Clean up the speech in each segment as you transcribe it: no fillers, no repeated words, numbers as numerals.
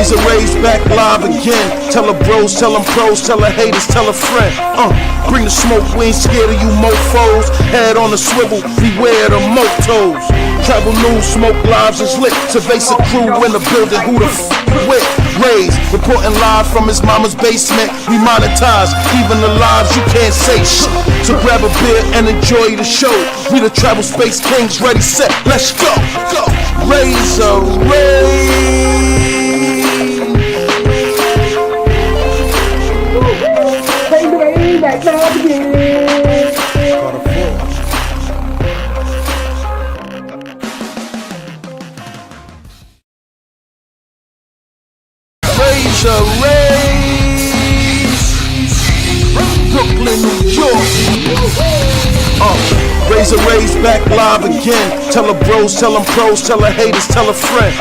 Raze back live again. Tell her bros, tell them pros, tell her haters, tell a friend. Bring the smoke, we ain't scared of you mofos. Head on the swivel, beware the motos. Travel news, smoke lives is lit. Cerveza crew in the building, who the f with? Raze, reporting live from his mama's basement. We monetize, even the lives you can't say shit. So grab a beer and enjoy the show. We the travel space kings, ready, set, let's go, go. Raze. Brooklyn, New York. Raze back live again. Tell her bros, tell them pros, tell her haters, tell a friend.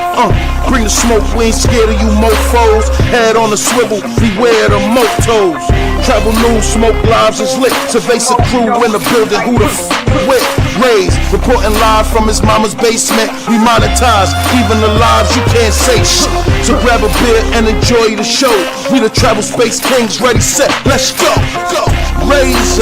Bring the smoke, we ain't scared of you mofos. Head on the swivel, beware the motos. Travel news, smoke lives is lit. Cerveza crew in the building, who the f with? Raze, reporting live from his mama's basement. We monetize, even the lives you can't say shit. So grab a beer and enjoy the show. We the travel space kings, ready, set, let's go, go. Raze.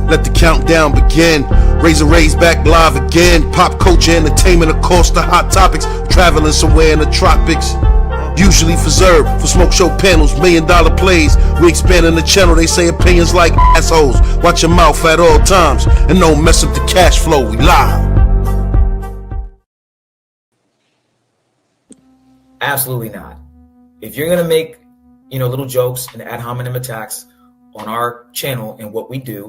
Let the countdown begin. Raze back live again. Pop culture, entertainment, of course, the hot topics. Traveling somewhere in the tropics. Usually for Zerb, for smoke show panels, $1 million plays. We expanding the channel, they say opinions like assholes. Watch your mouth at all times, and don't mess up the cash flow, we live. Absolutely not. If you're gonna make, little jokes and ad hominem attacks on our channel and what we do,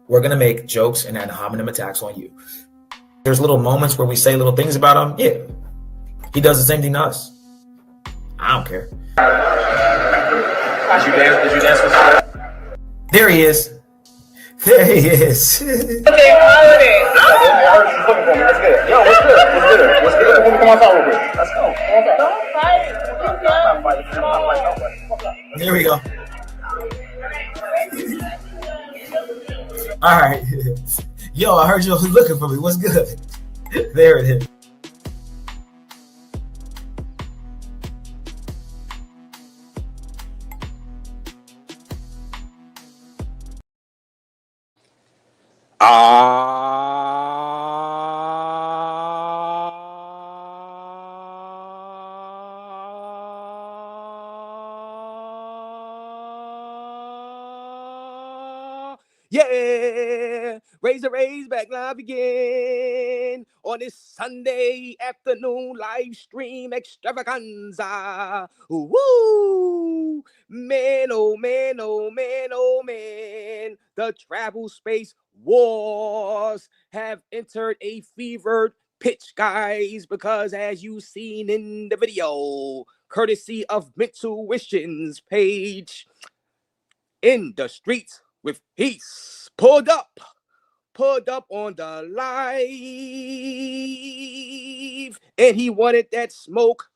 we're gonna make jokes and ad hominem attacks on you. There's little moments where we say little things about him. Yeah, he does the same thing to us. I don't care. Did you dance with him? There he is. There he is. Okay, holiday. I heard you looking for me. That's good. Yo, what's good? What's good? What's good? Let me come outside real quick. Let's go. Don't fight. There we go. All right. Yo, I heard you was looking for me. What's good? There it is. Yeah, Raze back live again on this Sunday afternoon live stream extravaganza. Woo! Man, oh man, oh man, oh man. The travel space wars have entered a fevered pitch, guys, because as you've seen in the video, courtesy of Mentuition's page. In the streets with peace, pulled up on the live, and he wanted that smoke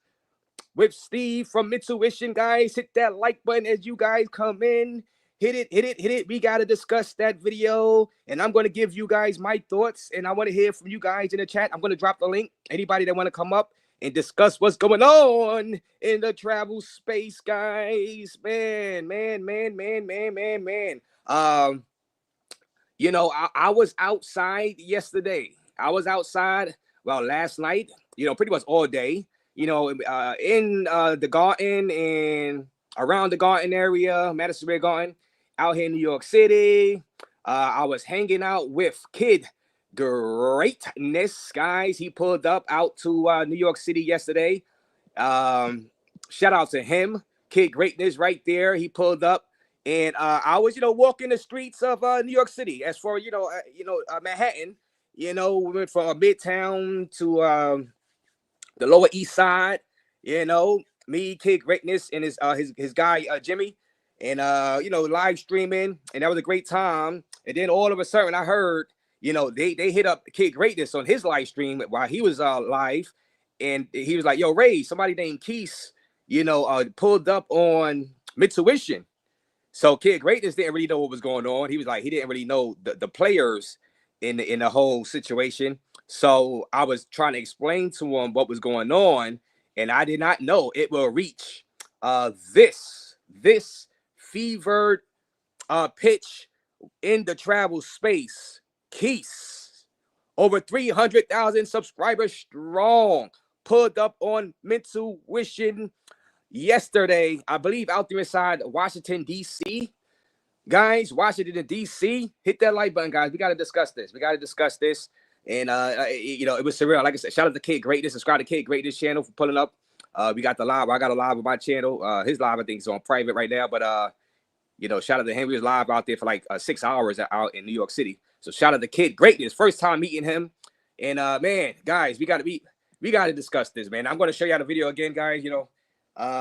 with Steve from Mentuition. Guys, hit that like button as you guys come in. Hit it. We got to discuss that video, and I'm going to give you guys my thoughts, and I want to hear from you guys in the chat. I'm going to drop the link. Anybody that want to come up and discuss what's going on in the travel space, guys. Man. You know, I was outside yesterday. I was outside, well, last night, you know, pretty much all day, you know, in the garden and around the garden area, Madison Square Garden, out here in New York City. I was hanging out with Kid Greatness, guys. He pulled up out to New York City yesterday. Shout out to him, Kid Greatness, right there. He pulled up, and I was, you know, walking the streets of New York City. As for Manhattan, you know, we went from Midtown to the Lower East Side. You know, me, Kid Greatness, and his guy Jimmy, and you know, live streaming, and that was a great time. And then all of a sudden, I heard, you know, they hit up Kid Greatness on his live stream while he was live, and he was like, "Yo, Raze, somebody named Quis, you know, pulled up on Mentuition." So Kid Greatness didn't really know what was going on. He was like, he didn't really know the players in the whole situation. So I was trying to explain to him what was going on, and I did not know it will reach this fevered pitch in the travel space. Quis, over 300,000 subscribers strong, pulled up on Mentuition yesterday, I believe, out there inside Washington, D.C. Guys, Washington, D.C., hit that like button, guys. We got to discuss this. And, you know, it was surreal. Like I said, shout out to Kid Greatness. Subscribe to Kid Greatness channel for pulling up. We got the live. I got a live with my channel. His live, I think, is on private right now. But, you know, shout out to him. We was live out there for like 6 hours out in New York City. So shout out to Kid Greatness. First time meeting him. And, man, guys, we got to discuss this, man. I'm going to show you the video again, guys. You know,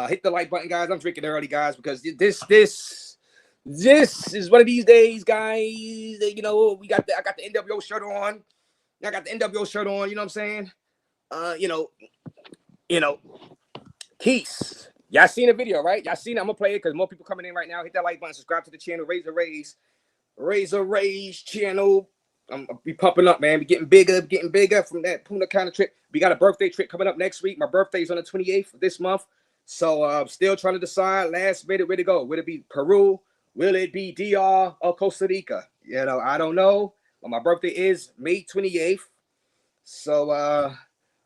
hit the like button, guys. I'm drinking early, guys, because this is one of these days, guys. You know, I got the NWO shirt on. You know what I'm saying? You know, Quis. Y'all seen the video, right? Y'all seen it. I'm gonna play it because more people coming in right now. Hit that like button, subscribe to the channel, Raze channel. I'm be pumping up, man. Be getting bigger from that Punta Cana trip. We got a birthday trip coming up next week. My birthday is on the 28th of this month. So I'm still trying to decide last minute where to go. Will it be Peru? Will it be DR or Costa Rica? You know, I don't know. But my birthday is May 28th. So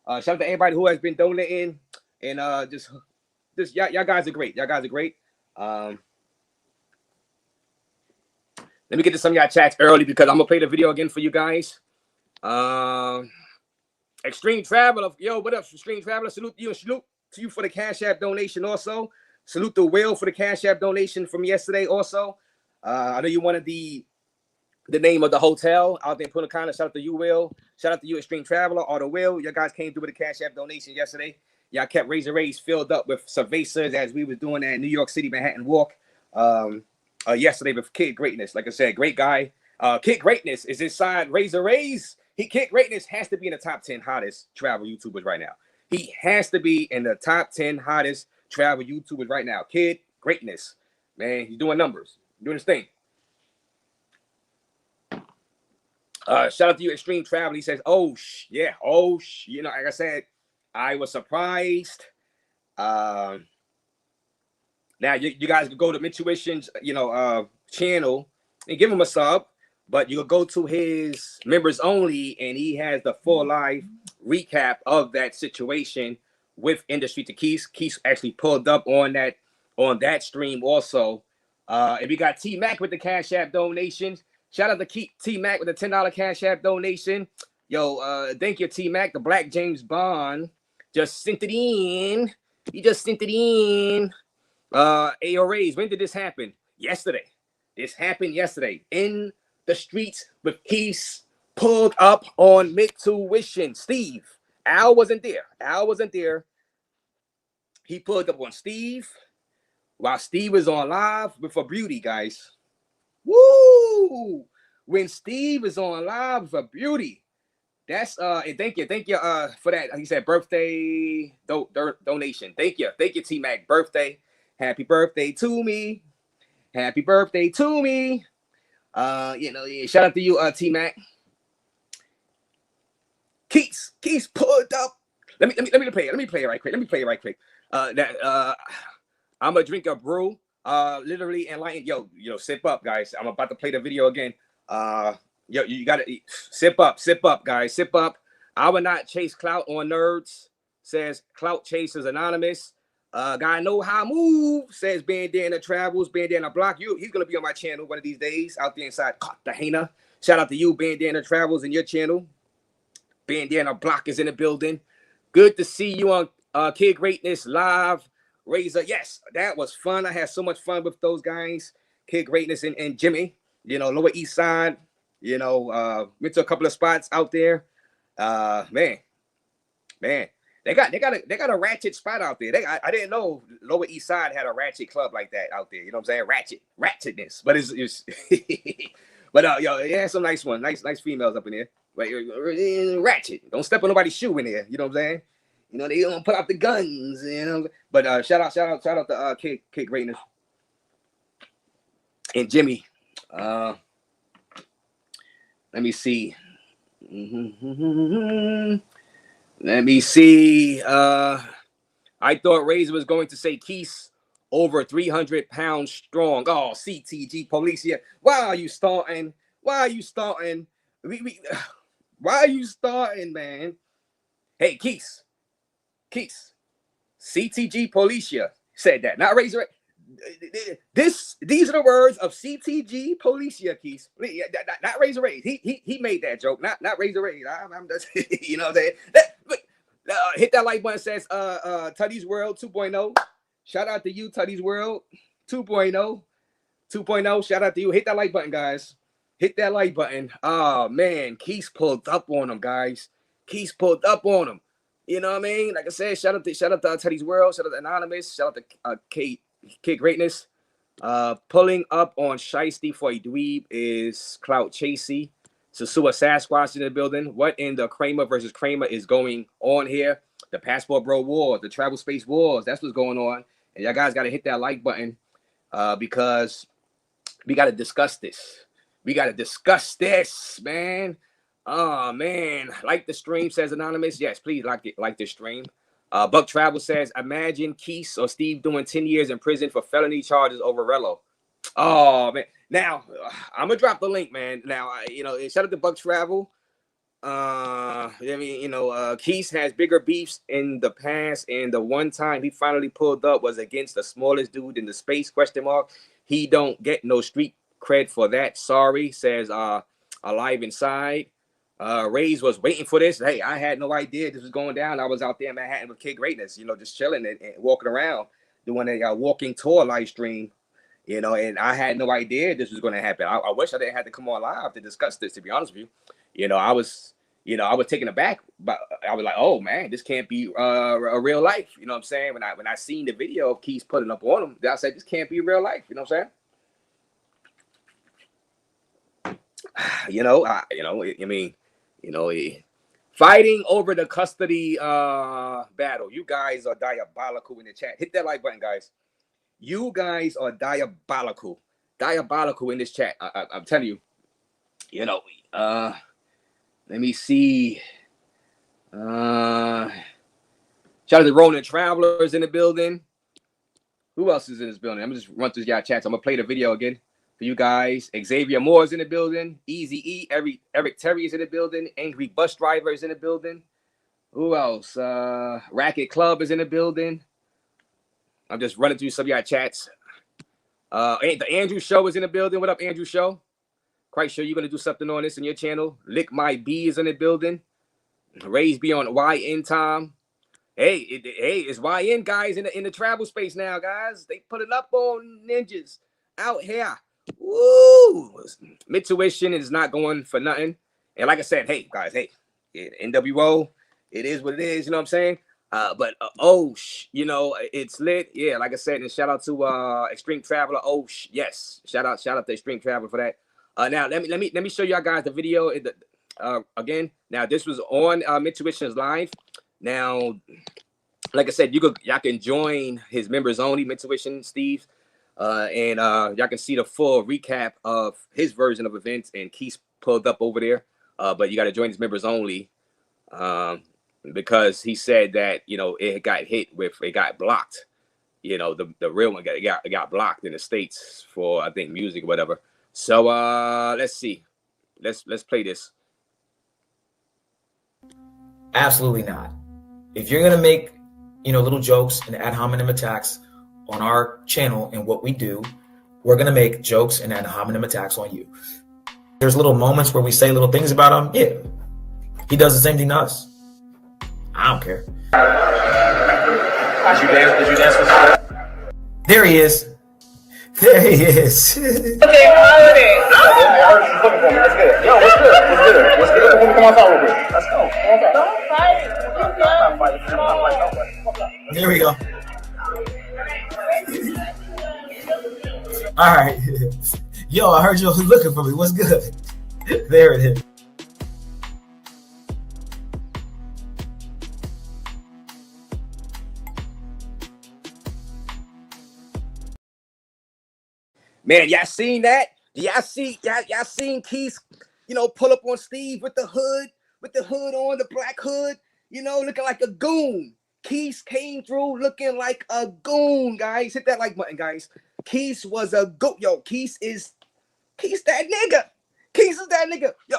shout out to everybody who has been donating. And just y'all guys are great. Y'all guys are great. Let me get to some of y'all chats early because I'm gonna play the video again for you guys. Extreme Traveler, yo, what up, Extreme Traveler? Salute to you and salute to you for the Cash App donation also. Salute to Will for the Cash App donation from yesterday also. I know you wanted the name of the hotel out there in Punta Cana. Shout out to you, Will. Shout out to you, Extreme Traveler, or the Will. You guys came through with a Cash App donation yesterday. Y'all kept Raze filled up with cervezas as we was doing that New York City Manhattan walk yesterday with Kid Greatness. Like I said, great guy. Kid Greatness is inside Raze. Kid Greatness has to be in the top 10 hottest travel YouTubers right now. He has to be in the top 10 hottest travel YouTubers right now. Kid Greatness, man, he's doing numbers, doing his thing. Shout out to you, Extreme Travel. He says, you know, like I said, I was surprised. Now you guys can go to Mentuition's, you know, channel and give him a sub, but you can go to his members only, and he has the full live recap of that situation with Industry to Quis. Quis actually pulled up on that stream also. And we got T Mac with the Cash App donations. Shout out to T Mac with the $10 Cash App donation. Yo, thank you, T Mac. The Black James Bond just sent it in. He just sent it in. Ayo Raze, when did this happen? Yesterday. This happened yesterday in the streets with Quis pulled up on Mentuition. Steve, Al wasn't there. he pulled up on Steve while Steve was on live for Beauty, guys. Woo! When Steve is on live for Beauty, that's and thank you for that. He said birthday donation. Thank you, T-Mac. Birthday, happy birthday to me, happy birthday to me. Shout out to you, T-Mac. Quis pulled up. Let me play it. Let me play it right quick. I'm gonna drink a brew. Literally enlightened. Yo, sip up, guys. I'm about to play the video again. You gotta sip up, guys. Sip up. I would not chase clout on nerds. Says clout chasers anonymous. Guy know how I move. Says Bandana Travels, Bandana Block. He's gonna be on my channel one of these days out there inside Cartagena. Shout out to you, Bandana Travels, and your channel. Bandana Block is in the building. Good to see you on Kid Greatness Live. Raze, yes, that was fun. I had so much fun with those guys, Kid Greatness and Jimmy. Lower East Side. Went to a couple of spots out there. Man, they got a ratchet spot out there. I didn't know Lower East Side had a ratchet club like that out there. You know what I'm saying? Ratchetness. But it's but it had some nice ones, nice females up in there. But ratchet. Don't step on nobody's shoe in there. You know what I'm saying? They don't put out the guns. But shout out to Kid Greatness and Jimmy. Let me see. Let me see. I thought Raze was going to say Quis over 300 pounds strong. Oh, CTG Policia. Why are you starting? Why are you starting, man? Hey, Quis. CTG Policia said that. Not Raze. These are the words of CTG Policia, Quis. Not Raze. He made that joke. Not Raze. I'm just, you know what I'm saying? Hit that like button. Says Tuddy's World 2.0. Shout out to you, Tuddy's World 2.0. Shout out to you. Hit that like button, guys. Hit that like button. Oh man, Quis pulled up on him, guys. Quis pulled up on him. You know what I mean? Like I said, shout out to Tuddy's World. Shout out to Anonymous. Shout out to Kid Greatness. Pulling up on Shiesty for a dweeb is Clout Chasey. Sasua Sasquatch in the building. What in the Kramer versus Kramer is going on here? The Passport Bro War, the Travel Space Wars. That's what's going on. And y'all guys got to hit that like button because we got to discuss this. We got to discuss this, man. Oh, man. Like the stream, says Anonymous. Yes, please like the stream. Buck Travel says, imagine Quis or Steve doing 10 years in prison for felony charges over Rello. Oh, man. Now, I'm going to drop the link, man. Now, shout out to Buck Travel. Quis has bigger beefs in the past, and the one time he finally pulled up was against the smallest dude in the space, ? He don't get no street cred for that. Sorry, says Alive Inside. Raze was waiting for this. Hey, I had no idea this was going down. I was out there in Manhattan with Kid Greatness, just chilling and walking around, doing a walking tour live stream, and I had no idea this was going to happen. I wish I didn't have to come on live to discuss this, to be honest with you. I was taken aback, but I was like, oh man, this can't be a real life. You know what I'm saying? When I seen the video of Quis putting up on him, I said, this can't be real life. You know what I'm saying? Fighting over the custody battle. You guys are diabolical in the chat. Hit that like button, guys. You guys are diabolical in this chat. I'm telling you. Let me see. Shout out to Ronin Travelers in the building. Who else is in this building? I'm gonna just run through y'all chats. I'm gonna play the video again for you guys. Xavier Moore is in the building. Easy E. Eric Terry is in the building. Angry Bus Driver is in the building. Who else? Racket Club is in the building. I'm just running through some of y'all chats. The Andrew Show is in the building. What up, Andrew Show? Quite sure you're gonna do something on this in your channel. Lick My B is in the building. Raze be on YN time. Hey, it's YN guys in the travel space now, guys. They put it up on ninjas out here. Woo! Mentuition is not going for nothing. And like I said, hey guys, NWO, it is what it is. You know what I'm saying? You know, it's lit. Yeah, like I said, and shout out to Extreme Traveler. Yes, shout out to Extreme Traveler for that. Now let me show y'all guys the video again. Now this was on Mentuition's live. Now, like I said, y'all can join his members only Mentuition Steve, and y'all can see the full recap of his version of events. And Quis pulled up over there, but you got to join his members only. Because he said that, you know, it got blocked. You know, the real one got blocked in the States for, I think, music or whatever. So let's see. Let's play this. Absolutely not. If you're gonna make, you know, little jokes and ad hominem attacks on our channel and what we do, we're gonna make jokes and ad hominem attacks on you. There's little moments where we say little things about him. Yeah, he does the same thing to us. I don't care. Did you dance with that? There he is. There he is. Okay, holiday. I heard you looking for me. Let's get it. Yo, what's good? What's good? What's good? Let me come outside real quick. Let's go. Don't fight. There we go. All right. Yo, I heard you was looking for me. What's good? There it is. Man, y'all seen that? Y'all seen Quis, you know, pull up on Steve with the hood on, the black hood, you know, looking like a goon. Quis came through looking like a goon, guys. Hit that like button, guys. Quis was a goat. Yo, Quis that nigga. Quis is that nigga. Yo,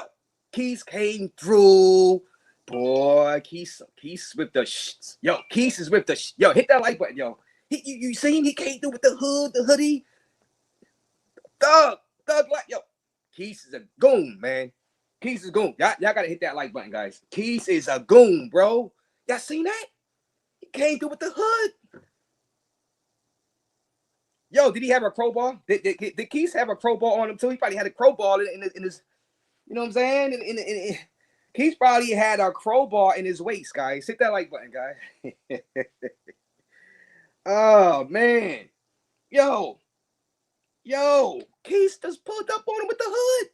Quis came through. Boy, Quis with the yo, Quis is with the yo, hit that like button, yo. You seen he came through with the hood, the hoodie. Thug like yo. Quis is a goon, man. Quis is a goon. Y'all gotta hit that like button, guys. Quis is a goon, bro. Y'all seen that? He came through with the hood. Yo, did he have a crowbar? Did Quis have a crowbar on him too? He probably had a crowbar in his, you know what I'm saying? In Quis probably had a crowbar in his waist, guys. Hit that like button, guys. Oh man, yo, Quis just pulled up on him with the hood.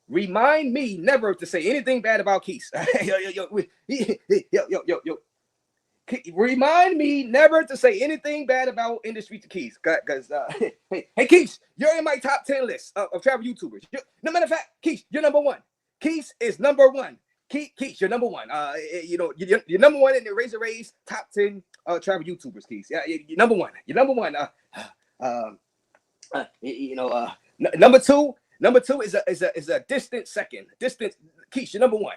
Remind me never to say anything bad about Quis. Yo. Remind me never to say anything bad about industry to Quis. Because, hey, Quis, you're in my top 10 list of travel YouTubers. No matter of fact, Quis, you're number one. Quis is number one. Quis, you're number one. You know, you're number one in the Raze top 10 travel YouTubers, Quis. Yeah, you're number one. You're number one. Number two. Number two is a distant second. Distant, Quis, you're number one.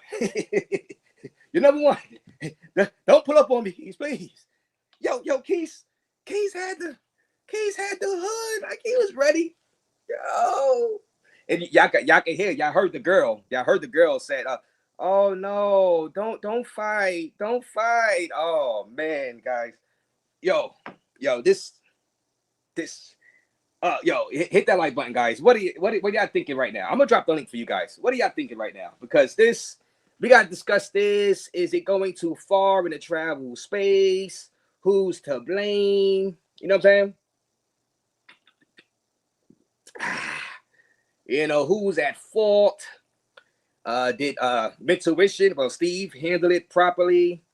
You're number one. Don't pull up on me, Quis, please. Yo, Quis had the hood. Like he was ready. Yo. And y'all can hear, y'all heard the girl. Y'all heard the girl said, oh no, don't fight. Don't fight. Oh man, guys. Yo, this. Yo, hit that like button, guys. What are y'all thinking right now? I'm gonna drop the link for you guys. What are y'all thinking right now? Because we gotta discuss this. Is it going too far in the travel space? Who's to blame? You know what I'm saying? You know, who's at fault? Did Mentuition, well, Steve handle it properly?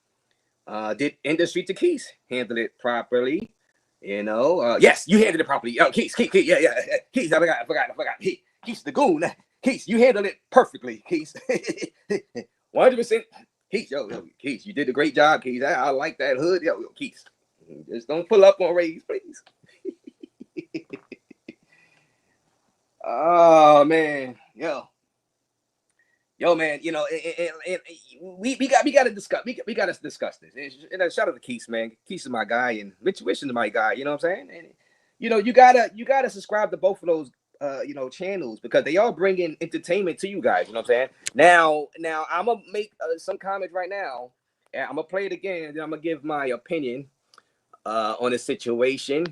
Did Industry to Quis handle it properly? You know, yes, you handled it properly. Oh, Quis, yeah. Quis, I forgot. Quis the goon. Quis, you handled it perfectly. Quis, 100%. Quis, yo, Quis, you did a great job. Quis, I like that hood. Yo, Quis, just don't pull up on Raze, please. Oh man, yo, man, you know, and we got to discuss. We got to discuss this. And shout out to Quis, man. Quis is my guy, and Mentuition is my guy. You know what I'm saying? And you know, you gotta subscribe to both of those, you know, channels because they all bring in entertainment to you guys. You know what I'm saying? Now I'm gonna make some comments right now, and I'm gonna play it again. And then I'm gonna give my opinion on the situation.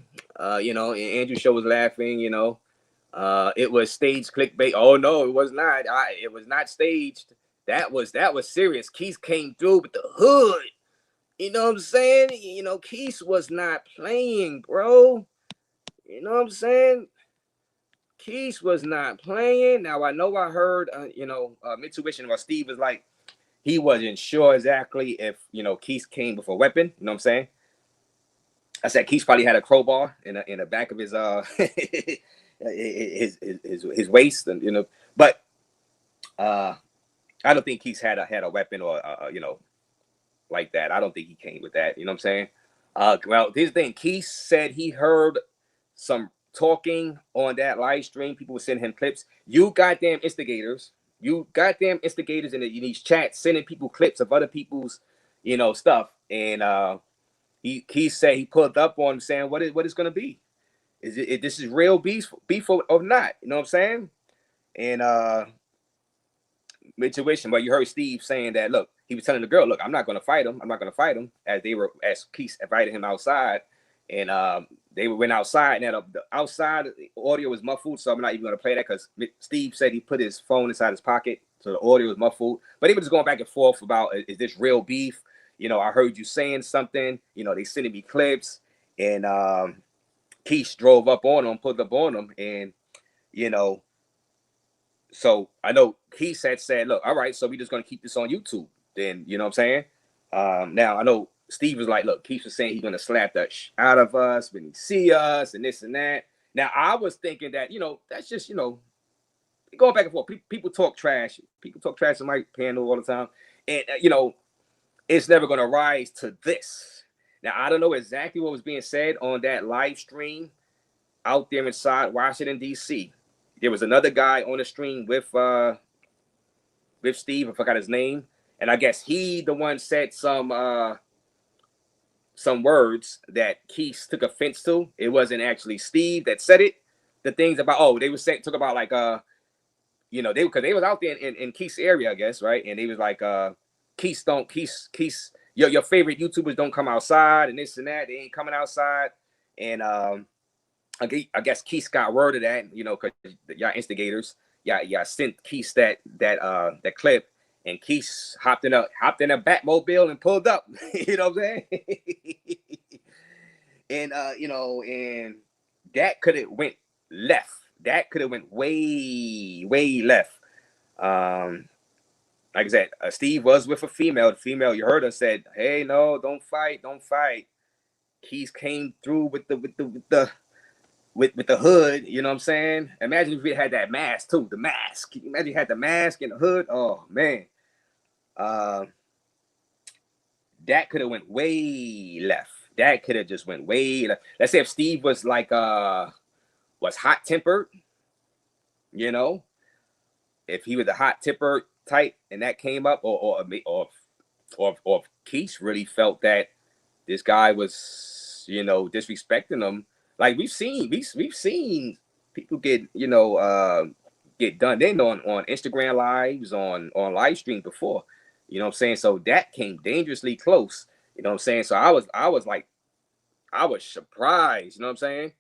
You know, and Andrew Show was laughing. You know. It was staged clickbait. Oh no, it was not. It was not staged. That was serious. Quis came through with the hood. You know what I'm saying? You know, Quis was not playing, bro. You know what I'm saying? Quis was not playing. Now I know I heard, Mentuition, or Steve was like, he wasn't sure exactly if Quis came with a weapon. You know what I'm saying? I said Quis probably had a crowbar in the back of his his waist, and but I don't think Quis had a weapon or like that. I don't think he came with that. You know what I'm saying? Well, this thing, Quis said he heard some talking on that live stream. People were sending him clips. You goddamn instigators in these chats sending people clips of other people's stuff, and he said he pulled up on him saying what it's gonna be. This is real beef or not? You know what I'm saying? And Mentuition, but you heard Steve saying that, look, he was telling the girl, look, I'm not gonna fight him, as Quis invited him outside, and they went outside, and the outside audio was muffled, so I'm not even gonna play that because Steve said he put his phone inside his pocket, so the audio was muffled. But they were just going back and forth about, is this real beef? I heard you saying something. They sending me clips, and Quis drove up on him, pulled up on him, and so I know he said, look, all right, so we just gonna keep this on YouTube. Then you know what I'm saying? Now I know Steve was like, look, Keith was saying he's gonna slap the out of us when he see us and this and that. Now I was thinking that that's just going back and forth. People talk trash. People talk trash on my panel all the time, and it's never gonna rise to this. Now I don't know exactly what was being said on that live stream out there inside Washington D.C. There was another guy on the stream with Steve. I forgot his name, and I guess he the one said some words that Quis took offense to. It wasn't actually Steve that said it. The things about they were saying talk about like they was out there in Quis area, I guess, right? And they was like Quis your favorite YouTubers don't come outside and this and that. They ain't coming outside, and I guess Quis got word of that, because y'all instigators, y'all sent Quis that clip, and Quis hopped in a Batmobile and pulled up. You know what I'm saying? And and that could have went left. That could have went way left. Like I said, Steve was with a female. The female, you heard her, said, "Hey, no, don't fight." Quis came through with the hood, you know what I'm saying? Imagine if we had that mask too, the mask. Can you imagine you had the mask and the hood? Oh man. That could have went way left. That could have just went way left. Let's say if Steve was like was hot tempered, if he was a hot tempered type and that came up, or Quis really felt that this guy was, disrespecting him. Like we've seen people get get done in on Instagram lives, on live stream before. You know what I'm saying? So that came dangerously close. You know what I'm saying? So I was surprised. You know what I'm saying?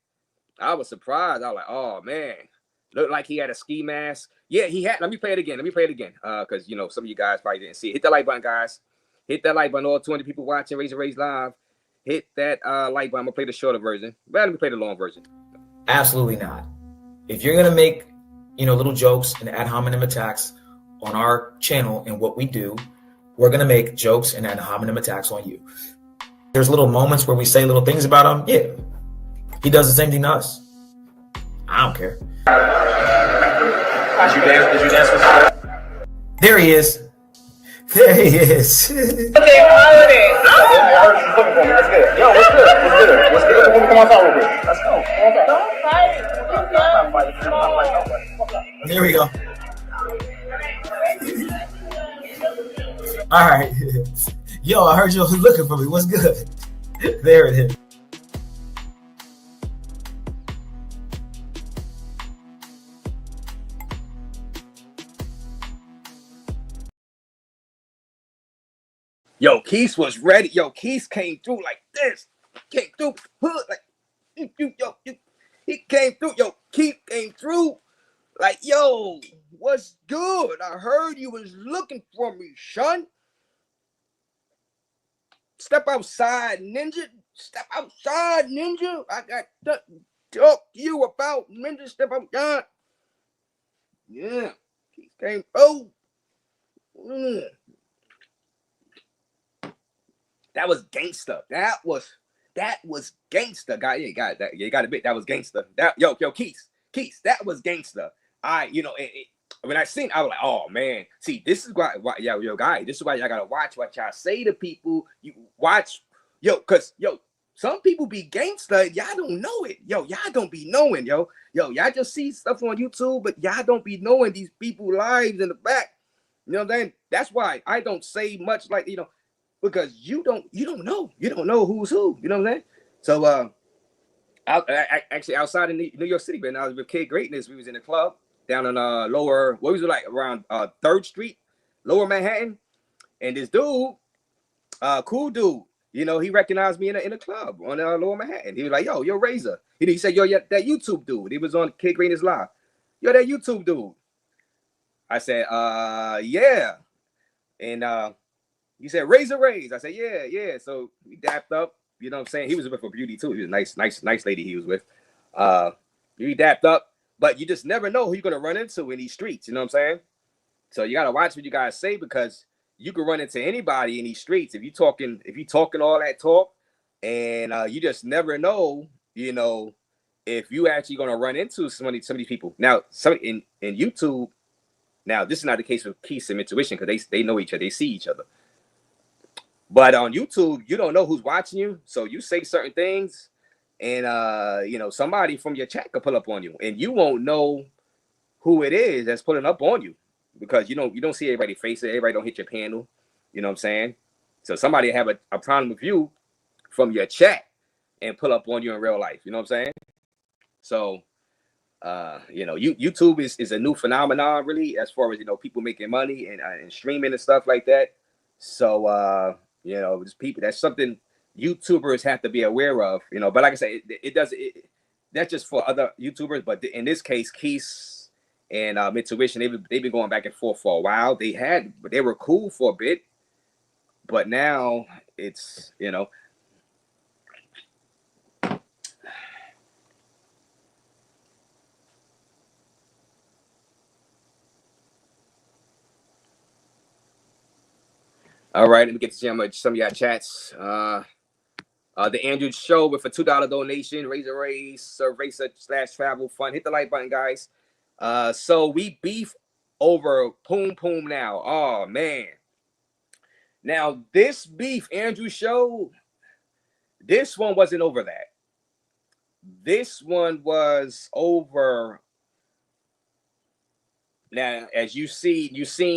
I was surprised. I was like, oh man, looked like he had a ski mask. Yeah, he had. Let me play it again. Because some of you guys probably didn't see it. Hit that like button, guys. Hit that like button. All 200 people watching Raze Live. Hit that like button. I'm gonna play the shorter version. But let me play the long version. Absolutely not. If you're gonna make little jokes and ad hominem attacks on our channel and what we do, we're gonna make jokes and ad hominem attacks on you. There's little moments where we say little things about him. Yeah, he does the same thing to us. I don't care. Did you dance with him? There he is. There he is. Okay, I heard you looking for me. That's good. Yo, what's good? What's good? Let me come outside real quick. Let's go. Don't fight. There we go. All right. Yo, I heard you was looking for me. What's good? There it is. Yo, Quis was ready. Yo, Quis came through like this. Came through hood like he He came through. Yo, Keith came through. Like, yo, what's good? I heard you was looking for me, son. Step outside, ninja. Step outside, ninja. I got to talk to you about ninja. Step outside. Yeah, Keith came through. That was gangster. That was gangster, guy. You got that. You got a bit. That was gangster. That yo, Keith, that was gangster. When I seen, I was like, oh man. See, this is why yo, guy. This is why y'all gotta watch what y'all say to people. You watch, cause some people be gangster. Y'all don't know it. Y'all don't be knowing, y'all just see stuff on YouTube, but y'all don't be knowing these people's lives in the back. You know what I'm saying? That's why I don't say much, like, because you don't know who's who. You know what I'm saying? So I actually outside in New York City, man, I was with Kid Greatness. We was in a club down on lower, what was it, like around 3rd Street, Lower Manhattan, and this dude, cool dude, he recognized me in a club on Lower Manhattan. He was like, yo, Razor. He said, yo, that YouTube dude. He was on Kid Greatness Live. Yo, that YouTube dude. I said, yeah. And he said, Razor Raze. I said, yeah. So we dapped up. You know what I'm saying? He was with for beauty too. He was a nice lady he was with. We dapped up, but you just never know who you're gonna run into in these streets. You know what I'm saying? So you gotta watch what you guys say, because you can run into anybody in these streets if you talking all that talk, and you just never know. If you actually gonna run into some of these people. Now, some in YouTube. Now, this is not the case with Quis and Mentuition, because they know each other, they see each other. But on YouTube, you don't know who's watching you, so you say certain things, and somebody from your chat could pull up on you, and you won't know who it is that's pulling up on you, because you don't see everybody's face, everybody don't hit your panel. You know what I'm saying? So somebody have a problem with you from your chat and pull up on you in real life. You know what I'm saying? So YouTube is a new phenomenon, really, as far as people making money and streaming and stuff like that. So just people, that's something YouTubers have to be aware of. But like I said, that's just for other YouTubers. But in this case, Quis and Mentuition, they've been going back and forth for a while. They were cool for a bit, but now it's All right, let me get to some of y'all chats. The Andrew Show with a $2 donation. Raze, /travel fund. Hit the like button, guys. So we beef over Poom Poom now. Oh man. Now this beef, Andrew Show, this one wasn't over that. This one was over. Now, as you've seen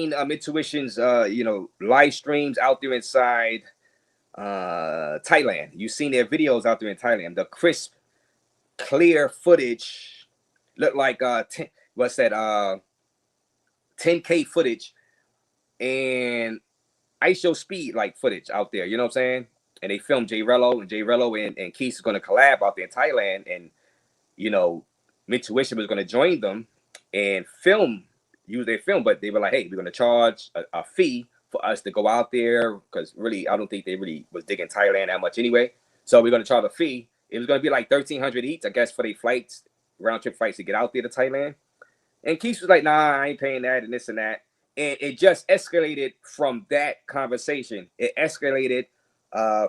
Mentuition's live streams out there inside Thailand. You've seen their videos out there in Thailand. The crisp, clear footage looked like 10K footage and ISO speed like footage out there. You know what I'm saying? And they filmed J Rello and Quis is going to collab out there in Thailand, and Mentuition was going to join them and use their film, but they were like, hey, we're going to charge a fee for us to go out there, because really, I don't think they really was digging Thailand that much anyway. So we're going to charge a fee. It was going to be like $1,300 each, I guess, for their flights, round trip flights to get out there to Thailand. And Quis was like, nah, I ain't paying that and this and that. And it just escalated from that conversation. It escalated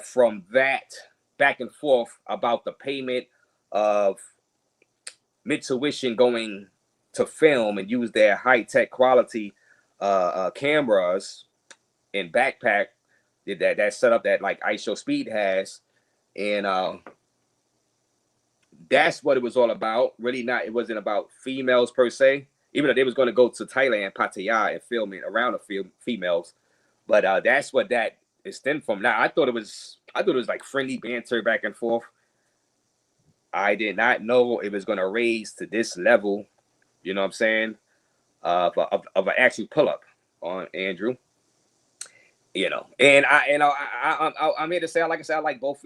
from that back and forth about the payment of Mentuition going to film and use their high-tech quality cameras and backpack that setup that like ISO Speed has, and that's what it was all about. Really not. It wasn't about females per se, even though they was going to go to Thailand, Pattaya, and film it around the females. But that's what that is stemmed from. Now I thought it was like friendly banter back and forth. I did not know it was going to raise to this level. You know what I'm saying? Of an actual pull up on Andrew. And I'm here to say, like I said, I like both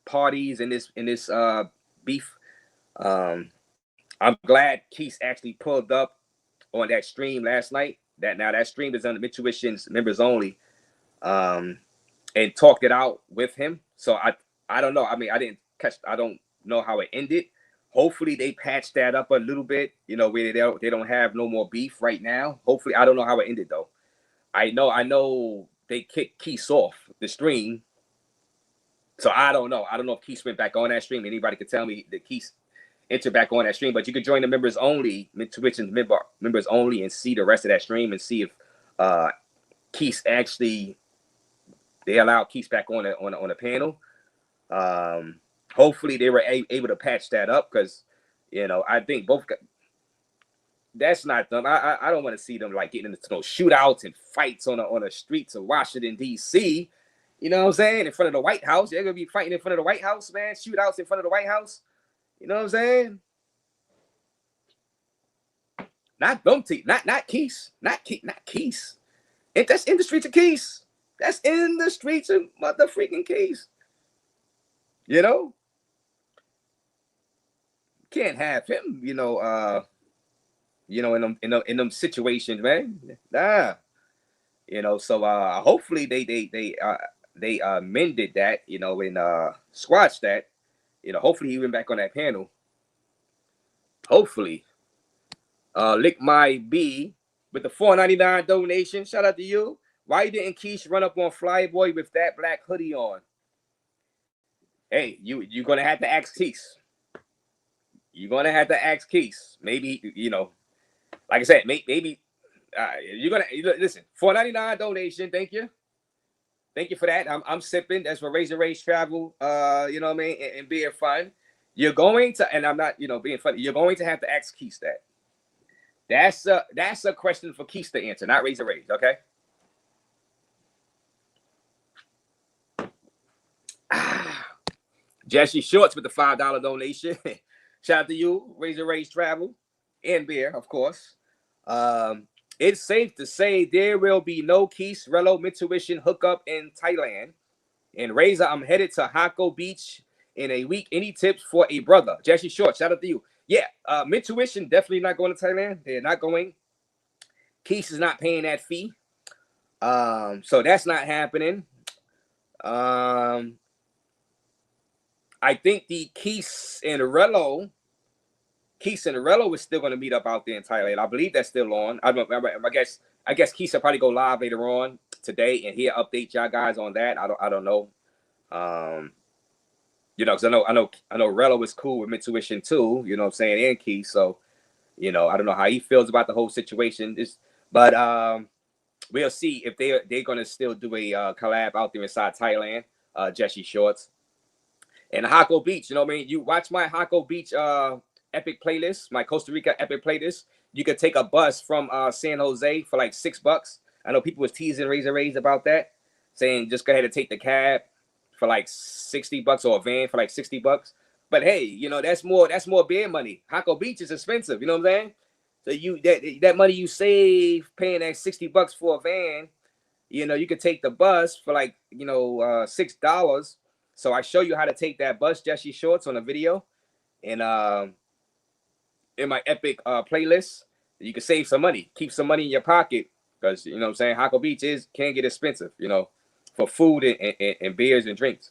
parties in this beef. I'm glad Quis actually pulled up on that stream last night. That stream is on the Mentuition's members only, and talked it out with him. So I don't know. I mean, I don't know how it ended. Hopefully they patched that up a little bit, where they don't have no more beef right now. Hopefully, I don't know how it ended though. I know they kicked Quis off the stream. So I don't know. I don't know if Quis went back on that stream. Anybody could tell me that Quis entered back on that stream, but you could join the members only, Mentuition's members only, and see the rest of that stream and see if Quis actually they allowed Quis back on the panel. Hopefully they were able to patch that up because I think both. That's not them. I don't want to see them like getting into no shootouts and fights on the streets of Washington D.C. You know what I'm saying? In front of the White House, they're gonna be fighting in front of the White House, man. Shootouts in front of the White House. You know what I'm saying? Not them, not Quis, not Quis. That's in the streets of Quis. That's in the streets of motherfucking Quis. Can't have him. In them situations, man. Nah. So hopefully they amended that, and squashed that. Hopefully he went back on that panel. Hopefully. Lick my B with the $4.99 donation. Shout out to you. Why didn't Quis run up on Flyboy with that black hoodie on? Hey, you're gonna have to ask Quis. You're gonna have to ask Quis. Maybe like I said, maybe you're gonna listen. $4.99 donation. Thank you for that. I'm sipping. That's for Raze Travel. You know what I mean, and beer fun. You're going to, and I'm not, being funny. You're going to have to ask Quis that. That's a question for Quis to answer, not Raze. Okay. Jesse Shorts with the $5 donation. Shout out to you, Raze Travel, and beer, of course. It's safe to say there will be no Quis Relo Mentuition hookup in Thailand. And Razor, I'm headed to Hako Beach in a week. Any tips for a brother? Jesse Short, shout out to you. Yeah, Mentuition definitely not going to Thailand. They're not going. Quis is not paying that fee. So that's not happening. I think the Quis and Relo is still going to meet up out there in Thailand. I believe that's still on. I guess Quis will probably go live later on today, and he'll update y'all guys on that. I don't know. Because I know Relo is cool with Mentuition too. You know what I'm saying, and Quis. So, I don't know how he feels about the whole situation. But we'll see if they're going to still do a collab out there inside Thailand. Jesse Shorts. And Hako Beach, you know what I mean? You watch my Hako Beach epic playlist, my Costa Rica epic playlist. You could take a bus from San Jose for like $6. I know people was teasing Raze about that, saying just go ahead and take the cab for like $60 or a van for like $60. But hey, that's more beer money. Hako Beach is expensive, you know what I'm saying? So that money you save paying that $60 for a van, you could take the bus for like $6. So I show you how to take that bus, Jesse Shorts, on a video, and in my epic playlist, you can save some money, keep some money in your pocket, because what I'm saying, Hako Beach can get expensive, for food and beers and drinks.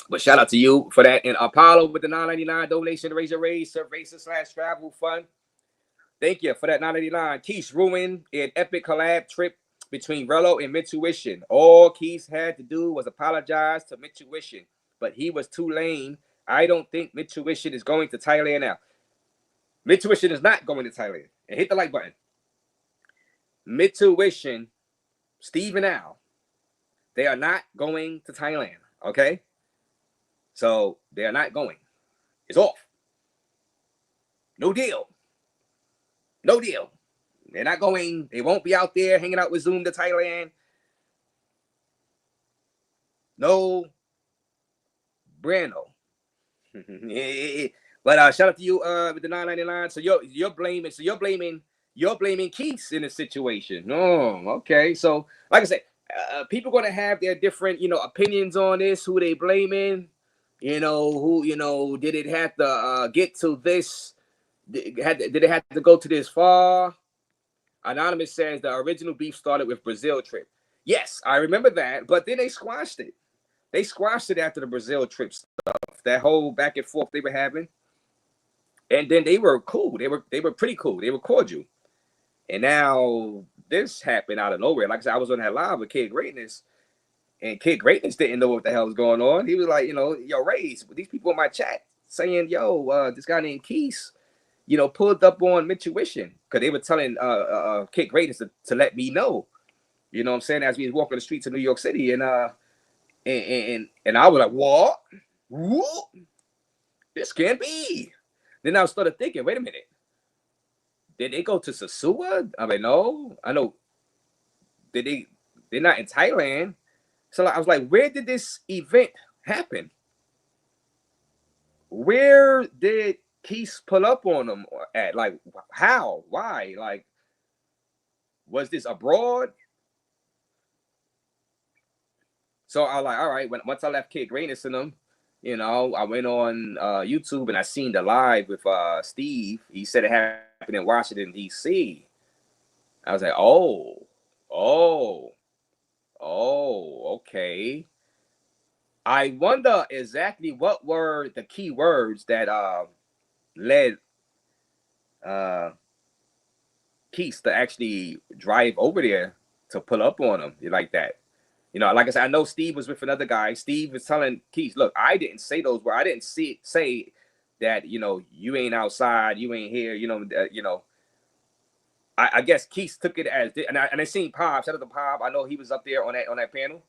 But shout out to you for that, and Apollo with the $9.99 donation to Raze /travel fund. Thank you for that $9.99. Quis ruined an epic collab trip between Relo and Mentuition. All Quis had to do was apologize to Mentuition, but he was too lame. I don't think Mentuition is going to Thailand now. Mentuition is not going to Thailand. And hit the like button. Mentuition, Steve and Al, they are not going to Thailand, okay? So they are not going. It's off. No deal. No deal. They're not going. They won't be out there hanging out with Zoom to Thailand. No Brano. But shout out to you with the $9.99. So you're blaming Quis in this situation. Oh, okay. So like I said, people going to have their different, opinions on this, who they blaming, who, did it have to get to this? Did it have to go to this far? Anonymous says the original beef started with Brazil trip. Yes, I remember that, but then they squashed it. They squashed it after the Brazil trip stuff. That whole back and forth they were having, and then they were cool. They were pretty cool. They were cordial. And now this happened out of nowhere. Like I said, I was on that live with Kid Greatness, and Kid Greatness didn't know what the hell was going on. He was like, yo, Raze, these people in my chat saying, yo, this guy named Quis, pulled up on Mentuition, because they were telling Kid Greatness to let me know. You know what I'm saying? As we was walking the streets of New York City, and I was like, what? This can't be. Then I started thinking, wait a minute. Did they go to Sasua? I'm like, no. I know. They're not in Thailand. So I was like, where did this event happen? Where did Quis pull up on them at? Like, how? Why? Like, was this abroad? So I was like, all right. Once I left Kid Greatness in them, I went on YouTube and I seen the live with Steve. He said it happened in Washington, D.C. I was like, oh, okay. I wonder exactly what were the key words that led Quis to actually drive over there to pull up on him like that. Like I said, I know Steve was with another guy. Steve was telling Quis, look, I didn't say those words. I didn't say that, you ain't outside, you ain't here, I guess Quis took it as, and I seen Pop, shout out to Pop. I know he was up there on that panel.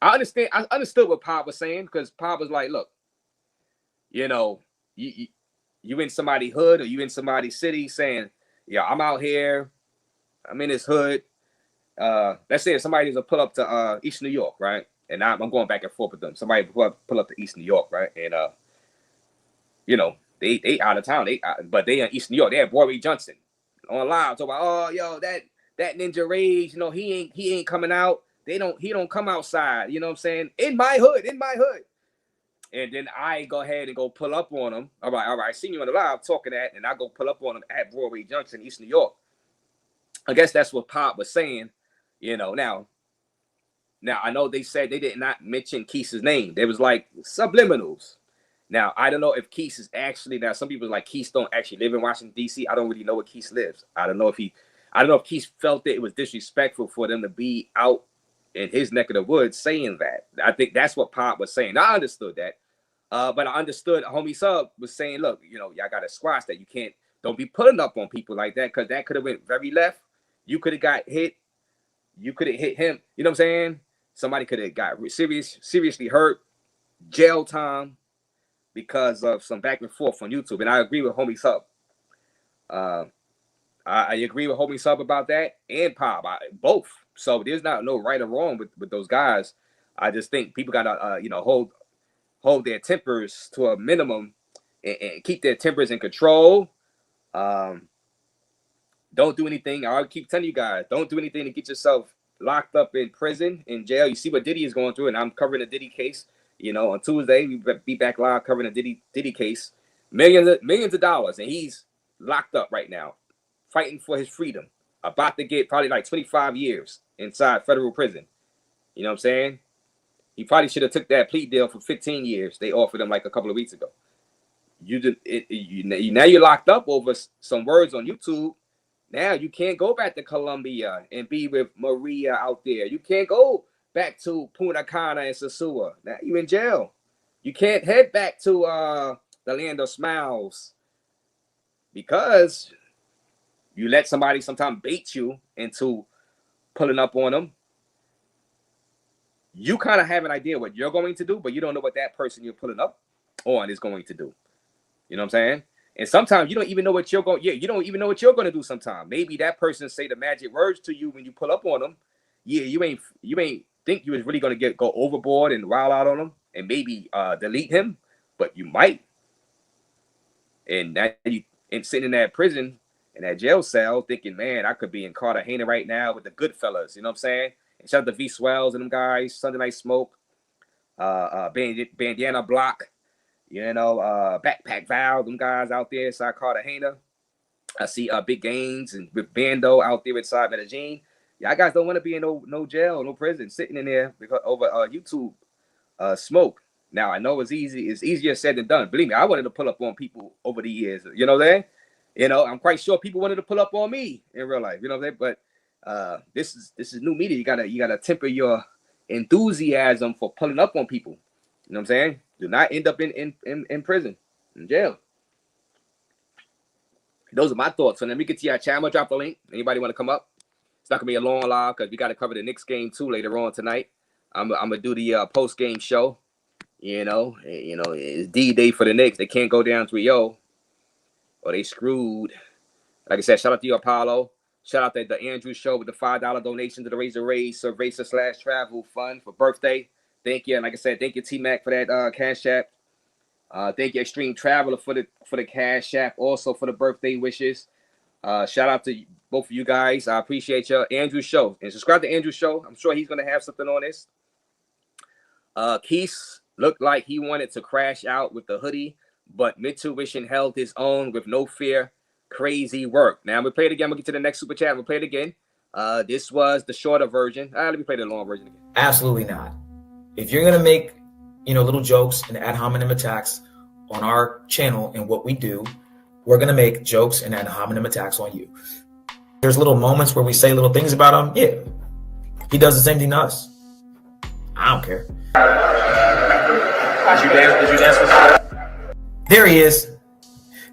I understood what Pop was saying, because Pop was like, look, you in somebody's hood, or you in somebody's city saying, yeah, I'm out here, I'm in this hood. Let's say if somebody does a pull up to East New York, right? And I'm going back and forth with them. Somebody pull up to East New York, right? And they out of town. But they in East New York. They have Boy Johnson on live talking about, oh, yo, that Ninja Raze, he ain't coming out. He don't come outside. You know what I'm saying? In my hood. And then I go ahead and go pull up on him. All right. I seen you on the live talking that, and I go pull up on him at Broadway Junction, East New York. I guess that's what Pop was saying. Now I know they said they did not mention Quis's name. There was like subliminals. Now, I don't know if Quis is actually, now some people like Quis don't actually live in Washington, D.C. I don't really know where Quis lives. I don't know if Quis felt that it was disrespectful for them to be out in his neck of the woods saying that. I think that's what Pop was saying. I understood that. But I understood Homie Sub was saying, look, y'all got to squash that. Don't be pulling up on people like that, because that could have went very left. You could have got hit. You could have hit him. You know what I'm saying? Somebody could have got seriously hurt, jail time, because of some back and forth on YouTube. And I agree with Homie Sub. I agree with Homie Sub about that, and Pop, both. So there's no right or wrong with those guys. I just think people gotta hold their tempers to a minimum and keep their tempers in control. Don't do anything. I keep telling you guys, don't do anything to get yourself locked up in prison, in jail. You see what Diddy is going through, and I'm covering a Diddy case. On Tuesday, we be back live covering a Diddy case. Millions of dollars, and he's locked up right now, fighting for his freedom. About to get probably like 25 years inside federal prison. You know what I'm saying? He probably should have took that plea deal for 15 years. They offered him like a couple of weeks ago. Now you're locked up over some words on YouTube. Now you can't go back to Colombia and be with Maria out there. You can't go back to Punta Cana and Sasua. Now you're in jail. You can't head back to the land of smiles, because you let somebody sometimes bait you into pulling up on them. You kind of have an idea what you're going to do, but you don't know what that person you're pulling up on is going to do. You know what I'm saying? And sometimes you don't even know what you're going. Yeah, you don't even know what you're going to do. Sometimes maybe that person say the magic words to you when you pull up on them. Yeah, you ain't think you was really going to go overboard and wild out on them and maybe delete him, but you might. And that you sitting in that prison in that jail cell thinking, man, I could be in Cartagena right now with the good fellas. You know what I'm saying? Shout out to V Swells and them guys. Sunday Night Smoke. Bandana Block. You know, Backpack Val. Them guys out there inside Cartagena. I see Big Gains and with Bando out there inside Medellin. Y'all guys don't want to be in no jail, no prison, sitting in there because over YouTube smoke. Now I know it's easier said than done. Believe me, I wanted to pull up on people over the years. You know what I'm saying? You know, I'm quite sure people wanted to pull up on me in real life. You know what I'm saying? But this is new media. You gotta temper your enthusiasm for pulling up on people. You know what I'm saying? Do not end up in prison, in jail. Those are my thoughts. So let me get to your chat. I'm gonna drop the link. Anybody want to come up? It's not gonna be a long live because we got to cover the Knicks game too later on tonight. I'm gonna do the post game show. You know, it's D-Day for the Knicks. They can't go down 3-0 or they screwed. Like I said, shout out to you, Apollo. Shout out to the Andrew Show with the $5 donation to the Raze Racer/Travel Fund for birthday. Thank you. And like I said, thank you, T-Mac, for that Cash App. Thank you, Extreme Traveler, for the Cash App, also for the birthday wishes. Shout out to both of you guys. I appreciate you. Andrew Show. And subscribe to Andrew Show. I'm sure he's going to have something on this. Quis looked like he wanted to crash out with the hoodie, but Mentuition held his own with no fear. Crazy work. Now, I'm going to play it again. We'll get to the next super chat. We'll play it again. This was the shorter version. Let me play the long version again. Absolutely not. If you're going to make, little jokes and ad hominem attacks on our channel and what we do, we're going to make jokes and ad hominem attacks on you. There's little moments where we say little things about him. Yeah. He does the same thing to us. I don't care. Did you dance with that? There he is.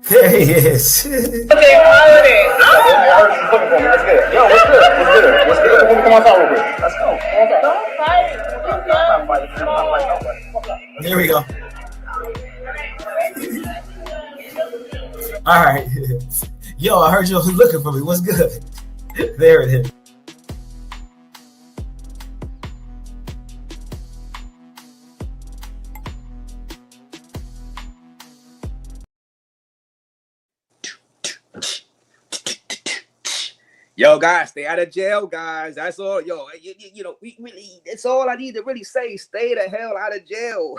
There he is. Okay, I heard you looking for me. Let's get it. Yo, what's good? What's good? What's good? Let me come outside real quick. Let's go. Don't fight. There we go. All right. Yo, I heard you looking for me. What's good? There it is. Yo, guys, stay out of jail, guys. That's all. Yo, we really, that's all I need to really say. Stay the hell out of jail.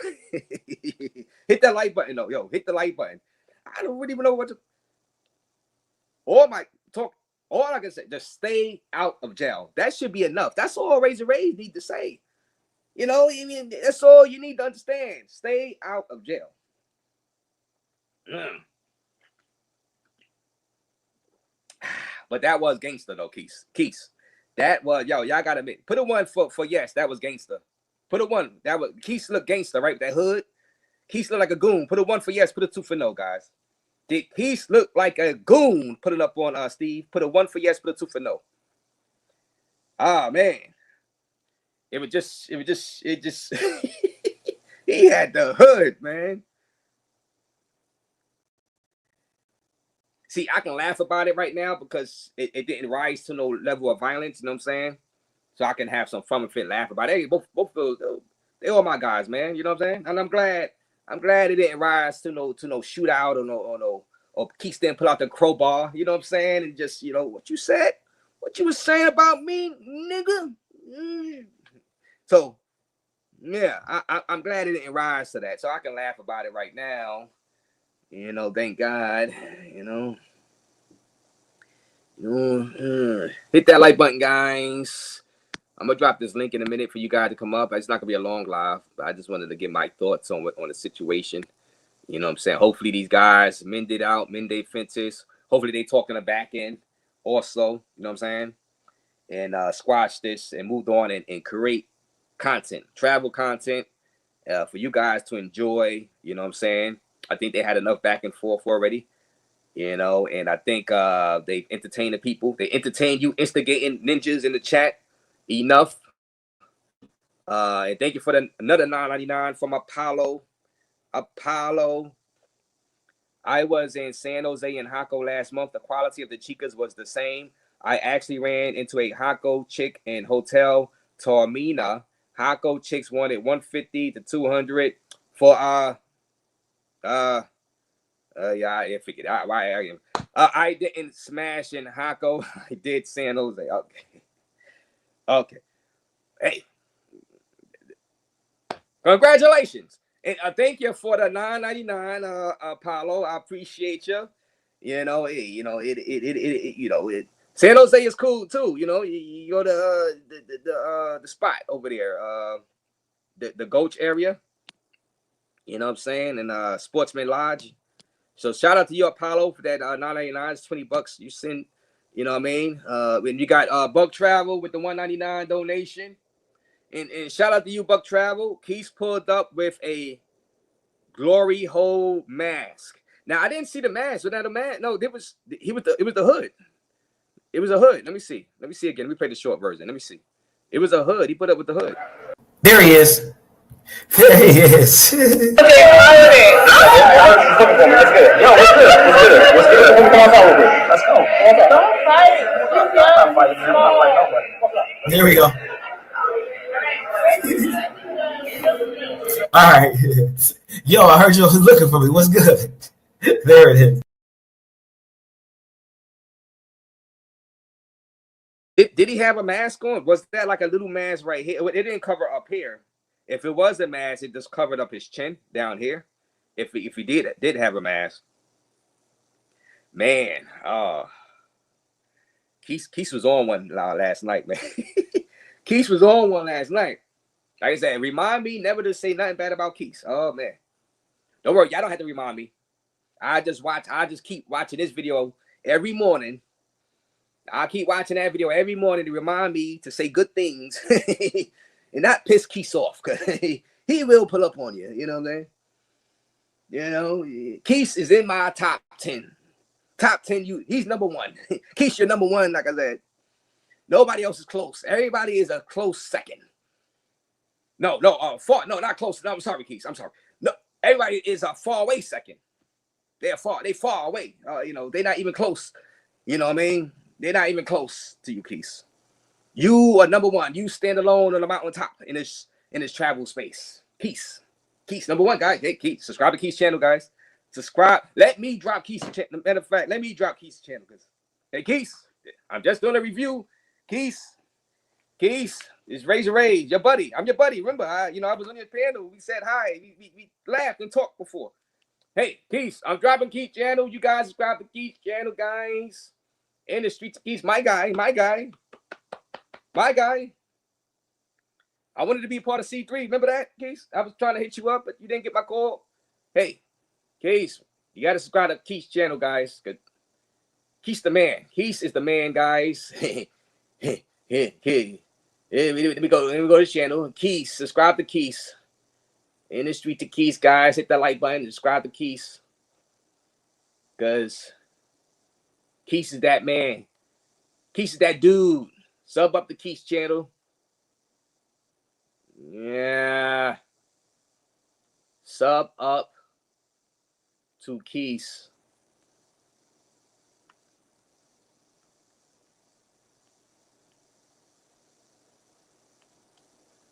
Hit that like button, though. Yo, hit the like button. I don't really even know what to. All I can say, just stay out of jail. That should be enough. That's all Raze need to say. That's all you need to understand. Stay out of jail. But that was gangster though, Quis. That was y'all gotta admit. Put a one for yes, that was gangster. Put a one. That was Quis look gangster, right? That hood. Quis look like a goon. Put a one for yes, put a two for no, guys. Did Quis look like a goon? Put it up on Steve. Put a one for yes, put a two for no. Ah man. It just he had the hood, man. See, I can laugh about it right now because it didn't rise to no level of violence, you know what I'm saying? So I can have some fun with it, laugh about it. Hey, both of those, they all my guys, man. You know what I'm saying? And I'm glad it didn't rise to no shootout or Keith didn't pull out the crowbar, you know what I'm saying? And just, what you said, what you was saying about me, nigga. So, yeah, I'm glad it didn't rise to that. So I can laugh about it right now. Thank God, hit that like button, guys. I'm going to drop this link in a minute for you guys to come up. It's not going to be a long live, but I just wanted to get my thoughts on the situation. You know what I'm saying? Hopefully these guys mend their fences. Hopefully they talk in the back end also, you know what I'm saying? And squash this and move on and create content, travel content for you guys to enjoy, you know what I'm saying? I think they had enough back and forth already, and I think they've entertained the people. They entertained you, instigating ninjas in the chat enough. And thank you for another $9.99 from Apollo. I was in San Jose and Jaco last month. The quality of the chicas was the same. I actually ran into a Jaco chick in Hotel Tormina. Jaco chicks wanted $150 to $200 for I figured out why I am. I didn't smash in Jaco. I did San Jose. Okay. hey, congratulations. And thank you for the $9.99, Apollo. I appreciate you. You know, San Jose is cool too. You know, you go to the spot over there, the Gulch area. You know what I'm saying? And Sportsman Lodge. So shout out to you, Apollo, for that $9.99. It's $20 you send. You know what I mean? When you got Buck Travel with the $1.99 donation. And shout out to you, Buck Travel. Quis pulled up with a glory hole mask. Now I didn't see the mask. Was that a mask? No, it was the hood. It was a hood. Let me see. Let me see again. Let me play the short version. Let me see. It was a hood. He put up with the hood. There he is. There he is. Okay, let's get it. Yo, what's good? What's good? What's good? Come on outside real quick. Let's go. Don't fight. I'm not fighting. I'm not fighting nobody. There we go. All right. Yo, I heard you was looking for me. What's good? There it is. Did he have a mask on? Was that like a little mask right here? It didn't cover up here. If it was a mask, it just covered up his chin down here. If he did have a mask, man, Quis was on one last night, man. Quis was on one last night. Like I said, remind me never to say nothing bad about Quis. Oh man, don't worry, y'all don't have to remind me. I just keep watching this video every morning. I keep watching that video every morning to remind me to say good things and not piss Quis off, because he will pull up on you. You know what I'm saying? You know, Quis is in my top 10. Top 10, he's number one. Quis, you're number one, like I said. Nobody else is close. Everybody is a close second. No, not close. No, I'm sorry, Quis. I'm sorry. No, everybody is a far away second. They far away. You know, they're not even close. You know what I mean? They're not even close to you, Quis. You are number one. You stand alone on the mountaintop in this travel space. Quis, number one, guys. Hey, Quis, subscribe to Quis channel, guys. Subscribe. Let me drop Quis channel. Matter of fact, let me drop Quis channel, because hey, Quis, I'm just doing a review. Quis is Raze, your buddy. I'm your buddy. Remember, I was on your panel. We said hi. We laughed and talked before. Hey, Quis, I'm dropping Quis channel. You guys subscribe to Quis channel, guys. In the streets of Quis, my guy. I wanted to be part of C3. Remember that, Quis? I was trying to hit you up, but you didn't get my call. Hey, Quis, you got to subscribe to Quis channel, guys. Quis the man. Quis is the man, guys. Let me go to this channel. Quis, subscribe to Quis. In the street to Quis, guys. Hit that like button. Subscribe to Quis. Because Quis is that man. Quis is that dude. Sub up the Quis channel. Yeah. Sub up to Quis.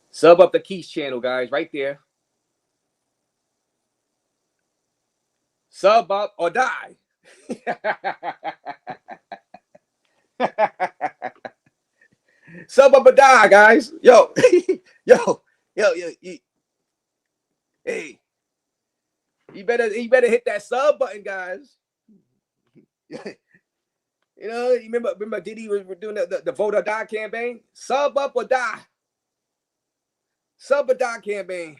Sub up the Quis channel, guys, right there. Sub up or die. Sub up or die, guys. Yo. Hey, you better hit that sub button, guys. You know, you remember Diddy was doing the vote or die campaign? Sub up or die. Sub or die campaign.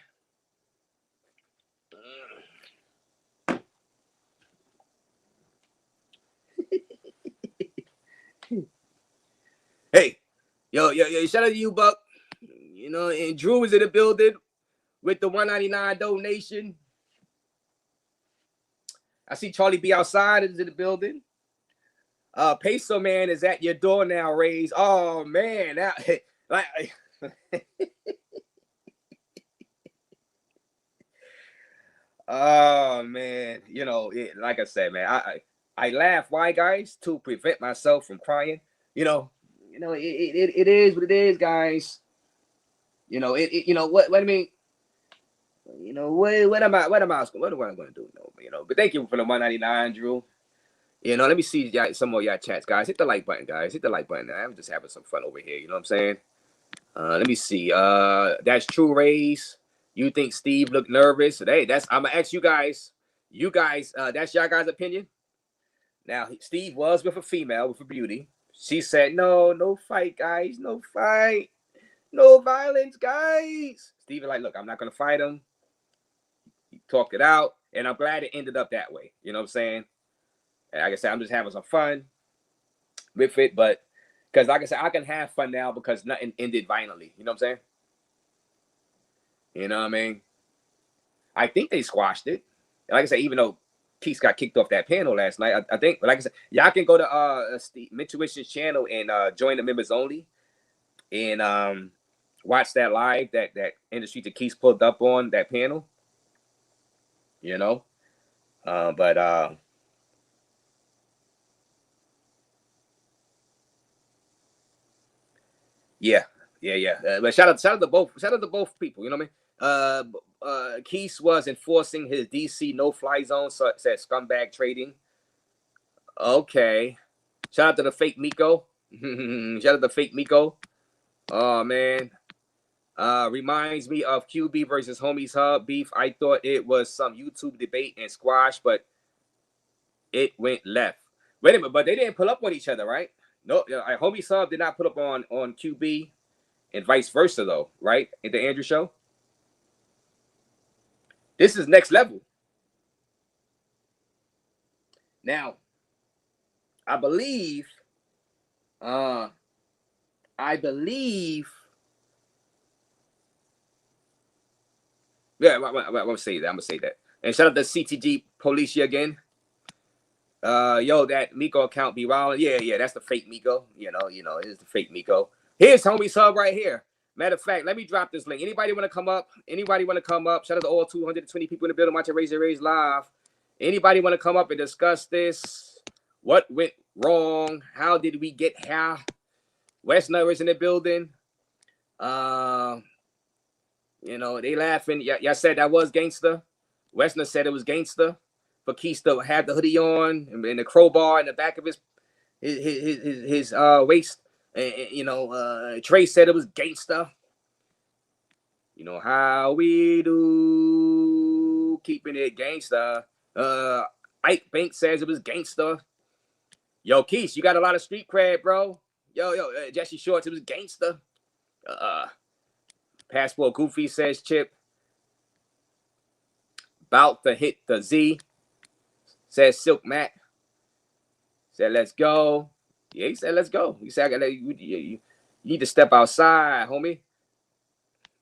Hey, yo, shout out to you, Buck. You know, and Drew is in the building with the $1.99 donation. I see Charlie B outside is in the building. Peso Man is at your door now, Raze. Oh man, like oh man, you know, like I said, man, I laugh. Why, guys? To prevent myself from crying. You know, it is what it is, guys. You know, you know what I mean. You know what am I going to do? No, you know. But thank you for the $1.99, Drew. You know, let me see some more y'all chats, guys. Hit the like button, guys. Hit the like button. I'm just having some fun over here. You know what I'm saying? Let me see. That's true, Raze. You think Steve looked nervous? Hey, I'm gonna ask you guys. You guys, that's your guys' opinion. Now, Steve was with a female, with a beauty. She said, no fight, guys. No fight. No violence, guys. Steve was like, look, I'm not going to fight him. He talked it out, and I'm glad it ended up that way. You know what I'm saying? And like I said, I'm just having some fun with it, but because like I said, I can have fun now because nothing ended violently. You know what I'm saying? You know what I mean? I think they squashed it. And like I said, even though Quis got kicked off that panel last night, I think, but like I said, y'all can go to Mentuition's channel and join the members only and watch that live that industry that Quis pulled up on that panel. You know? But yeah. But shout out to both people. You know what I mean? Quis was enforcing his DC no-fly zone, so it said scumbag trading. Okay. Shout out to the fake Miko. Shout out to fake Miko. Oh man. Reminds me of QB versus Homies Hub beef. I thought it was some YouTube debate and squash, but it went left. Wait a minute, but they didn't pull up on each other, right? No, Homies Hub did not put up on QB and vice versa, though, right? At the Andrew show. This is next level. Now, I believe, yeah, I'm gonna say that. And shout out to CTG Policia again. Yo, that Miko account be wild. Yeah, that's the fake Miko. You know, it's the fake Miko. Here's Homie Sub right here. Matter of fact, let me drop this link. Anybody want to come up? Shout out to all 220 people in the building watching Raze live. Anybody want to come up and discuss this? What went wrong? How did we get here? Westner is in the building. You know, they laughing. Y'all said that was gangster. Westner said it was gangster. But Quis still had the hoodie on and the crowbar in the back of his waist. And, you know, Trey said it was gangster. You know how we do, keeping it gangster. Ike Bank says it was gangster. Yo, Quis, you got a lot of street cred, bro. Yo, Jesse Shorts, it was gangster. Passport Goofy says Chip. About to hit the Z. Says Silk Mac. Said, let's go. Yeah, he said, let's go. He said, you need to step outside, homie.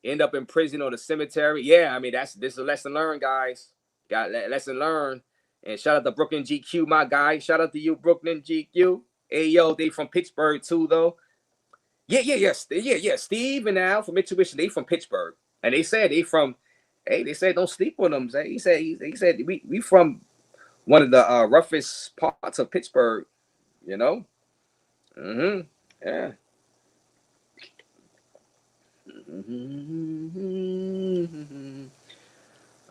End up in prison or the cemetery. Yeah, I mean, this is a lesson learned, guys. Got lesson learned. And shout out to Brooklyn GQ, my guy. Shout out to you, Brooklyn GQ. Hey, yo, they from Pittsburgh, too, though. Yeah. Steve and Al from Mentuition, they from Pittsburgh. And they said they said don't sleep on them. He said we from one of the roughest parts of Pittsburgh, you know? Yeah.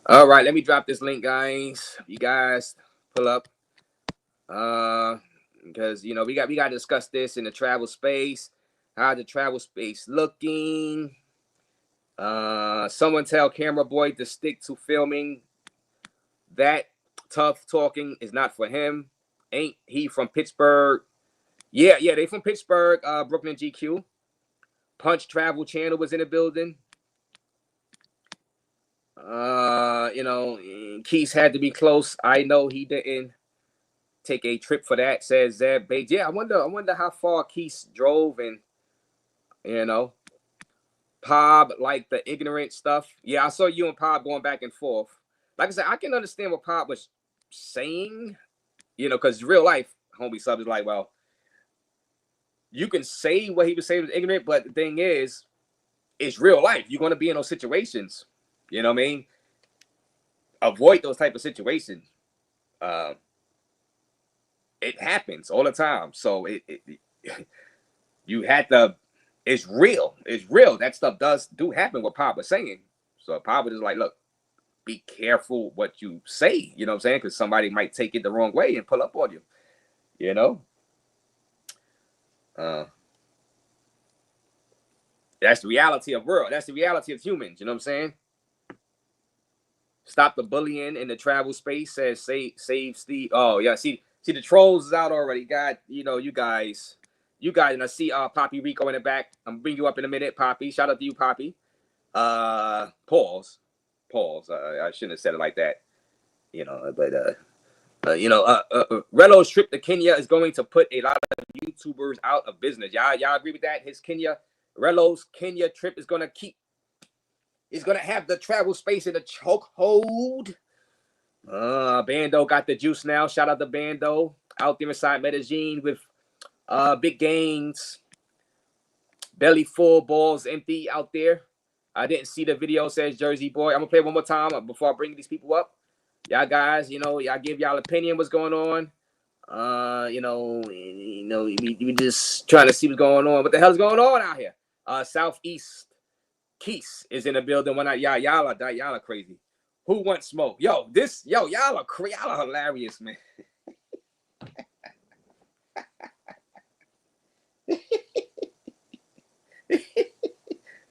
All right, let me drop this link, guys. You guys pull up. Because you know we got to discuss this in the travel space. How the travel space looking? Someone tell Camera Boy to stick to filming. That tough talking is not for him. Ain't he from Pittsburgh? Yeah, they from Pittsburgh. Brooklyn GQ. Punch Travel Channel was in the building. You know, Quis had to be close. I know he didn't take a trip for that, says Zeb Bates. Yeah, I wonder how far Quis drove, and you know, Pob like the ignorant stuff. Yeah, I saw you and Pob going back and forth. Like I said, I can understand what Pob was saying, you know, because real life, Homie Sub is like, well, you can say what he was saying was ignorant, but the thing is, it's real life. You're going to be in those situations. You know what I mean? Avoid those type of situations. It happens all the time. So you had to. It's real. It's real. That stuff do happen. What Pop was saying. So Pop was just like, look, be careful what you say. You know what I'm saying? Because somebody might take it the wrong way and pull up on you. You know. That's the reality of world. That's the reality of humans. You know what I'm saying? Stop the bullying in the travel space. Says save Steve. Oh yeah, see the trolls is out already. God, you guys, and I see Poppy Rico in the back. I'm gonna bring you up in a minute, Poppy. Shout out to you, Poppy. Pause. I shouldn't have said it like that. Relo's trip to Kenya is going to put a lot of YouTubers out of business. Y'all agree with that? Relo's Kenya trip is gonna have the travel space in a chokehold. Bando got the juice now. Shout out to Bando out there inside Medellin with big gains, belly full, balls empty out there. I didn't see the video. Says Jersey Boy. I'm gonna play one more time before I bring these people up. Y'all guys, y'all give y'all opinion what's going on. We just trying to see what's going on. What the hell's going on out here? Southeast Quis is in the building. When y'all are crazy. Who wants smoke? Y'all are hilarious, man.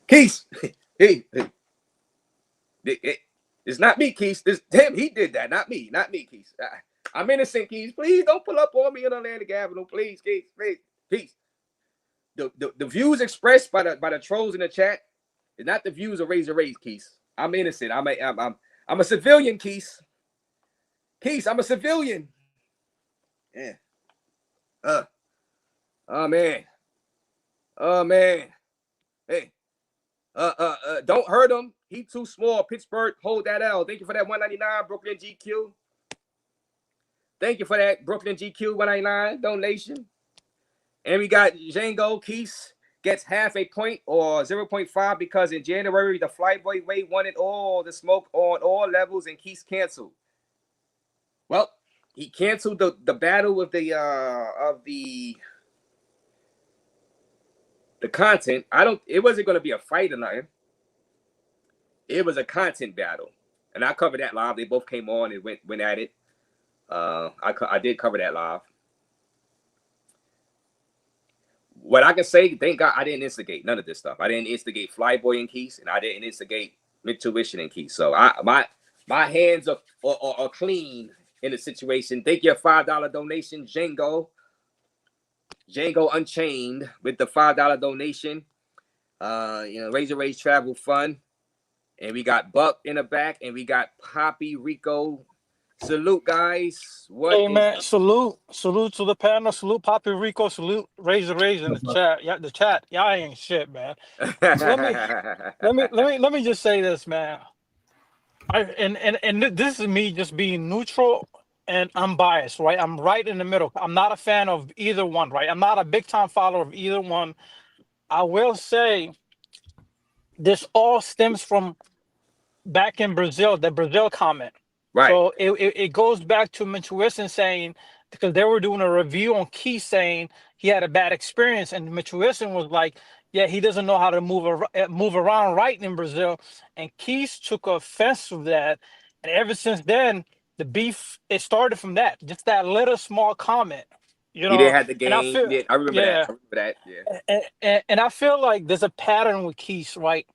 Quis, hey. It's not me, Quis. Damn, he did that. Not me, Quis. I'm innocent, Quis. Please don't pull up on me on Atlantic Avenue, please, Quis. Please. The views expressed by the trolls in the chat is not the views of Raze, Quis. I'm innocent. I'm a civilian, Quis. Quis, I'm a civilian. Yeah. Oh man. Hey. Don't hurt him. He too small. Pittsburgh, hold that L. Thank you for that 199, Brooklyn GQ. Thank you for that, Brooklyn GQ 199 donation. And we got Django Quis gets half a point or 0.5 because in January the Flyboy Way wanted all the smoke on all levels and Quis canceled. Well, he canceled the battle of the content. It wasn't going to be a fight or nothing. It was a content battle, and I covered that live. They both came on and went at it. I did cover that live. What I can say, thank God I didn't instigate none of this stuff. I didn't instigate Flyboy and Quis, and I didn't instigate Mentuition and Quis. So my hands are clean in the situation. Thank you, $5 donation, Django Unchained with the $5 donation. Razor Raze Travel Fund. And we got Buck in the back, and we got Poppy Rico. Salute, guys. Man, salute to the panel, salute Poppy Rico, salute Razor Raze in the chat. Yeah, the chat. Y'all ain't shit, man. So let me just say this, man. And this is me just being neutral and unbiased, right? I'm right in the middle. I'm not a fan of either one, right? I'm not a big time follower of either one. I will say this all stems from back in Brazil, the Brazil comment. Right. So it goes back to Mentuition saying, because they were doing a review on Quis saying he had a bad experience, and Mentuition was like, yeah, he doesn't know how to move around right in Brazil, and Quis took offense of that, and ever since then the beef it started from that, just that little small comment. He didn't have the game. I remember yeah, that. Yeah. And I feel like there's a pattern with Quis, right?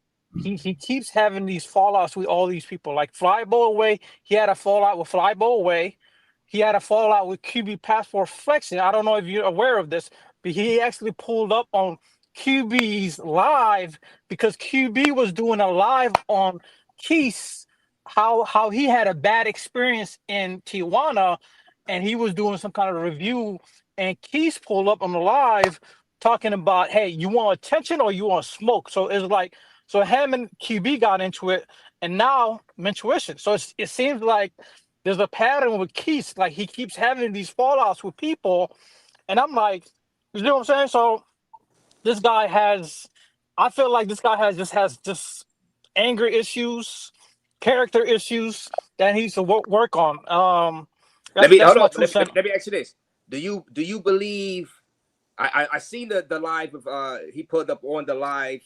He keeps having these fallouts with all these people. Like Flyboy Away, he had a fallout with Flyboy Away. He had a fallout with QB Passport Flexing. I don't know if you're aware of this, but he actually pulled up on QB's live because QB was doing a live on Quis, how he had a bad experience in Tijuana, and he was doing some kind of review, and Quis pulled up on the live talking about, hey, you want attention or you want smoke? So it's like, so him and QB got into it, and now Mentuition. So it seems like there's a pattern with Quis. Like he keeps having these fallouts with people, and I'm like, you know what I'm saying? So this guy I feel like this guy has just anger issues, character issues that he needs to work on. Let me ask you this: Do you believe? I seen the live of he put up on the live.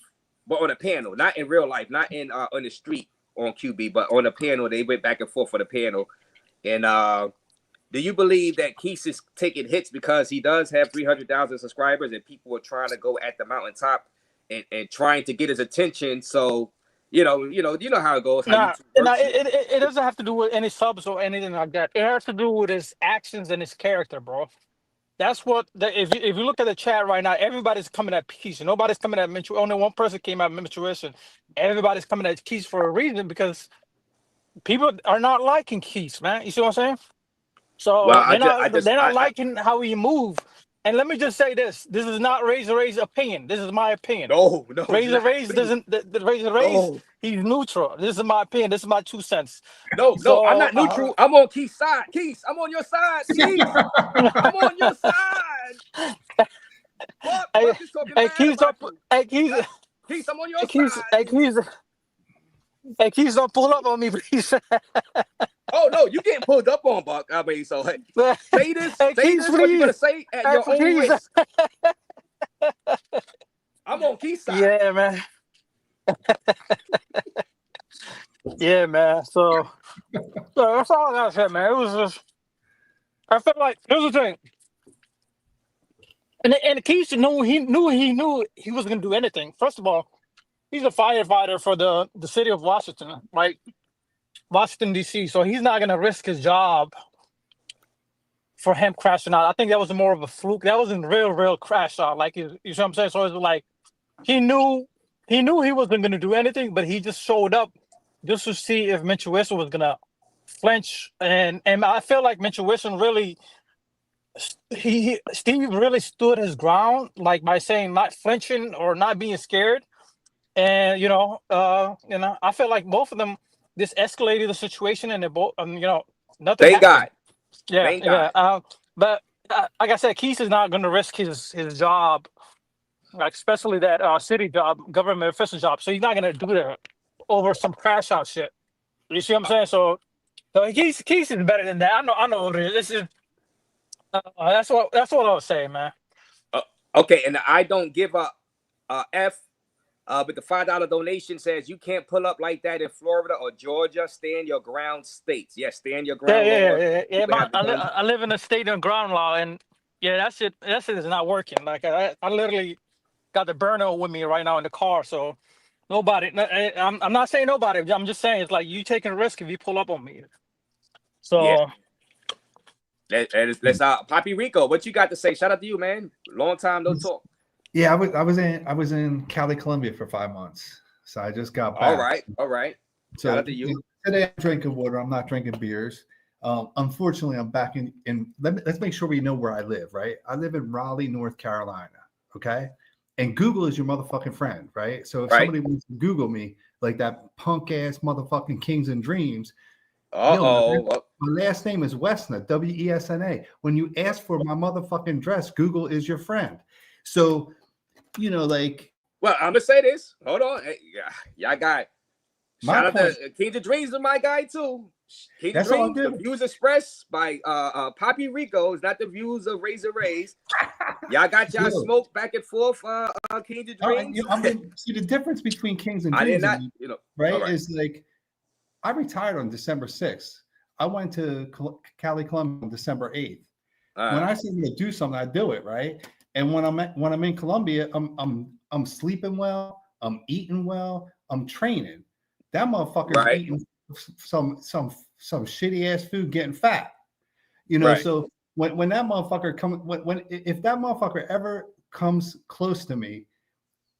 But on a panel, not in real life, not in on the street on QB, but on a panel, they went back and forth for the panel. And do you believe that Quis is taking hits because he does have 300,000 subscribers and people are trying to go at the mountaintop and trying to get his attention. So you know how it goes. How Nah, YouTube nah, works. it doesn't have to do with any subs or anything like that. It has to do with his actions and his character, bro. That's what if you look at the chat right now, everybody's coming at Keys. Nobody's coming at Mentuition. Only one person came at Mentuition. Everybody's coming at Keys for a reason because people are not liking Keys, man. You see what I'm saying? Well, So they're not I liking how he move. And let me just say this: this is not Razor's opinion. This is my opinion. no, it's Razor not. Raze doesn't. The Razor Raze, No, he's neutral. This is my opinion. This is my 2 cents. no, I'm So not neutral. I'm on Keith's side. Keith, I'm on your side. Keith, I'm on your side. Buck hey, is talking hey, bad Keys, about don't, you. hey, Keys, Keith, I'm on your hey, Keys, side. hey, Keys, hey, Keys, don't pull up on me, please. Oh no, you getting pulled up on, Buck. I mean, so hey, say Hey, Keys, what you're gonna please. say at Hey, your own Keys. risk. I'm on Keith's side. Yeah, man. Yeah, man. So that's all I gotta say, man. It was just, I felt like, here's the thing. And Keys knew he wasn't gonna do anything. First of all, he's a firefighter for the city of Washington, right? Washington D.C. So he's not gonna risk his job for him crashing out. I think that was more of a fluke. That wasn't real crash out. Like you see what I'm saying? So it's like he knew he wasn't gonna do anything, but he just showed up just to see if Mentuition was gonna flinch. And I feel like Mentuition really Steve really stood his ground, like by saying not flinching or not being scared. And I feel like both of them this escalated the situation, and they both, nothing Thank happened. God. Yeah, Thank yeah. God. But like I said, Keith is not going to risk his job, like especially that city job, government official job. So he's not going to do that over some crash out shit. You see what I'm saying? So Keith is better than that. I know what it is. This is that's what I was saying, man. Okay, and I don't give a F. But the $5 donation says you can't pull up like that in Florida or Georgia. Stay in your ground states. Yes, stay in your ground laws. Yeah. I live in a state of ground law, and yeah, that shit is not working. Like I literally got the burner with me right now in the car. So nobody, I'm not saying nobody. I'm just saying it's like you taking a risk if you pull up on me. So let's Papi Rico, what you got to say? Shout out to you, man. Long time no talk. Yeah, I was in Cali, Colombia for 5 months, so I just got back. All right. So shout out to you. Today I'm drinking water. I'm not drinking beers. Unfortunately, I'm back in. Let's make sure we know where I live. Right, I live in Raleigh, North Carolina. Okay, and Google is your motherfucking friend, right? So if somebody wants to Google me, like that punk ass motherfucking Kings and Dreams. My last name is Wesna, Wesna. When you ask for my motherfucking address, Google is your friend. So, like. Well, I'm gonna say this. Hold on, hey, y'all got. Shout out to Kings of Dreams, my guy too. Kings of Dreams, the views expressed by Papi Rico is not the views of Razor Raze. Y'all got y'all smoke back and forth. Kings of Dreams. See the difference between Kings and Dreams. I did not, right? Is like. I retired on December 6th. I went to Cali, Colombia on December 8th. When I say I'm going to do something, I do it, right? And when I'm in Colombia, I'm sleeping well, I'm eating well, I'm training. That motherfucker's eating some shitty ass food, getting fat. So when that motherfucker if that motherfucker ever comes close to me,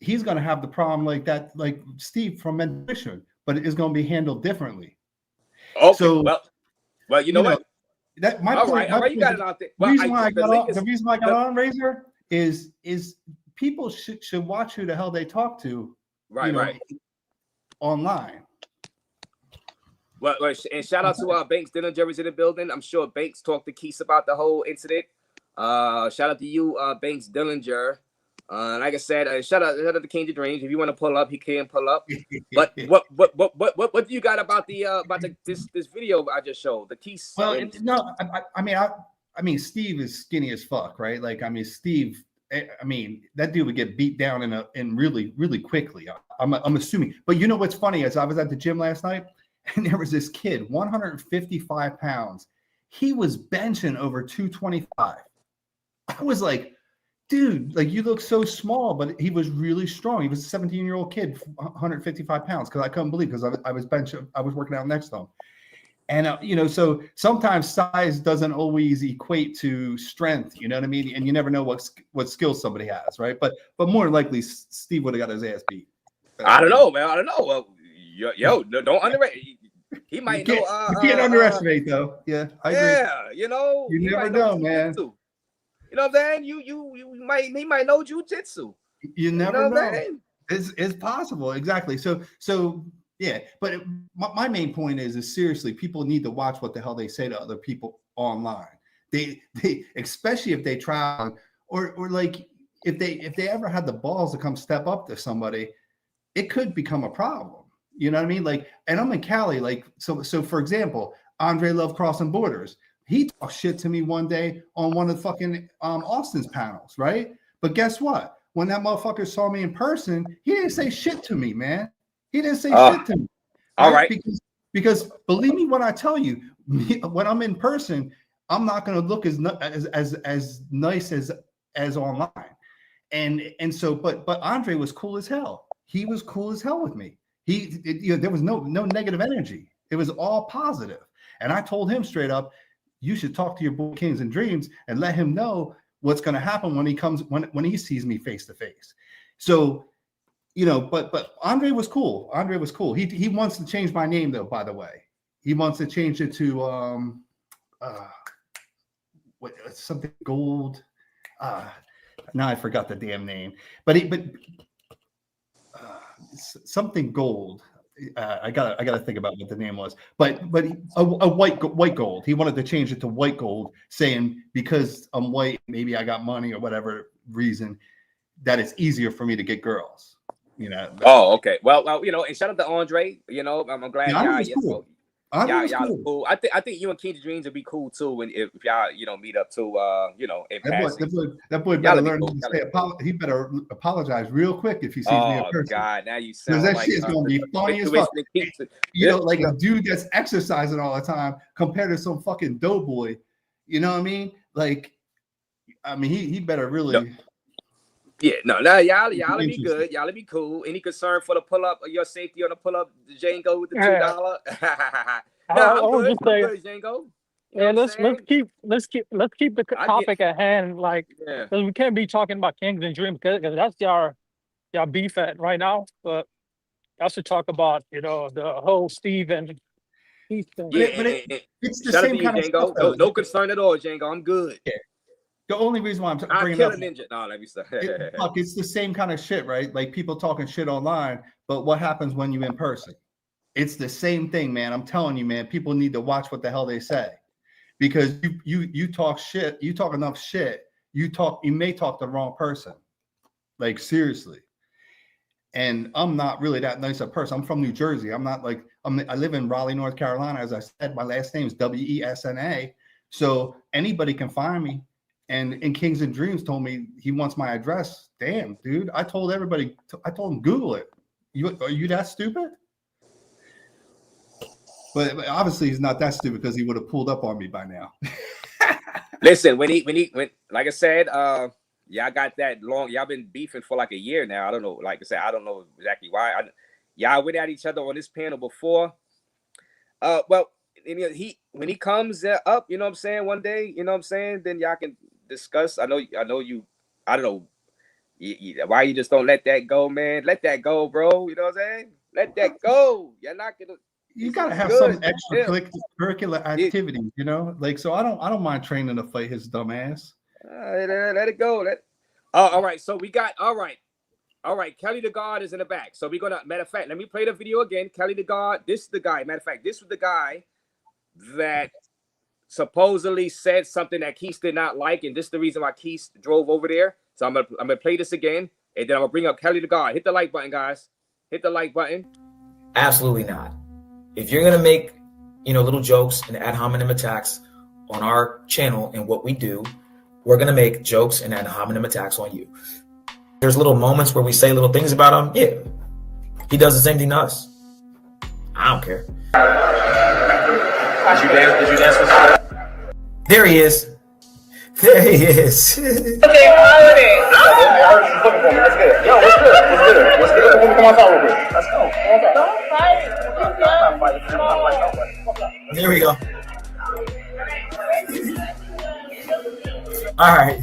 he's going to have the problem like that, like Steve from Mentuition. But it is going to be handled differently. Okay. So, well, you know what? That my all point, right, you got it out there. Well, the reason why I got on Razor is people should watch who the hell they talk to, online. Well, and shout out to Banks Dillinger is in the building. I'm sure Banks talked to Keith about the whole incident. Shout out to you, Banks Dillinger. Like I said, shout out to King of Dreams. If you want to pull up, he can pull up. But what do you got about this video I just showed? The Keys. Well, I mean, Steve is skinny as fuck, right? Like, I mean, Steve. I mean, that dude would get beat down in really, really quickly. I'm assuming. But you know what's funny is I was at the gym last night, and there was this kid, 155 pounds. He was benching over 225. I was like, dude, like you look so small, but he was really strong. He was a 17-year-old kid, 155 pounds. Because I couldn't believe, because I was working out next to him. And you know, so sometimes size doesn't always equate to strength. You know what I mean? And you never know what skills somebody has, right? But more likely, Steve would have got his ass beat. I don't know, man. I don't know. Well, yo, don't underrate. He might know. You can't underestimate, though. Yeah, I agree. Yeah, you know, you never know, man. You know what I'm saying? He might know jujitsu. You never know. It's possible, exactly. So yeah. But my main point is seriously, people need to watch what the hell they say to other people online. They especially if they try, or like if they ever had the balls to come step up to somebody, it could become a problem. You know what I mean? Like, and I'm in Cali, like, so for example, Andre Love Crossing Borders, he talked shit to me one day on one of the fucking Austin's panels, right? But guess what? When that motherfucker saw me in person, he didn't say shit to me, man. He didn't say shit to me. All right. Because believe me when I tell you, when I'm in person, I'm not going to look as nice as online. And so, but Andre was cool as hell. He was cool as hell with me. There was no negative energy. It was all positive. And I told him straight up, you should talk to your boy Kings and Dreams and let him know what's going to happen when he sees me face to face. So, you know, but Andre was cool. Andre was cool. He wants to change my name though, by the way. He wants to change it to something gold. Now I forgot the damn name. But something gold. I gotta think about what the name was. But a white gold. He wanted to change it to white gold, saying because I'm white, maybe I got money or whatever reason, that it's easier for me to get girls. You know. Oh, okay. Well, you know, and shout out to Andre. You know, I'm glad cool. Y'all cool. I think you and King Dreams would be cool too if y'all, you know, meet up too. You know, in passing. That boy better learn to say he better apologize real quick if he sees me in person. Oh God, now you sound that like shit's gonna be funny as fuck. You know, like a dude that's exercising all the time compared to some fucking doughboy. You know what I mean? Like, I mean, he better really. No. Yeah, no, y'all be good. Y'all be cool. Any concern for the pull up, your safety on the pull up, Django with the $2? I'm good, Django. Yeah, let's keep the topic at hand, like, because we can't be talking about Kings and Dreams because that's y'all beef at right now. But I should talk about, you know, the whole Steve and Keith thing. Yeah, but it's the same kind of stuff. No concern at all, Django. I'm good. Yeah. The only reason why I'm bringing kill a ninja. No, let me stop. It's the same kind of shit, right? Like people talking shit online, but what happens when you in person? It's the same thing, man. I'm telling you, man. People need to watch what the hell they say, because you talk shit. You talk enough shit. You may talk the wrong person. Like seriously. And I'm not really that nice a person. I'm from New Jersey. I'm not like I live in Raleigh, North Carolina. As I said, my last name is Wesna. So anybody can find me. And Kings and Dreams told me he wants my address. Damn, dude. I told everybody, I told him, Google it. Are you that stupid? But obviously he's not that stupid because he would have pulled up on me by now. Listen, when like I said, y'all got that long, y'all been beefing for like a year now. I don't know, like I said, I don't know exactly why. Y'all went at each other on this panel before. Well, when he comes up, you know what I'm saying, one day, you know what I'm saying, then y'all can discuss. I know you. I don't know why you just don't let that go, man. Let that go, bro. You know what I'm saying? Let that go. You're not gonna. You gotta have some extracurricular activities, you know. Like, so I don't mind training to fight his dumb ass. Let it go. All right. So we got all right. Kelly the God is in the back. So we're gonna. Matter of fact, let me play the video again. Kelly the God. This is the guy. Matter of fact, this was the guy that supposedly said something that Quis did not like, and this is the reason why Quis drove over there. So I'm gonna play this again, and then I'm gonna bring up Kelly the God. Hit the like button, guys. Hit the like button. Absolutely not. If you're gonna make, you know, little jokes and ad hominem attacks on our channel and what we do, we're gonna make jokes and ad hominem attacks on you. There's little moments where we say little things about him. Yeah, he does the same thing to us. I don't care. Did you dance with? There he is. There he is. Okay, holiday. I heard you looking for me. That's good. Yo, what's good? What's good? What's good? Let me come outside real quick. Let's go. Don't fight. I'm not fighting nobody. There we go. All right.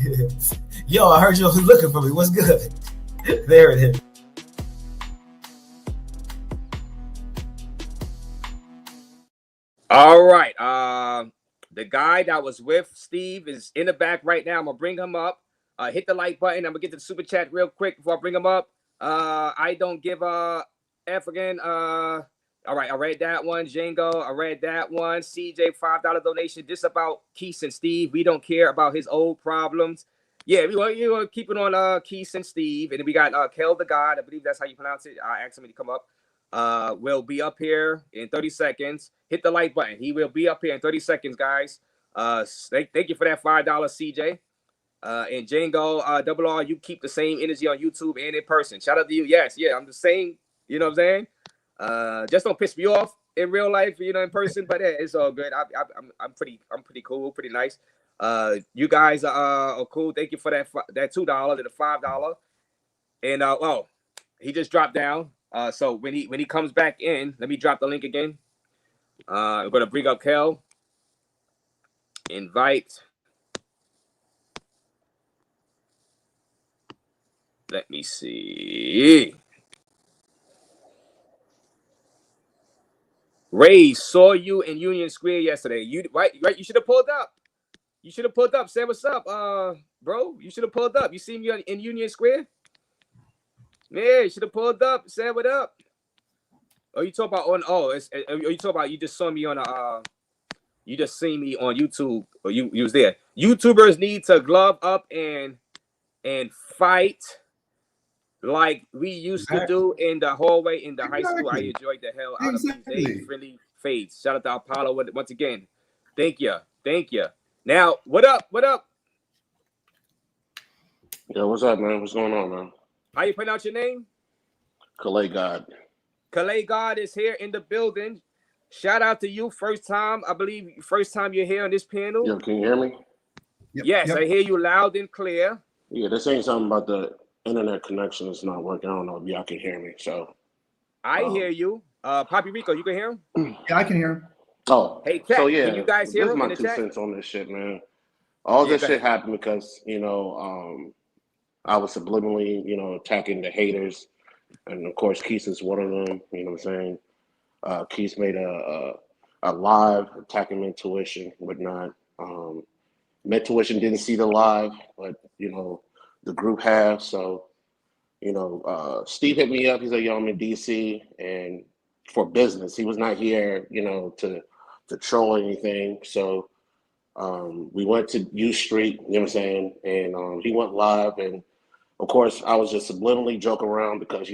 Yo, I heard you was looking for me. What's good? There it is. All right. The guy that was with Steve is in the back right now. I'm gonna bring him up. Hit the like button. I'm gonna get to the super chat real quick before I bring him up. I don't give a F again. All right, I read that one. Django, I read that one. CJ, $5 donation. This about Quis and Steve. We don't care about his old problems. Yeah, we want to keep it on Quis and Steve. And then we got Kel the God. I believe that's how you pronounce it. I asked him to come up. Will be up here in 30 seconds. Hit the like button. He will be up here in 30 seconds, guys. Thank you for that $5, CJ. And Django, double R, you keep the same energy on YouTube and in person. Shout out to you. Yes, yeah, I'm the same. You know what I'm saying? Just don't piss me off in real life, in person. But it's all good. I'm pretty cool, pretty nice. You guys are cool. Thank you for that $2 and the $5. And he just dropped down. So when he comes back in, let me drop the link again. I'm gonna bring up Kel. Invite. Let me see. Raze, saw you in Union Square yesterday. You right? You should have pulled up. You should have pulled up. Say what's up, bro. You should have pulled up. You see me in Union Square? Yeah, you should have pulled up. Say what up. Oh, you talk about you talk about you just saw me on you just seen me on YouTube, or you was there. YouTubers need to glove up and fight like we used to do in the hallway in the high school. I enjoyed the hell out of these days. Friendly fades. Shout out to Apollo once again. Thank you. Now, what up? Yo, what's up, man? What's going on, man? How you pronounce your name? Calais God. Calais God is here in the building. Shout out to you. First time you're here on this panel. Yo, can you hear me? Yes, I hear you loud and clear. Yeah, this ain't something about the internet connection is not working. I don't know if y'all can hear me. So I hear you. Poppy Rico, you can hear him? Yeah, I can hear him. Oh, hey, Kat, so yeah, can you guys hear this is him my in the 2 chat? cents on this shit, man. All this shit happened because I was subliminally attacking the haters, and of course Quis is one of them. You know what I'm saying? Quis made a live attacking Mentuition, whatnot. Mentuition didn't see the live, but the group have. So Steve hit me up. He's like, "Yo, I'm in DC and for business." He was not here, to troll anything. So we went to U Street. You know what I'm saying? And he went live, and of course I was just subliminally joking around because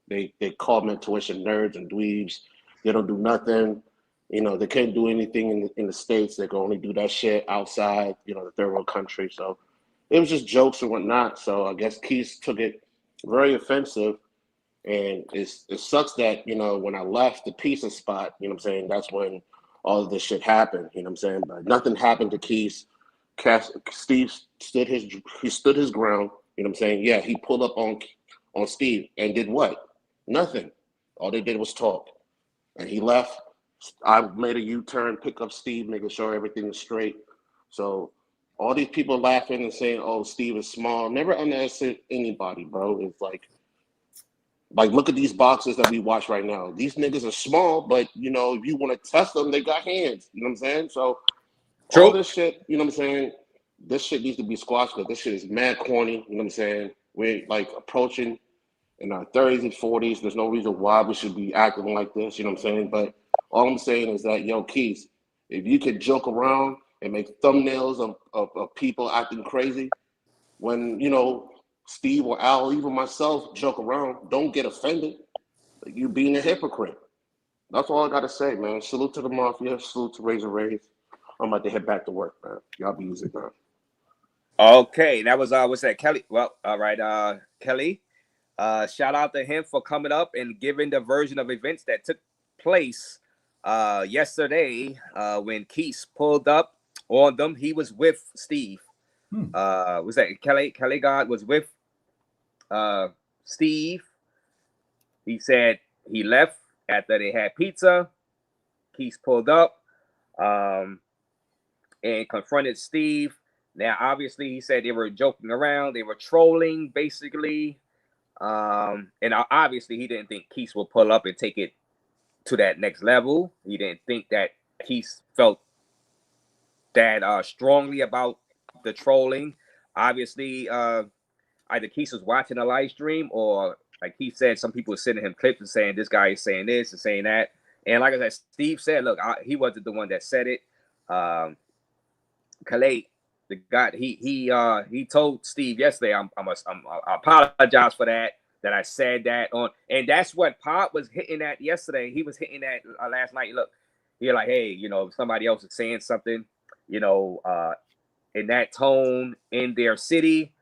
they call Mentuition nerds and dweebs. They don't do nothing. They can't do anything in the States. They can only do that shit outside, the third world country. So it was just jokes and whatnot. So I guess Quis took it very offensive. And it sucks that, when I left the pizza spot, that's when all of this shit happened. But nothing happened to Quis. Steve stood his ground. Yeah, he pulled up on Steve and did what? Nothing. All they did was talk. And he left. I made a U-turn, pick up Steve, making sure everything is straight. So all these people laughing and saying, "Oh, Steve is small." Never underestimate anybody, bro. It's like look at these boxers that we watch right now. These niggas are small, but if you want to test them, they got hands. You know what I'm saying? So all this shit, this shit needs to be squashed because this shit is mad corny. You know what I'm saying? We're approaching in our 30s and 40s. There's no reason why we should be acting like this. You know what I'm saying? But all I'm saying is that, yo, Quis, if you could joke around and make thumbnails of people acting crazy, when, Steve or Al, even myself, joke around, don't get offended. You being a hypocrite. That's all I got to say, man. Salute to the Mafia. Salute to Raze. I'm about to head back to work, man. Y'all be easy, man. Okay, that was what's that, Kelly? Well, all right, Kelly. Shout out to him for coming up and giving the version of events that took place yesterday when Quis pulled up on them. He was with Steve. Was that Kelly God was with Steve. He said he left after they had pizza. Quis pulled up and confronted Steve. Now, obviously, he said they were joking around. They were trolling, basically. And obviously, he didn't think Quis would pull up and take it to that next level. He didn't think that Quis felt that strongly about the trolling. Obviously, either Quis was watching a live stream or, like he said, some people were sending him clips and saying this guy is saying this and saying that. And like I said, Steve said, look, he wasn't the one that said it. Khaled, the guy, he told Steve yesterday, I apologize for that I said that on, and that's what Pop was hitting at yesterday. He was hitting at last night. Look, you're like, hey, if somebody else is saying something, in that tone in their city,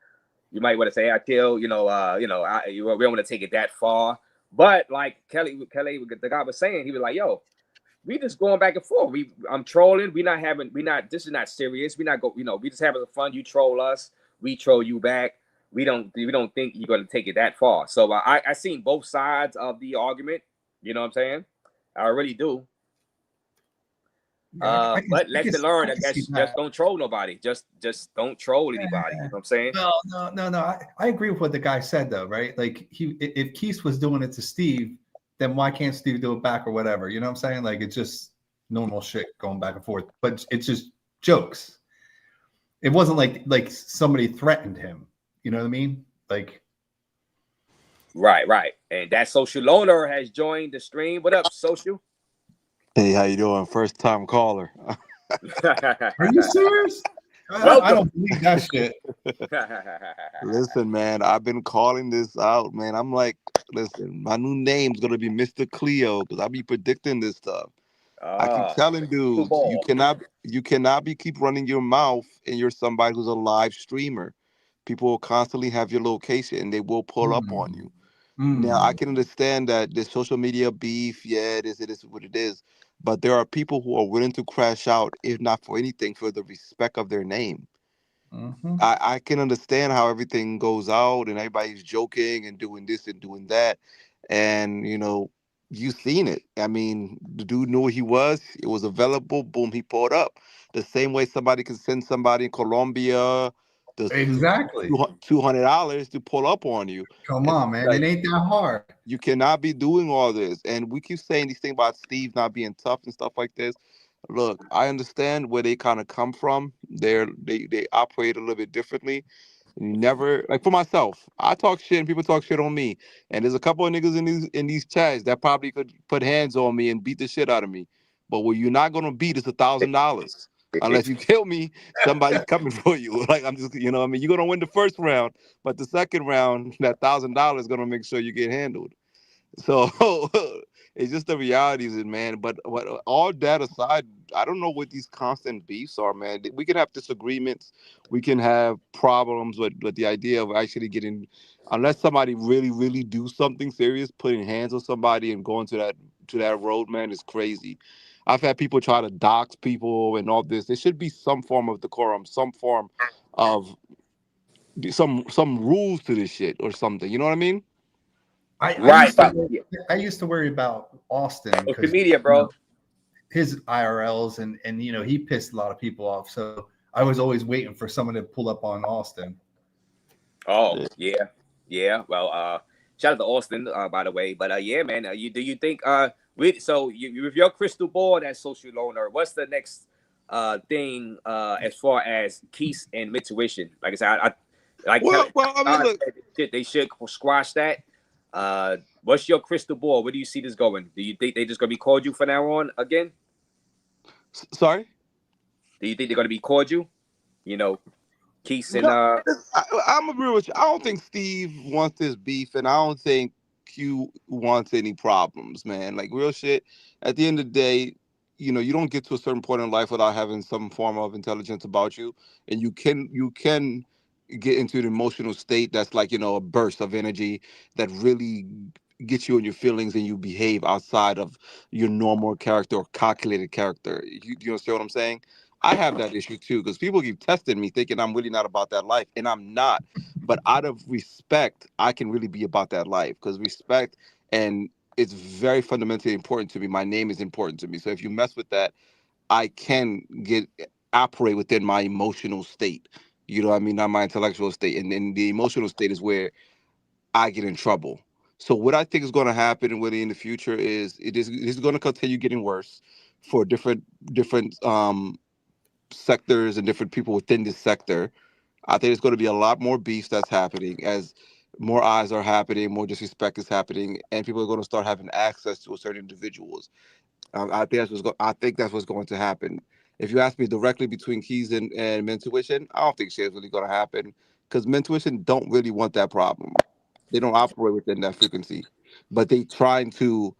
you might want to say, I kill, we don't want to take it that far. But like Kelly, the guy was saying, he was like, yo, we just going back and forth. I'm trolling. This is not serious. We just having fun. You troll us, we troll you back. We don't think you're going to take it that far. So I seen both sides of the argument. You know what I'm saying? I really do. But lesson learned, I guess, just don't troll nobody. Just don't troll anybody. You know what I'm saying? No. I agree with what the guy said, though, right? Like, if Quis was doing it to Steve, then why can't Steve do it back or whatever? You know what I'm saying? Like, it's just normal shit going back and forth. But it's just jokes. It wasn't like somebody threatened him. You know what I mean? Like, right. And that Social Loner has joined the stream. What up, Social? Hey, how you doing? First time caller. Are you serious? I don't believe that shit. Listen, man, I've been calling this out, man. I'm like, listen, my new name's gonna be Mr. Cleo because I be predicting this stuff. I keep telling dudes, you cannot keep running your mouth and you're somebody who's a live streamer. People will constantly have your location and they will pull up on you. Now, I can understand that the social media beef, it is what it is. But there are people who are willing to crash out, if not for anything, for the respect of their name. I can understand how everything goes out and everybody's joking and doing this and doing that. And, you've seen it. I mean, the dude knew what he was. It was available. Boom, he pulled up. The same way somebody can send somebody in Colombia exactly $200 to pull up on you. Come on, man. It ain't that hard. You cannot be doing all this. And we keep saying these things about Steve not being tough and stuff like this. Look, I understand where they kind of come from. They operate a little bit differently. And you never, like for myself, I talk shit and people talk shit on me. And there's a couple of niggas in these chats that probably could put hands on me and beat the shit out of me. But what you're not gonna beat is $1,000. Unless you kill me, somebody's coming for you. Like, I'm just, you're gonna win the first round, but the second round, that $1,000 is gonna make sure you get handled. So it's just the realities, man. But all that aside, I don't know what these constant beefs are, man. We can have disagreements, we can have problems with the idea of actually getting, unless somebody really, really do something serious, putting hands on somebody and going to that road, man, is crazy. I've had people try to dox people and all this. There should be some form of decorum, some form of some rules to this shit or something. You know what I mean? I used to worry about Austin because media, bro. His IRLs and he pissed a lot of people off. So I was always waiting for someone to pull up on Austin. Oh yeah. Well, shout out to Austin, by the way. But yeah, man. Do you think with your crystal ball, that Social Loner, what's the next thing as far as Quis and Mentuition? Like I said, I mean, look, they should squash that. What's your crystal ball? Where do you see this going? Do you think they just gonna be cordial from now on again? Sorry? Do you think they're gonna be cordial? Quis and I'm agree with you. I don't think Steve wants this beef, and I don't think Q wants any problems, man. Like, real shit. At the end of the day, you don't get to a certain point in life without having some form of intelligence about you, and you can get into an emotional state that's like, a burst of energy that really gets you in your feelings and you behave outside of your normal character or calculated character. You understand what I'm saying? I have that issue too, because people keep testing me thinking I'm really not about that life, and I'm not. But out of respect, I can really be about that life, because respect, and it's very fundamentally important to me. My name is important to me. So if you mess with that, I can operate within my emotional state. You know what I mean? Not my intellectual state. And then the emotional state is where I get in trouble. So what I think is going to happen really in the future is it is going to continue getting worse for different sectors and different people within this sector. I think there's going to be a lot more beef that's happening as more eyes are happening, more disrespect is happening, and people are going to start having access to certain individuals. I think that's what's going to happen. If you ask me directly between Quis and Mentuition, I don't think shit's really going to happen, because Mentuition don't really want that problem. They don't operate within that frequency, but they trying to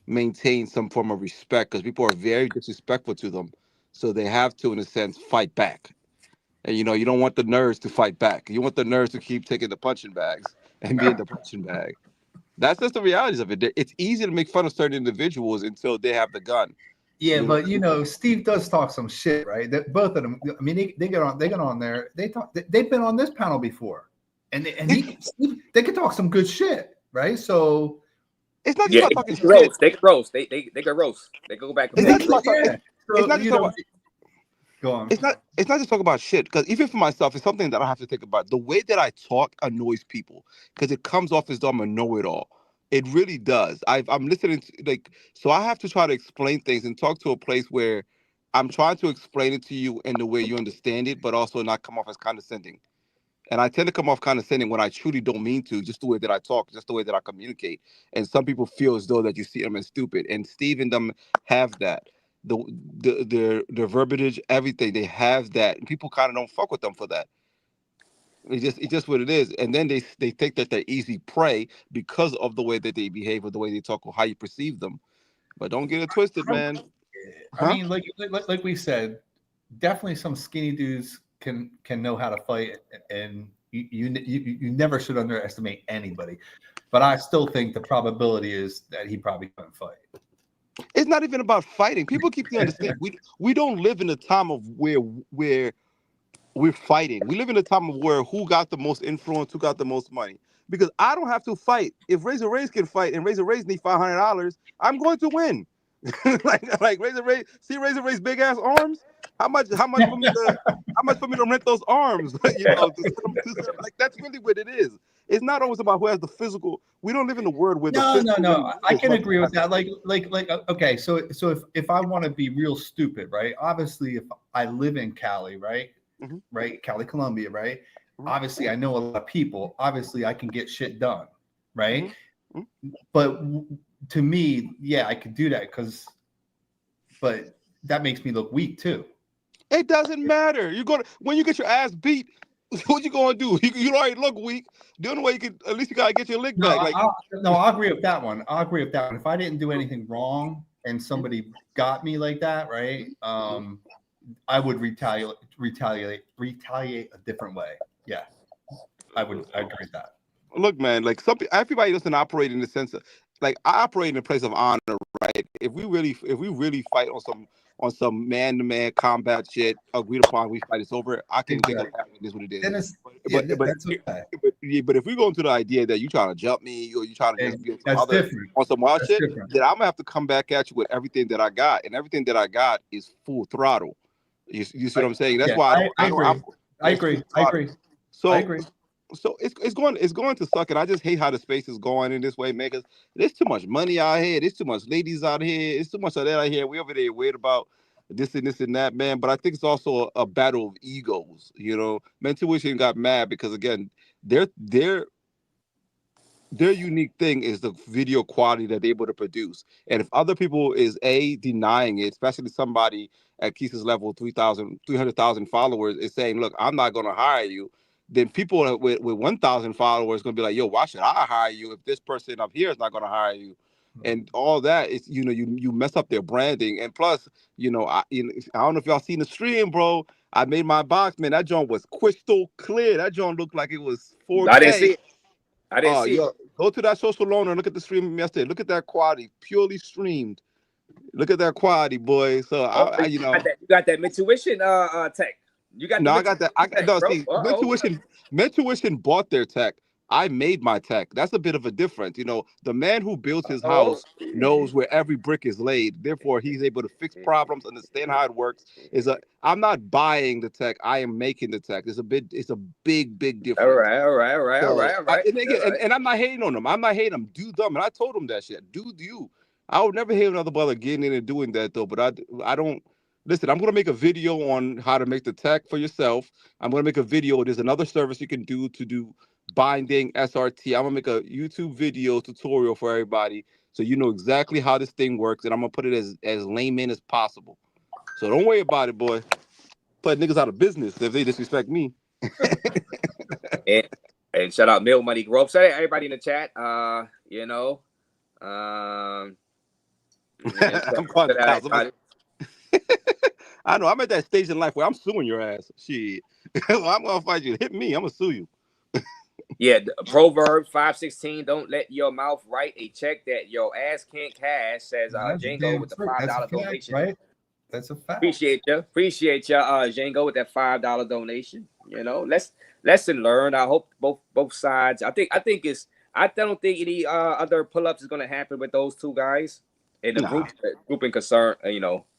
maintain some form of respect, because people are very disrespectful to them, so they have to, in a sense, fight back. And you don't want the nerds to fight back. You want the nerds to keep taking the punching bags and be in the punching bag. That's just the realities of it. It's easy to make fun of certain individuals until they have the gun. Yeah, but Steve does talk some shit, right? Both of them. I mean, they get on there. They talk. They've been on this panel before, and they can talk some good shit, right? So it's not just about talking shit. Roast. They can roast. They can roast. They go back. It's not just about yeah. It's not just about. Go on. It's not just talking about shit, because even for myself, it's something that I have to think about. The way that I talk annoys people, because it comes off as though I'm a know-it-all. It really does. I'm listening to, so I have to try to explain things and talk to a place where I'm trying to explain it to you in the way you understand it, but also not come off as condescending. And I tend to come off condescending when I truly don't mean to, just the way that I talk, just the way that I communicate. And some people feel as though that you see them as stupid. And Steve and them have that. Their verbiage, everything, they have that. And people kind of don't fuck with them for that. It's just what it is. And then they think that they're easy prey because of the way that they behave or the way they talk or how you perceive them. But don't get it twisted, man. I mean, like we said, definitely some skinny dudes can know how to fight, and you never should underestimate anybody. But I still think the probability is that he probably couldn't fight. It's not even about fighting. People keep to understand we don't live in a time of where we're fighting. We live in a time of where who got the most influence, who got the most money. Because I don't have to fight. If Raze can fight and Raze need $500, I'm going to win. like Raze, see Raze big ass arms. How much for me to rent those arms? Like that's really what it is. It's not always about who has the physical. We don't live in a world where no. I can agree with that. Like okay. So if I want to be real stupid, right? Obviously, if I live in Cali, right, right, Cali, Colombia, right. Obviously, I know a lot of people. Obviously, I can get shit done, right? But to me, yeah, I could do that but that makes me look weak too. It doesn't matter. When you get your ass beat, what you gonna do? You already look weak. The only way you can, at least you gotta get your lick back. I'll agree with that one. If I didn't do anything wrong and somebody got me like that, right? I would retaliate a different way. Yeah, I agree with that. Look, man, like everybody doesn't operate in the sense of, like, I operate in a place of honor, right? If we really fight on some man-to-man combat shit, agreed upon, we fight, it's over. I can take it is what it is. But if we go into the idea that you trying to jump me or you trying to just be on some wild shit, then I'm gonna have to come back at you with everything that I got, and everything that I got is full throttle. You see what I'm saying? That's why I agree. So I agree. So it's going to suck, and I just hate how the space is going in this way, man. Because there's too much money out here, there's too much ladies out here, it's too much of that out here. We over there worried about this and that, man. But I think it's also a battle of egos. Mentuition got mad because, again, their unique thing is the video quality that they're able to produce. And if other people is denying it, especially somebody at Quis's level, 300,000 followers, is saying, look, I'm not going to hire you, then people with 1,000 followers going to be like, yo, why should I hire you if this person up here is not going to hire you? And all that is, you mess up their branding. And plus, I don't know if y'all seen the stream, bro. I made my box, man. That joint was crystal clear. That joint looked like it was 4K. I didn't see it. Go to that social loaner and look at the stream yesterday. Look at that quality, purely streamed. Look at that quality, boy. So you got that Mentuition tech. You got no, the I got that. tech, No, bro. see, Mentuition bought their tech. I made my tech. That's a bit of a difference. The man who builds his house knows where every brick is laid. Therefore, he's able to fix problems, understand how it works. I'm not buying the tech. I am making the tech. It's a big difference. All right. And again, and I'm not hating on them. I'm not hating them. Do them. And I told them that shit. Do you. I would never hate another brother getting in and doing that though. But I don't. Listen, I'm going to make a video on how to make the tech for yourself. I'm going to make a video. There's another service you can do to do binding SRT. I'm going to make a YouTube video tutorial for everybody so you know exactly how this thing works. And I'm going to put it as layman as possible. So don't worry about it, boy. Put niggas out of business if they disrespect me. and shout out Mill Money Grove. Shout out everybody in the chat. I'm I know. I'm at that stage in life where I'm suing your ass. Shit. Well, I'm gonna fight you. Hit me. I'm gonna sue you. Yeah, Proverbs 5:16. Don't let your mouth write a check that your ass can't cash. Says Django with the $5 donation. Right. That's a fact. Appreciate you, Django, with that $5 donation. Lesson learned. I hope both sides. I don't think any other pull-ups is gonna happen with those two guys in the group in concern.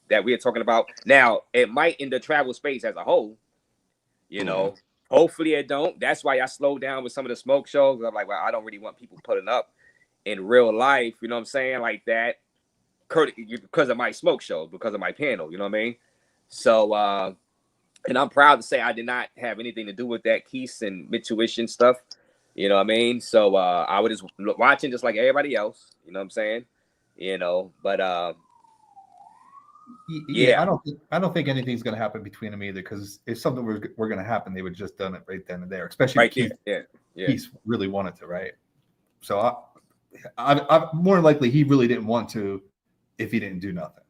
That we are talking about now. It might in the travel space as a whole. Hopefully it don't. That's why I slowed down with some of the smoke shows. I'm like, well, I don't really want people putting up in real life. You know what I'm saying? Like that, because of my smoke show, because of my panel. You know what I mean? So, and I'm proud to say I did not have anything to do with that Quis and Mentuition stuff. You know what I mean? So I was just watching just like everybody else. You know what I'm saying? But yeah, I don't think anything's going to happen between them either. Because if something were going to happen, they would have just done it right then and there. Especially right Keith, yeah. Keith really wanted to, right? So I more likely he really didn't want to if he didn't do nothing.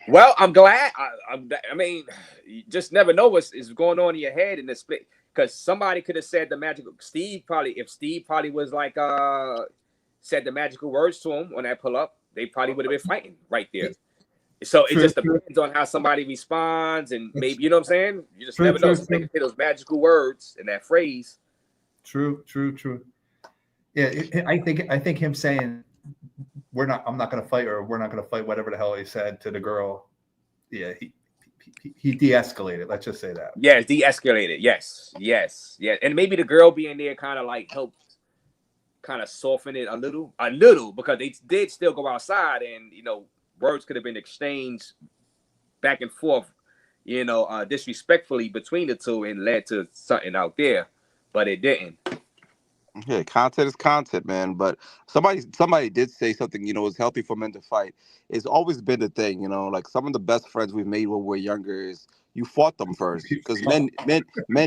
Well, I'm glad. I mean, you just never know what is going on in your head in the split. Because somebody could have said the magical Steve probably was like said the magical words to him on that pull up, they probably would have been fighting right there. So it just depends on how somebody responds, and maybe, you know what I'm saying? You just never know. So they can say those magical words and that phrase. True. Yeah, I think him saying I'm not going to fight, or we're not going to fight, whatever the hell he said to the girl. Yeah, he de-escalated. Let's just say that. Yeah, de-escalated. Yes. And maybe the girl being there kind of like helped kind of soften it a little, because they did still go outside, and words could have been exchanged back and forth, disrespectfully between the two, and led to something out there, but it didn't. Yeah, content is content, man. But somebody did say something, it's healthy for men to fight. It's always been the thing, like some of the best friends we've made when we're younger is you fought them first, because men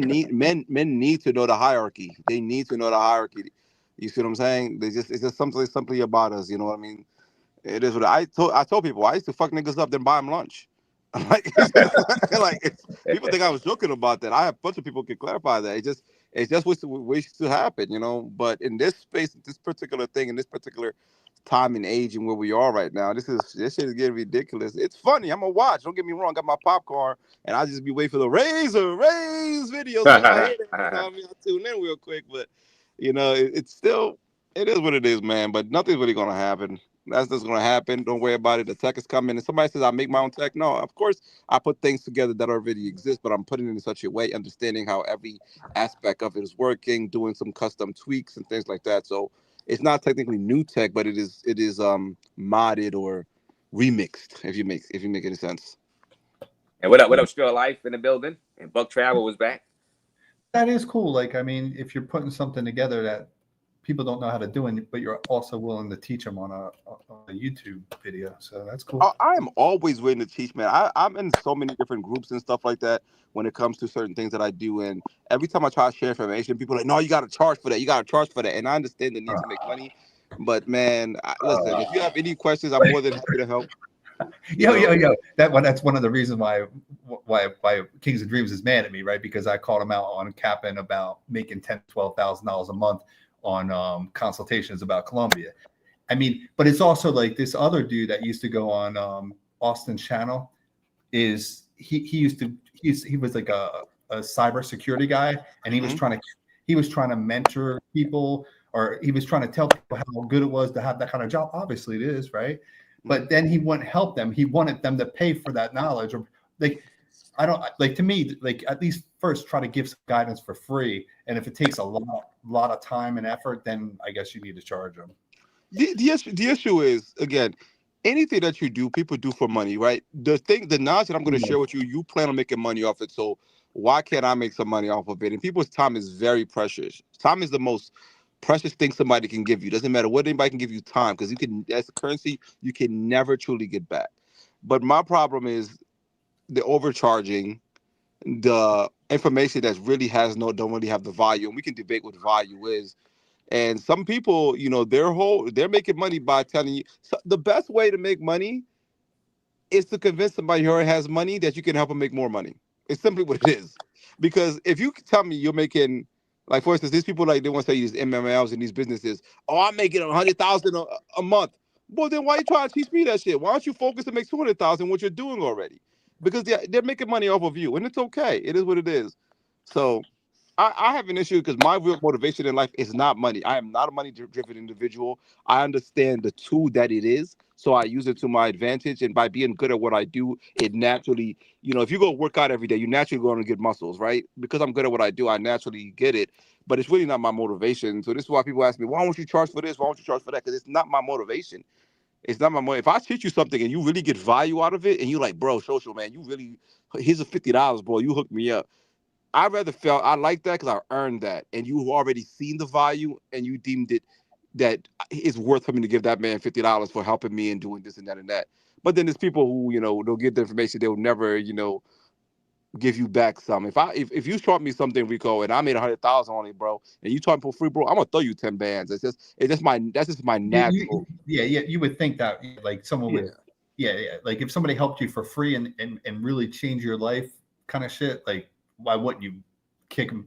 need to know the hierarchy. They need to know the hierarchy. You see what I'm saying? It's just something about us. You know what I mean? It is what I told people. I used to fuck niggas up, then buy them lunch. People think I was joking about that. I have a bunch of people who can clarify that. It's just what used to happen, But in this space, this particular thing, in this particular time and age, and where we are right now, this shit is getting ridiculous. It's funny. I'm gonna watch. Don't get me wrong. I got my popcorn, and I just be waiting for the Raze videos. I tune in real quick, but it's still, it is what it is, man. But nothing's really gonna happen. That's just gonna happen. Don't worry about it. The tech is coming. And somebody says I make my own tech. No, of course I put things together that already exist, but I'm putting it in such a way, understanding how every aspect of it is working, doing some custom tweaks and things like that. So it's not technically new tech, but it is modded or remixed, if you make any sense. And what up, Still Life in the building? And Buck Travel was back. That is cool. Like, I mean, if you're putting something together that people don't know how to do it, but you're also willing to teach them on a YouTube video, so that's cool. I am always willing to teach, man. I'm in so many different groups and stuff like that when it comes to certain things that I do, and every time I try to share information, people are like, no, you got to charge for that. And I understand the need to make money, but man, listen, if you have any questions, I'm more than happy to help. Yo. That's one of the reasons why Kings of Dreams is mad at me, right? Because I called him out on capping about making $10,000 to $12,000 a month on consultations about Colombia. I mean, but it's also like this other dude that used to go on Austin's channel. He was like a cybersecurity guy, and he was trying to mentor people, or he was trying to tell people how good it was to have that kind of job. Obviously, it is, right? But then he wouldn't help them. He wanted them to pay for that knowledge, or like. I don't like, to me, like, at least first try to give some guidance for free. And if it takes a lot of time and effort, then I guess you need to charge them. The issue is, again, anything that you do, people do for money, right? The knowledge that I'm going to share with you, you plan on making money off it. So why can't I make some money off of it? And people's time is very precious. Time is the most precious thing somebody can give you. Doesn't matter what anybody can give you, time, because you can, as a currency, you can never truly get back. But my problem is the overcharging, the information that really don't really have the value, and we can debate what value is. And some people, you know, they're making money by telling you. So the best way to make money is to convince somebody who already has money that you can help them make more money. It's simply what it is. Because if you tell me you're making, like, for instance, these people, like, they want to say these MMLs and these businesses, oh, I'm making $100,000 a month. Well, then why are you trying to teach me that shit? Why don't you focus to make $200,000, what you're doing already? Because they're making money off of you, and it's okay. It is what it is. So I have an issue because my real motivation in life is not money. I am not a money-driven individual. I understand the tool that it is, so I use it to my advantage. And by being good at what I do, it naturally, you know, if you go work out every day, you naturally going to get muscles, right? Because I'm good at what I do, I naturally get it. But it's really not my motivation. So this is why people ask me, why don't you charge for this? Why don't you charge for that? Because it's not my motivation. It's not my money. If I teach you something and you really get value out of it, and you like, bro, social, man, you really, here's a $50, bro. You hooked me up. I rather felt I like that because I earned that, and you already seen the value, and you deemed it that it's worth for me to give that man $50 for helping me and doing this and that and that. But then there's people who, you know, they'll get the information, they'll never, you know, give you back some. If you taught me something, Rico, and I made 100,000 on it, bro, and you taught me for free, bro, I'm gonna throw you 10 bands. That's just my natural. You would think that, like, someone would, like, if somebody helped you for free and really change your life, kind of shit, like, why wouldn't you kick them?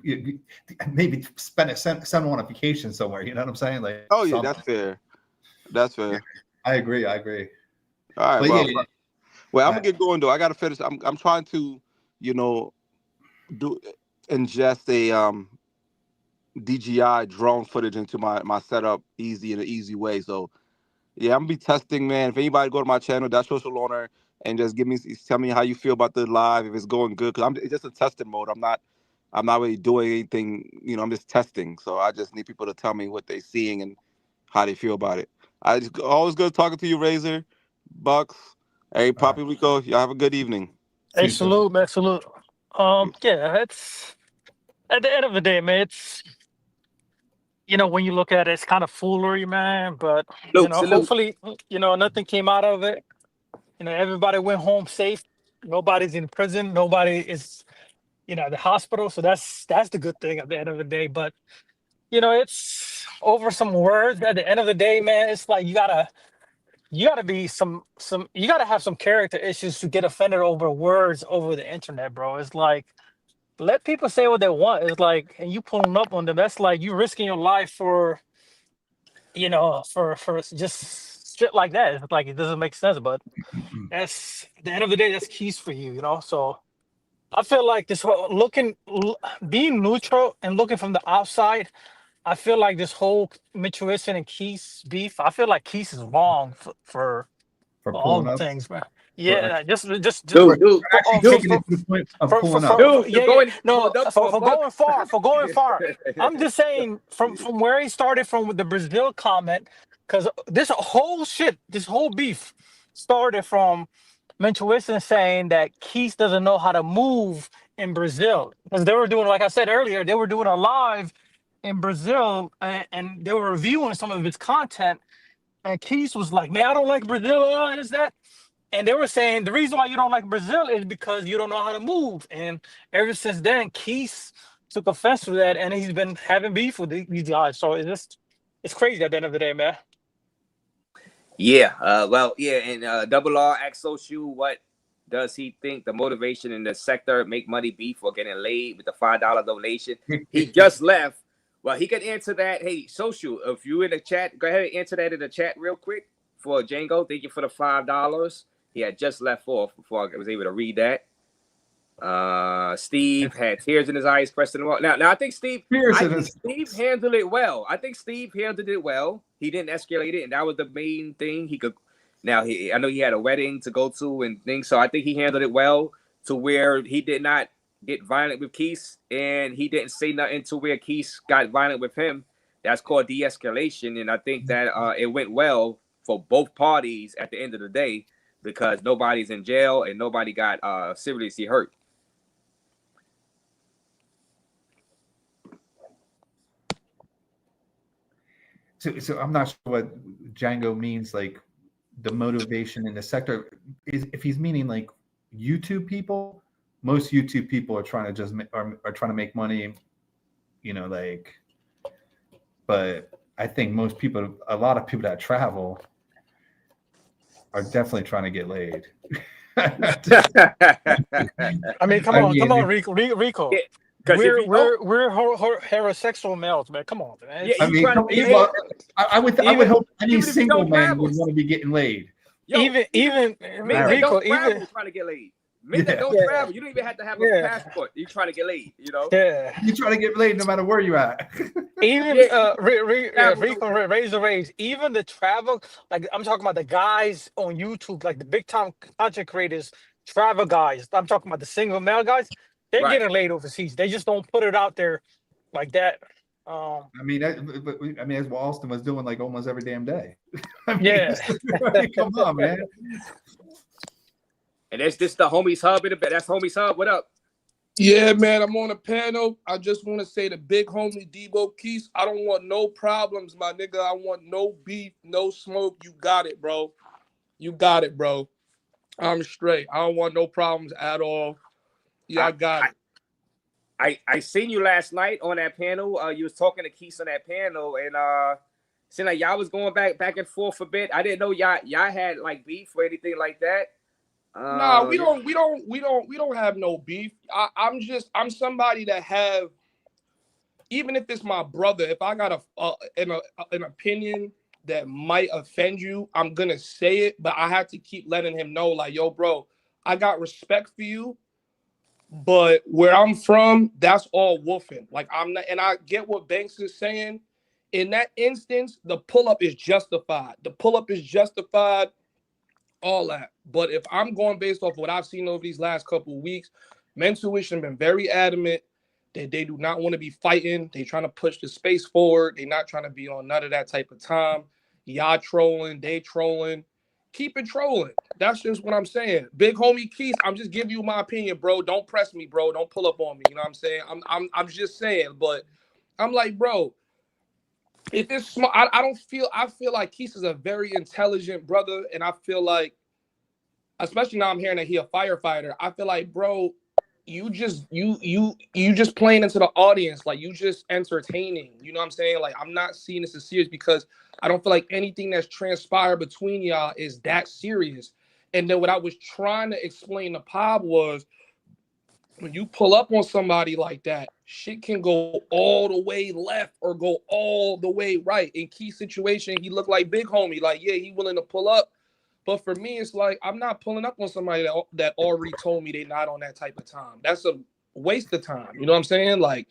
Maybe send them on a vacation somewhere. You know what I'm saying? Like, oh yeah, that's fair. That's fair. Yeah, I agree. All right, but well, I'm gonna get going though. I gotta finish. I'm trying to, you know, ingest a DJI drone footage into my setup in an easy way. So yeah, I'm gonna be testing, man. If anybody go to my channel, that's social owner, and just tell me how you feel about the live, if it's going good, because it's just a testing mode. I'm not really doing anything, you know. I'm just testing. So I just need people to tell me what they're seeing and how they feel about it. Always good talking to you, Razor, Bucks, hey, Poppy, Rico. Y'all have a good evening. Hey, salute, man, salute. Yeah, it's at the end of the day, man. It's, you know, when you look at it, it's kind of foolery, man. But you know, hopefully, you know, nothing came out of it. You know, everybody went home safe. Nobody's in prison. Nobody is, you know, at the hospital. So that's the good thing at the end of the day. But you know, it's over some words. At the end of the day, man, it's like you gotta be you gotta have some character issues to get offended over words over the internet, bro. It's like, let people say what they want. It's like, and you pulling up on them. That's like you risking your life for, you know, for just shit like that. It's like, it doesn't make sense. But that's, at the end of the day, that's Quis for you, you know. So I feel like this whole being neutral and looking from the outside, I feel like this whole Mentuition and Quis beef, I feel like Quis is wrong for all the things, man. Yeah, just for going far. I'm just saying, from where he started, from the Brazil comment, because this whole beef started from Mentuition saying that Quis doesn't know how to move in Brazil, because they were doing, like I said earlier, they were doing a live in Brazil, and they were reviewing some of his content, and Quis was like, man, I don't like Brazil, is that? And they were saying the reason why you don't like Brazil is because you don't know how to move. And ever since then, Quis took offense to that, and he's been having beef with these guys. So it's crazy at the end of the day, man. Yeah, and Double R asked Social, what does he think the motivation in the sector make money beef for getting laid with the $5 donation? He just left. Well, he can answer that. Hey, social, if you in the chat, go ahead and answer that in the chat real quick for Django. Thank you for the $5. He had just left off before I was able to read that. Steve had tears in his eyes, pressing the wall. Now I think Steve handled it well. I think Steve handled it well. He didn't escalate it, and that was the main thing. He could. Now I know he had a wedding to go to and things, so I think he handled it well to where he did not get violent with Quis, and he didn't say nothing to where Quis got violent with him. That's called de-escalation, and I think that it went well for both parties at the end of the day because nobody's in jail and nobody got seriously hurt. So I'm not sure what Django means, like the motivation in the sector. If he's meaning like YouTube people, most YouTube people are trying to are trying to make money, you know, like. But I think a lot of people that travel are definitely trying to get laid. I mean, come on, Rico. Yeah. We're heterosexual males, man. Come on, man. Yeah, I would hope any single man would want to be getting laid. Yo, even Rico, even trying to get laid. Men that don't travel, you don't even have to have a passport. You trying to get laid, you know? Yeah. You try to get laid no matter where you at. Even Rico, Raze, even the travel, like I'm talking about the guys on YouTube, like the big time content creators, travel guys. I'm talking about the single male guys. They're getting laid overseas. They just don't put it out there like that. I mean, that's what Austin was doing like almost every damn day. Come on, man. And that's just the homies hub in the bed. That's homies hub. What up? Yeah, man, I'm on a panel. I just want to say the big homie Debo Quis, I don't want no problems, my nigga. I want no beef, no smoke. You got it, bro. You got it, bro. I'm straight. I don't want no problems at all. Yeah, I got it. I seen you last night on that panel. You was talking to Quis on that panel, and seemed like y'all was going back and forth a bit. I didn't know y'all had like beef or anything like that. Nah, we don't have no beef. I'm somebody that have, even if it's my brother, if I got an opinion that might offend you, I'm gonna say it, but I have to keep letting him know, like, yo, bro, I got respect for you, but where I'm from, that's all woofing. Like, I'm not, and I get what Banks is saying. In that instance, the pull-up is justified. All that. But if I'm going based off what I've seen over these last couple of weeks, Mentuition been very adamant that they do not want to be fighting. They trying to push the space forward. They not trying to be on none of that type of time. Y'all trolling, they trolling. Keep it trolling. That's just what I'm saying. Big homie Quis, I'm just giving you my opinion, bro. Don't press me, bro. Don't pull up on me. You know what I'm saying? I'm just saying, but I'm like, bro, if it's small, I feel like Quis is a very intelligent brother, and I feel like, especially now I'm hearing that he a firefighter, I feel like, bro, you just playing into the audience, like you just entertaining. You know what I'm saying? Like, I'm not seeing this as serious because I don't feel like anything that's transpired between y'all is that serious. And then what I was trying to explain to Pop was, when you pull up on somebody like that, shit can go all the way left or go all the way right. In Quis situation, he looked like big homie. Like, yeah, he willing to pull up. But for me, it's like, I'm not pulling up on somebody that already told me they not on that type of time. That's a waste of time. You know what I'm saying? Like,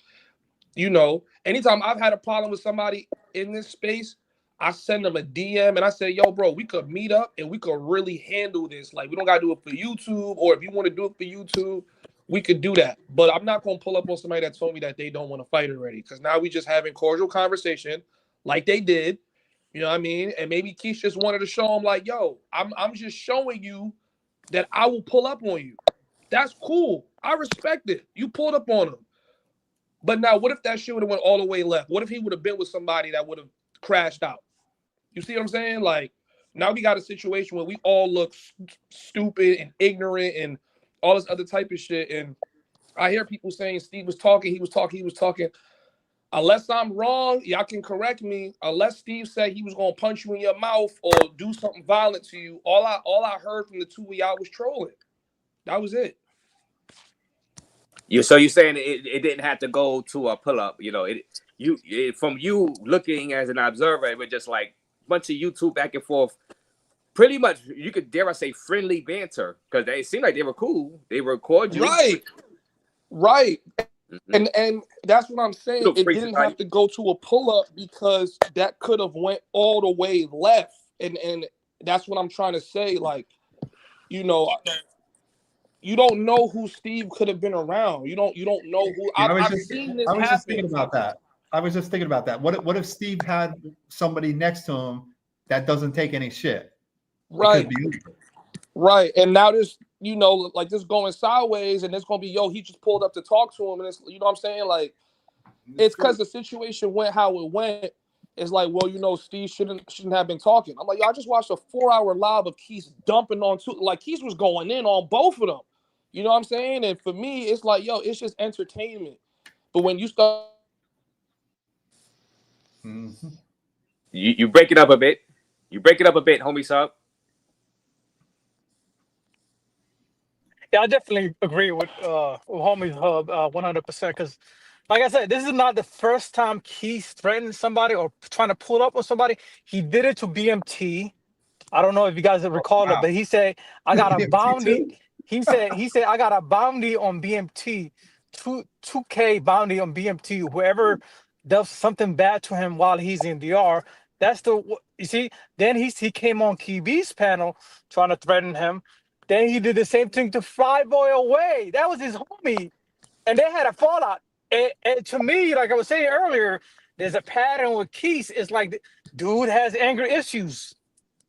you know, anytime I've had a problem with somebody in this space, I send them a DM and I say, yo, bro, we could meet up and we could really handle this. Like, we don't got to do it for YouTube, or if you want to do it for YouTube, we could do that. But I'm not going to pull up on somebody that told me that they don't want to fight already, because now we just having cordial conversation like they did. You know what I mean? And maybe Quis just wanted to show him, like, yo, I'm just showing you that I will pull up on you. That's cool. I respect it. You pulled up on him. But now, what if that shit would have went all the way left? What if he would have been with somebody that would have crashed out? You see what I'm saying? Like, now we got a situation where we all look stupid and ignorant and all this other type of shit. And I hear people saying Steve was talking, he was talking. Unless I'm wrong, y'all can correct me. Unless Steve said he was gonna punch you in your mouth or do something violent to you, all I heard from the two of y'all was trolling. That was it. So you're saying it didn't have to go to a pull up, you know? from you looking as an observer, it was just like a bunch of YouTube back and forth. Pretty much, you could dare I say friendly banter because they seemed like they were cool. They record you, right. And that's what I'm saying. It didn't have to go to a pull up because that could have went all the way left. And that's what I'm trying to say. Like, you know, you don't know who Steve could have been around. You don't know who. I've seen this happen. I was just thinking about that. What if Steve had somebody next to him that doesn't take any shit? Right. Right. And now this, you know, like this going sideways, and it's gonna be, he just pulled up to talk to him, and it's, you know what I'm saying? Like, it's because the situation went how it went. It's like, well, you know, Steve shouldn't have been talking. I'm like, I just watched a 4-hour live of Quis dumping on two. Like, Quis was going in on both of them. You know what I'm saying? And for me, it's like, it's just entertainment. But when you start, you break it up a bit. You break it up a bit, homie sub. Yeah, I definitely agree with homie Hub 100%. Because, like I said, this is not the first time Quis threatened somebody or trying to pull up on somebody. He did it to BMT. I don't know if you guys recall it, but he said, "I got a bounty." He said, "I got a bounty on BMT, 2K bounty on BMT. Whoever does something bad to him while he's in DR." That's you see. Then he came on KB's panel trying to threaten him. Then he did the same thing to Flyboy Away. That was his homie. And they had a fallout. And to me, like I was saying earlier, there's a pattern with Quis. It's like, dude has anger issues.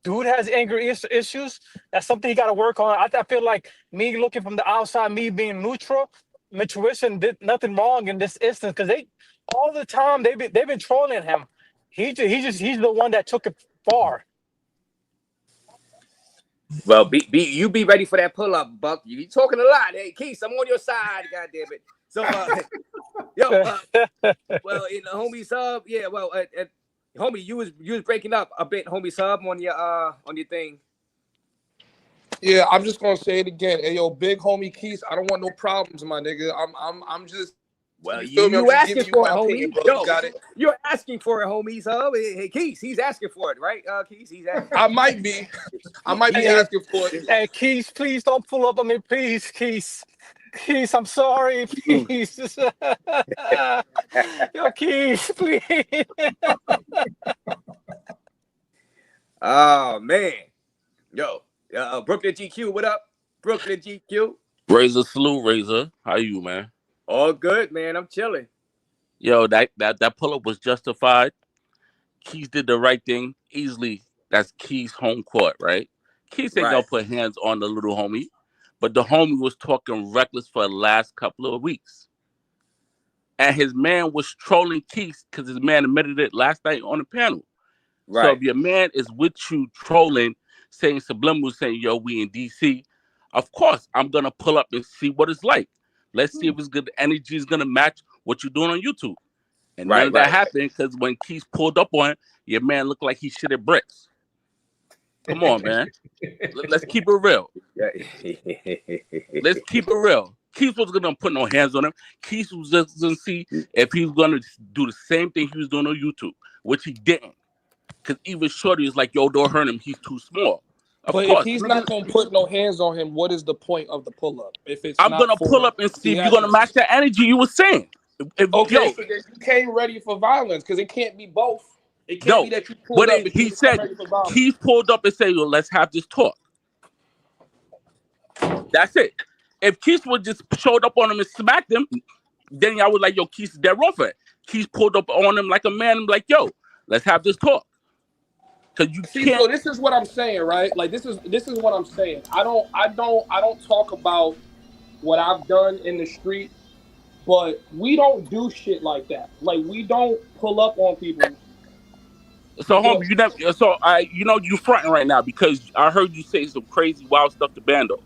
Issues. That's something he got to work on. I feel like me looking from the outside, me being neutral, Mentuition did nothing wrong in this instance because they all the time they've been trolling him. He's the one that took it far. Well, you be ready for that pull up, Buck. You talking a lot. Hey, Quis, I'm on your side, goddamn it. So, well, in the homie sub, yeah. Well, homie, you was breaking up a bit, homie sub, on your thing. Yeah, I'm just gonna say it again. Hey, yo, big homie Quis, I don't want no problems, my nigga. I'm just. Well, you asking for it, homie. Yo, got it. You're asking for it, homie. So, hey, Quis, he's asking for it, right? Quis, he's asking. I might be asking for it. Hey, Quis, please don't pull up on me, please, Quis. Quis, I'm sorry, please. Yo, Quis, please. Oh man, yo, Brooklyn GQ, what up? Brooklyn GQ. Razor, salute, Razor. How you, man? All good, man. I'm chilling. Yo, that pull-up was justified. Quis did the right thing easily. That's Quis' home court, right? Quis ain't gonna put hands on the little homie, but the homie was talking reckless for the last couple of weeks. And his man was trolling Quis because his man admitted it last night on the panel. Right. So if your man is with you trolling, saying subliminal, saying, yo, we in DC, of course, I'm gonna pull up and see what it's like. Let's see if it's good. The energy is gonna match what you're doing on YouTube. And none of that happened because when Quis pulled up on it, your man looked like he shitted bricks. Come on, man. Let's keep it real. Let's keep it real. Quis wasn't gonna put no hands on him. Quis was just gonna see if he was gonna do the same thing he was doing on YouTube, which he didn't. Because even Shorty is like, yo, don't hurt him. He's too small. But if he's not going to put no hands on him, what is the point of the pull-up? If it's I'm going to pull up and see if you're going to match that energy you were saying. So then you came ready for violence because it can't be both. It can't be that you pulled up. He said, he pulled up and said, yo, let's have this talk. That's it. If Quis would just showed up on him and smacked him, then I would like, yo, Quis is dead wrong for it. Quis pulled up on him like a man and like, yo, let's have this talk. You can't. So this is what I'm saying, right? Like this is what I'm saying. I don't talk about what I've done in the street, but we don't do shit like that. Like we don't pull up on people. So homie, you fronting right now because I heard you say some crazy wild stuff to Bando.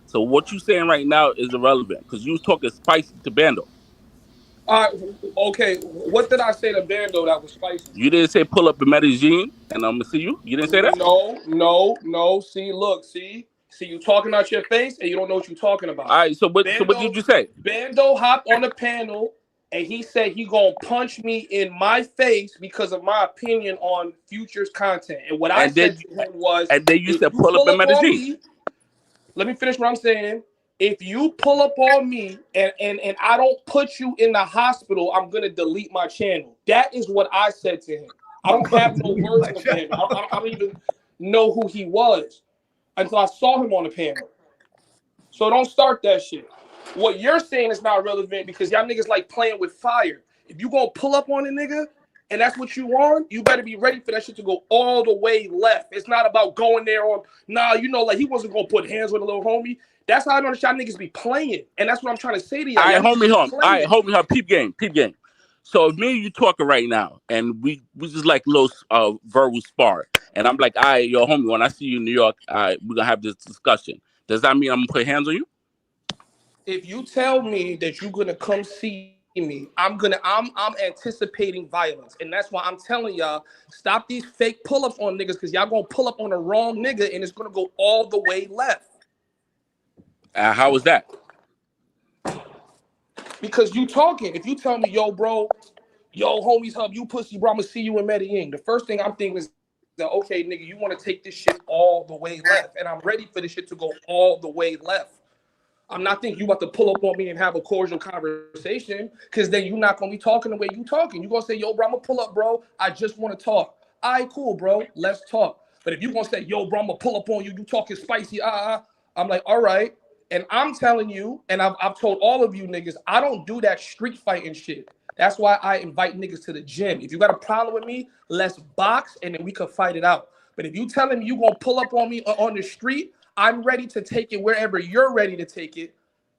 So what you saying right now is irrelevant because you was talking spicy to Bando. Okay. What did I say to Bando that was spicy? You didn't say pull up in Medellin and I'm gonna see you. You didn't say that? No. See, you talking out your face and you don't know what you're talking about. All right. So what did you say? Bando hopped on the panel and he said he gonna punch me in my face because of my opinion on Future's content. And what I said to him was, and then you if said you pull up pull in up on Medellin. me, let me finish what I'm saying. If you pull up on me and I don't put you in the hospital, I'm gonna delete my channel. That is what I said to him. I don't have no words on the panel. I don't even know who he was until I saw him on the panel. So don't start that shit. What you're saying is not relevant because y'all niggas like playing with fire. If you gonna pull up on a nigga and that's what you want, you better be ready for that shit to go all the way left. It's not about going there on, nah, you know, like he wasn't gonna put hands with a little homie. That's how I know that y'all niggas be playing. And that's what I'm trying to say to y'all. All right, Y'all homie, peep game. So if me and you talking right now, and we just like a little verbal spar, and I'm like, all right, yo, homie, when I see you in New York, we're gonna have this discussion. Does that mean I'm gonna put hands on you? If you tell me that you're gonna come see me, I'm anticipating violence, and that's why I'm telling y'all, stop these fake pull-ups on niggas, because y'all gonna pull up on the wrong nigga, and it's gonna go all the way left. How was that? Because you talking. If you tell me, yo, bro, yo, homies hub, you pussy, bro, I'm gonna see you in Medellin. The first thing I'm thinking is that, okay, nigga, you want to take this shit all the way left, and I'm ready for this shit to go all the way left. I'm not thinking you about to pull up on me and have a cordial conversation, because then you're not going to be talking the way you talking. You're going to say, yo, bro, I'm going to pull up, bro. I just want to talk. All right, cool, bro. Let's talk. But if you're going to say, yo, bro, I'm going to pull up on you, you talking spicy, I'm like, all right. And I'm telling you, and I've told all of you niggas, I don't do that street fighting shit. That's why I invite niggas to the gym. If you got a problem with me, let's box, and then we could fight it out. But if you telling me you going to pull up on me on the street, I'm ready to take it wherever you're ready to take it,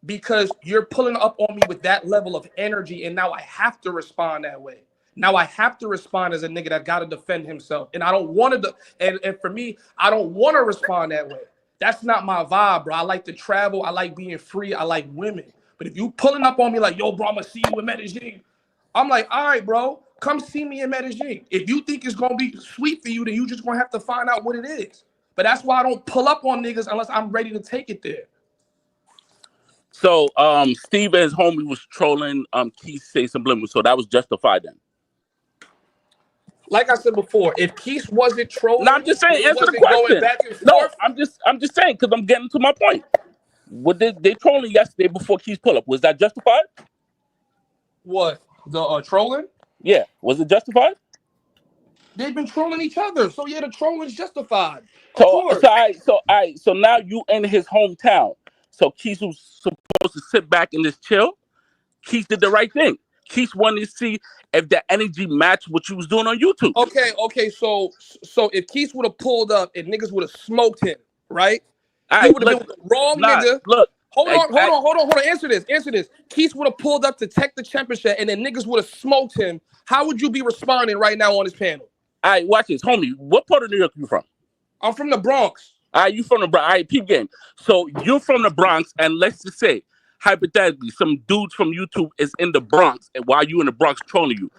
because you're pulling up on me with that level of energy, and now I have to respond that way. Now I have to respond as a nigga that got to defend himself, and I don't want to. And for me, I don't want to respond that way. That's not my vibe, bro. I like to travel. I like being free. I like women. But if you pulling up on me like, yo, bro, I'm gonna see you in Medellin, I'm like, all right, bro, come see me in Medellin. If you think it's gonna be sweet for you, then you just gonna have to find out what it is. But that's why I don't pull up on niggas unless I'm ready to take it there. So Steve and his homie was trolling Quis say subliminal, so that was justified then. Like I said before, if Quis wasn't trolling, no, I'm just saying, answer the question. Going back and forth, no, I'm just saying, because I'm getting to my point. What they trolling yesterday before Quis pull up? Was that justified? What, the trolling? Yeah, was it justified? They've been trolling each other, so yeah, the trolling is justified. So now you in his hometown. So Quis was supposed to sit back and just chill. Quis did the right thing. Quis wanted to see if the energy matched what you was doing on YouTube. Okay. So if Quis would have pulled up and niggas would have smoked him, right? He would have been with the wrong nigga. Look. Hold on. Answer this. Quis would have pulled up to Tech the Championship, and then niggas would have smoked him. How would you be responding right now on this panel? All right, watch this, homie. What part of New York you from? I'm from the Bronx. All right, you from the Bronx. All right, peep game. So you're from the Bronx, and let's just say, hypothetically, some dudes from YouTube is in the Bronx, and while you in the Bronx trolling you,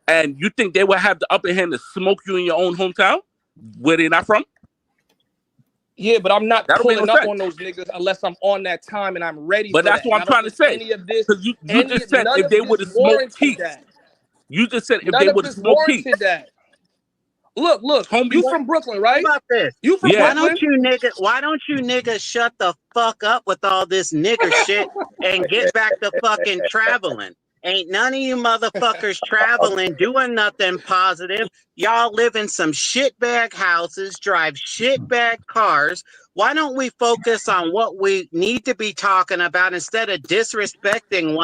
and you think they would have the upper hand to smoke you in your own hometown, where they not from? Yeah, but I'm not pulling up on those niggas unless I'm on that time and I'm ready. But that's what I'm trying to say. Any of this, you just said if they would have smoked Quis. You just said if they would have smoked Quis. Look, homie, you from Brooklyn, right? How about this? You from Brooklyn? Why don't you niggas shut the fuck up with all this nigger shit and get back to fucking traveling? Ain't none of you motherfuckers traveling, doing nothing positive. Y'all live in some shitbag houses, drive shitbag cars. Why don't we focus on what we need to be talking about instead of disrespecting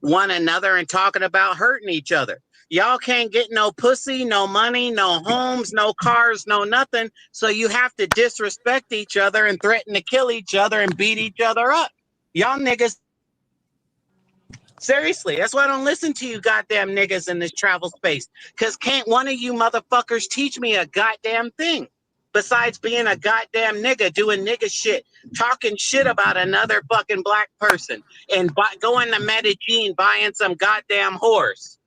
one another and talking about hurting each other? Y'all can't get no pussy, no money, no homes, no cars, no nothing. So you have to disrespect each other and threaten to kill each other and beat each other up. Y'all niggas. Seriously, that's why I don't listen to you goddamn niggas in this travel space. Because can't one of you motherfuckers teach me a goddamn thing? Besides being a goddamn nigga, doing nigga shit, talking shit about another fucking black person, and going to Medellin buying some goddamn horse.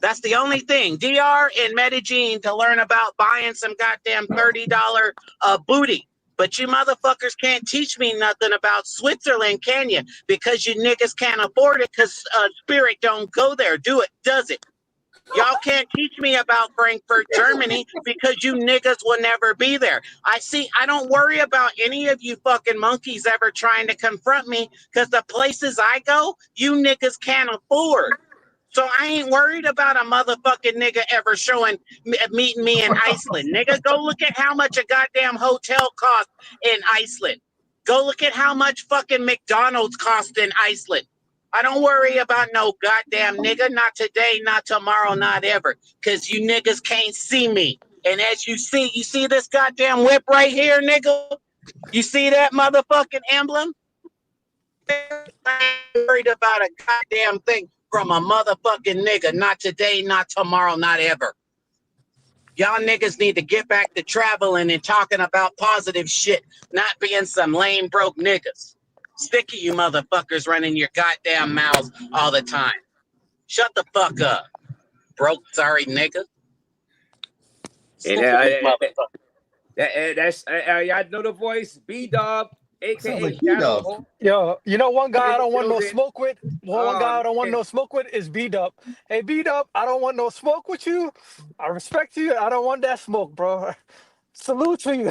That's the only thing. DR in Medellin to learn about buying some goddamn $30 booty. But you motherfuckers can't teach me nothing about Switzerland, can you? Because you niggas can't afford it because Spirit don't go there. Does it? Y'all can't teach me about Frankfurt, Germany, because you niggas will never be there. I don't worry about any of you fucking monkeys ever trying to confront me because the places I go, you niggas can't afford. So I ain't worried about a motherfucking nigga ever meeting me in Iceland. Nigga, go look at how much a goddamn hotel costs in Iceland. Go look at how much fucking McDonald's cost in Iceland. I don't worry about no goddamn nigga. Not today, not tomorrow, not ever. Because you niggas can't see me. And as you see this goddamn whip right here, nigga? You see that motherfucking emblem? I ain't worried about a goddamn thing from a motherfucking nigga. Not today, not tomorrow, not ever. Y'all niggas need to get back to traveling and talking about positive shit, not being some lame broke niggas. Sick of you motherfuckers running your goddamn mouths all the time. Shut the fuck up, broke sorry nigga. That's y'all know the voice, B-Dub, aka like Shadow. Yo, you know one guy I don't want no smoke with? One guy I don't want no smoke with is B-Dub. Hey, B-Dub, I don't want no smoke with you. I respect you. I don't want that smoke, bro. Salute to you.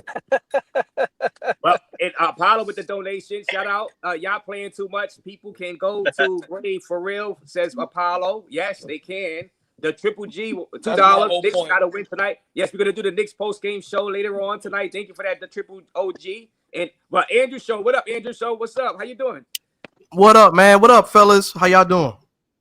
Well, and Apollo with the donation. Shout out. Y'all playing too much. People can go to Brave for real, says Apollo. Yes, they can. The Triple G, $2. Knicks got to win tonight. Yes, we're going to do the Knicks post-game show later on tonight. Thank you for that, the Triple OG. And Andrew Show, what up, Andrew Show? What's up? How you doing? What up, man? What up, fellas? How y'all doing?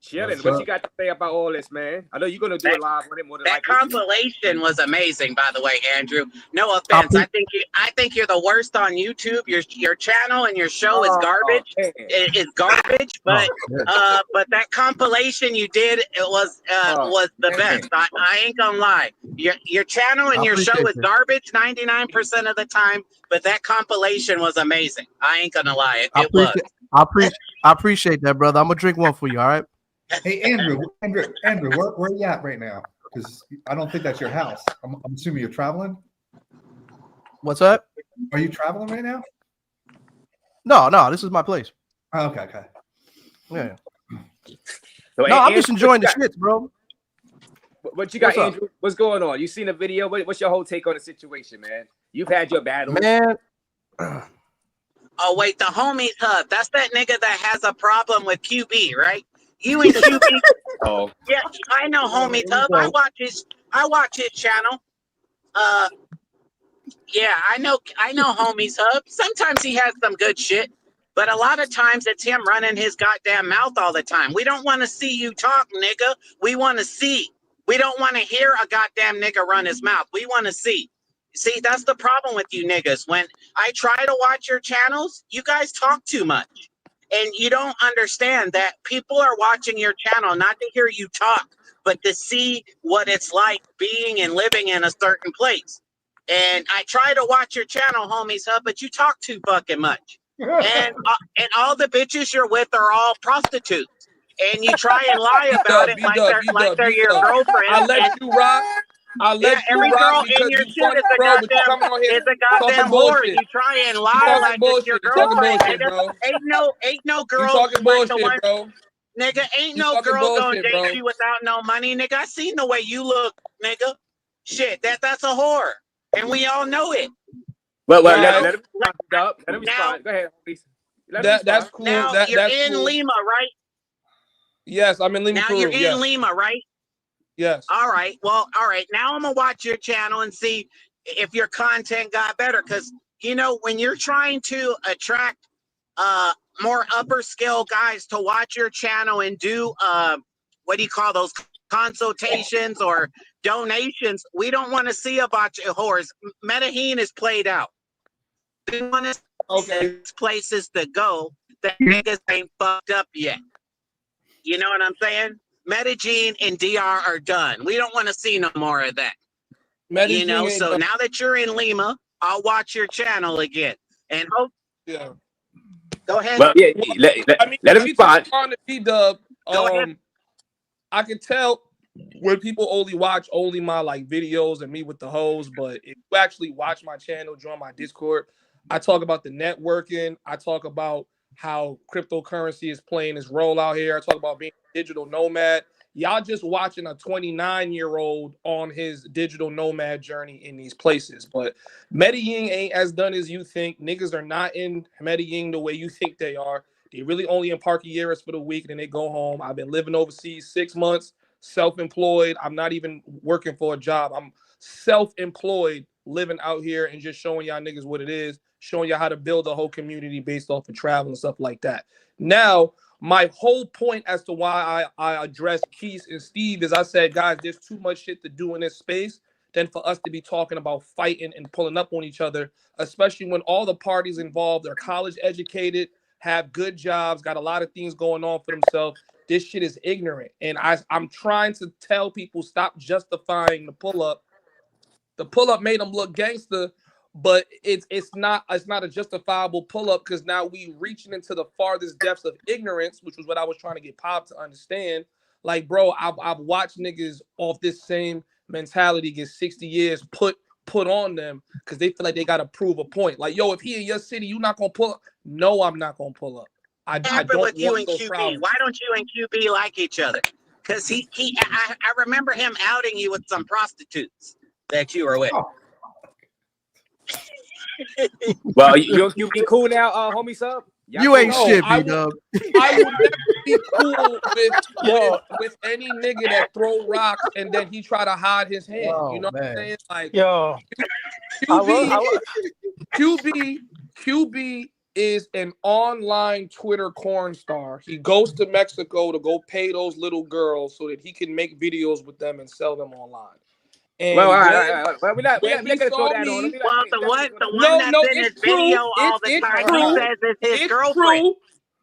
Chilling. What you got to say about all this, man? I know you're going to do it live on it more than That compilation was amazing, by the way, Andrew. No offense. I think you're the worst on YouTube. Your channel and your show is garbage. It's garbage. But that compilation you did, it was the best. I ain't gonna lie. Your channel and your show is garbage 99% of the time. But that compilation was amazing. I ain't gonna lie. It was. I appreciate that, brother. I'm gonna drink one for you. All right. Hey, Andrew, where are you at right now? Because I don't think that's your house. I'm assuming you're traveling. What's up? Are you traveling right now? No, this is my place. Oh, okay. Yeah. So, no, I'm just enjoying the shit, bro. What you got, Andrew? What's going on? You seen the video? What's your whole take on the situation, man? You've had your battles. Man. Oh, wait, the homies hub. That's that nigga that has a problem with QB, right? You and QB. Oh. Yeah, I know homies hub. I watch his channel. Yeah, I know homies hub. Sometimes he has some good shit, but a lot of times it's him running his goddamn mouth all the time. We don't want to see you talk, nigga. We want to see. We don't want to hear a goddamn nigga run his mouth. We want to see. See, that's the problem with you niggas. When I try to watch your channels, you guys talk too much. And you don't understand that people are watching your channel not to hear you talk, but to see what it's like being and living in a certain place. And I try to watch your channel, homies hub, but you talk too fucking much. And all the bitches you're with are all prostitutes. And you try and lie about it like they're your girlfriend. I let you rock. I let you every rock girl because in your you shit is a goddamn whore. You try and lie like it's your girlfriend. Nigga. Ain't no girl. You talking bullshit, bro. Nigga, ain't no girl gonna date you without no money, nigga. I seen the way you look, nigga. Shit, that's a whore, and we all know it. Well, let him respond. Let him respond. Go ahead, please. That's cool. Now you're in cool. Lima, right? Yes, I'm in Lima. Now you're in Lima, right? Yes. All right. Well, all right. Now I'm gonna watch your channel and see if your content got better. Because when you're trying to attract more upper scale guys to watch your channel and do what do you call those consultations or donations, we don't want to see a bunch of whores. Medellin is played out. We want to see places to go that niggas ain't fucked up yet. You know what I'm saying? Medellin and DR are done. We don't want to see no more of that. Medellin so now that you're in Lima, I'll watch your channel again. And hope. Yeah. Go ahead. Well, let him respond. On the B-Dub, Go ahead. I can tell when people only watch my like videos and me with the hoes, but if you actually watch my channel, join my Discord, I talk about the networking. I talk about how cryptocurrency is playing its role out here. I talk about being a digital nomad. Y'all just watching a 29-year-old on his digital nomad journey in these places. But Medellin ain't as done as you think. Niggas are not in Medellin the way you think they are. They really only in Parquilleras for the week and then they go home. I've been living overseas 6 months, self-employed. I'm not even working for a job. I'm self-employed, living out here and just showing y'all niggas what it is, showing y'all how to build a whole community based off of travel and stuff like that. Now, my whole point as to why I addressed Quis and Steve is I said, guys, there's too much shit to do in this space than for us to be talking about fighting and pulling up on each other, especially when all the parties involved are college educated, have good jobs, got a lot of things going on for themselves. This shit is ignorant. And I'm trying to tell people, stop justifying the pull-up. The pull-up made them look gangster, but it's not a justifiable pull-up because now we reaching into the farthest depths of ignorance, which was what I was trying to get Pop to understand. Like, bro, I've watched niggas off this same mentality get 60 years put on them because they feel like they got to prove a point. Like, yo, if he in your city, you not going to pull up? No, I'm not going to pull up. I don't with you want and no QB. problems. Why don't you and QB like each other? Because I remember him outing you with some prostitutes that you were with. Well, you be cool now, homie sub. You ain't shit, I B-Dub. I would never be cool with any nigga that throw rocks and then he try to hide his hand. You know what I'm saying? Like, Yo, QB is an online Twitter corn star. He goes to Mexico to go pay those little girls so that he can make videos with them and sell them online. And well, we're not gonna throw that on him. The one that's in his video all the time, he says it's his girlfriend.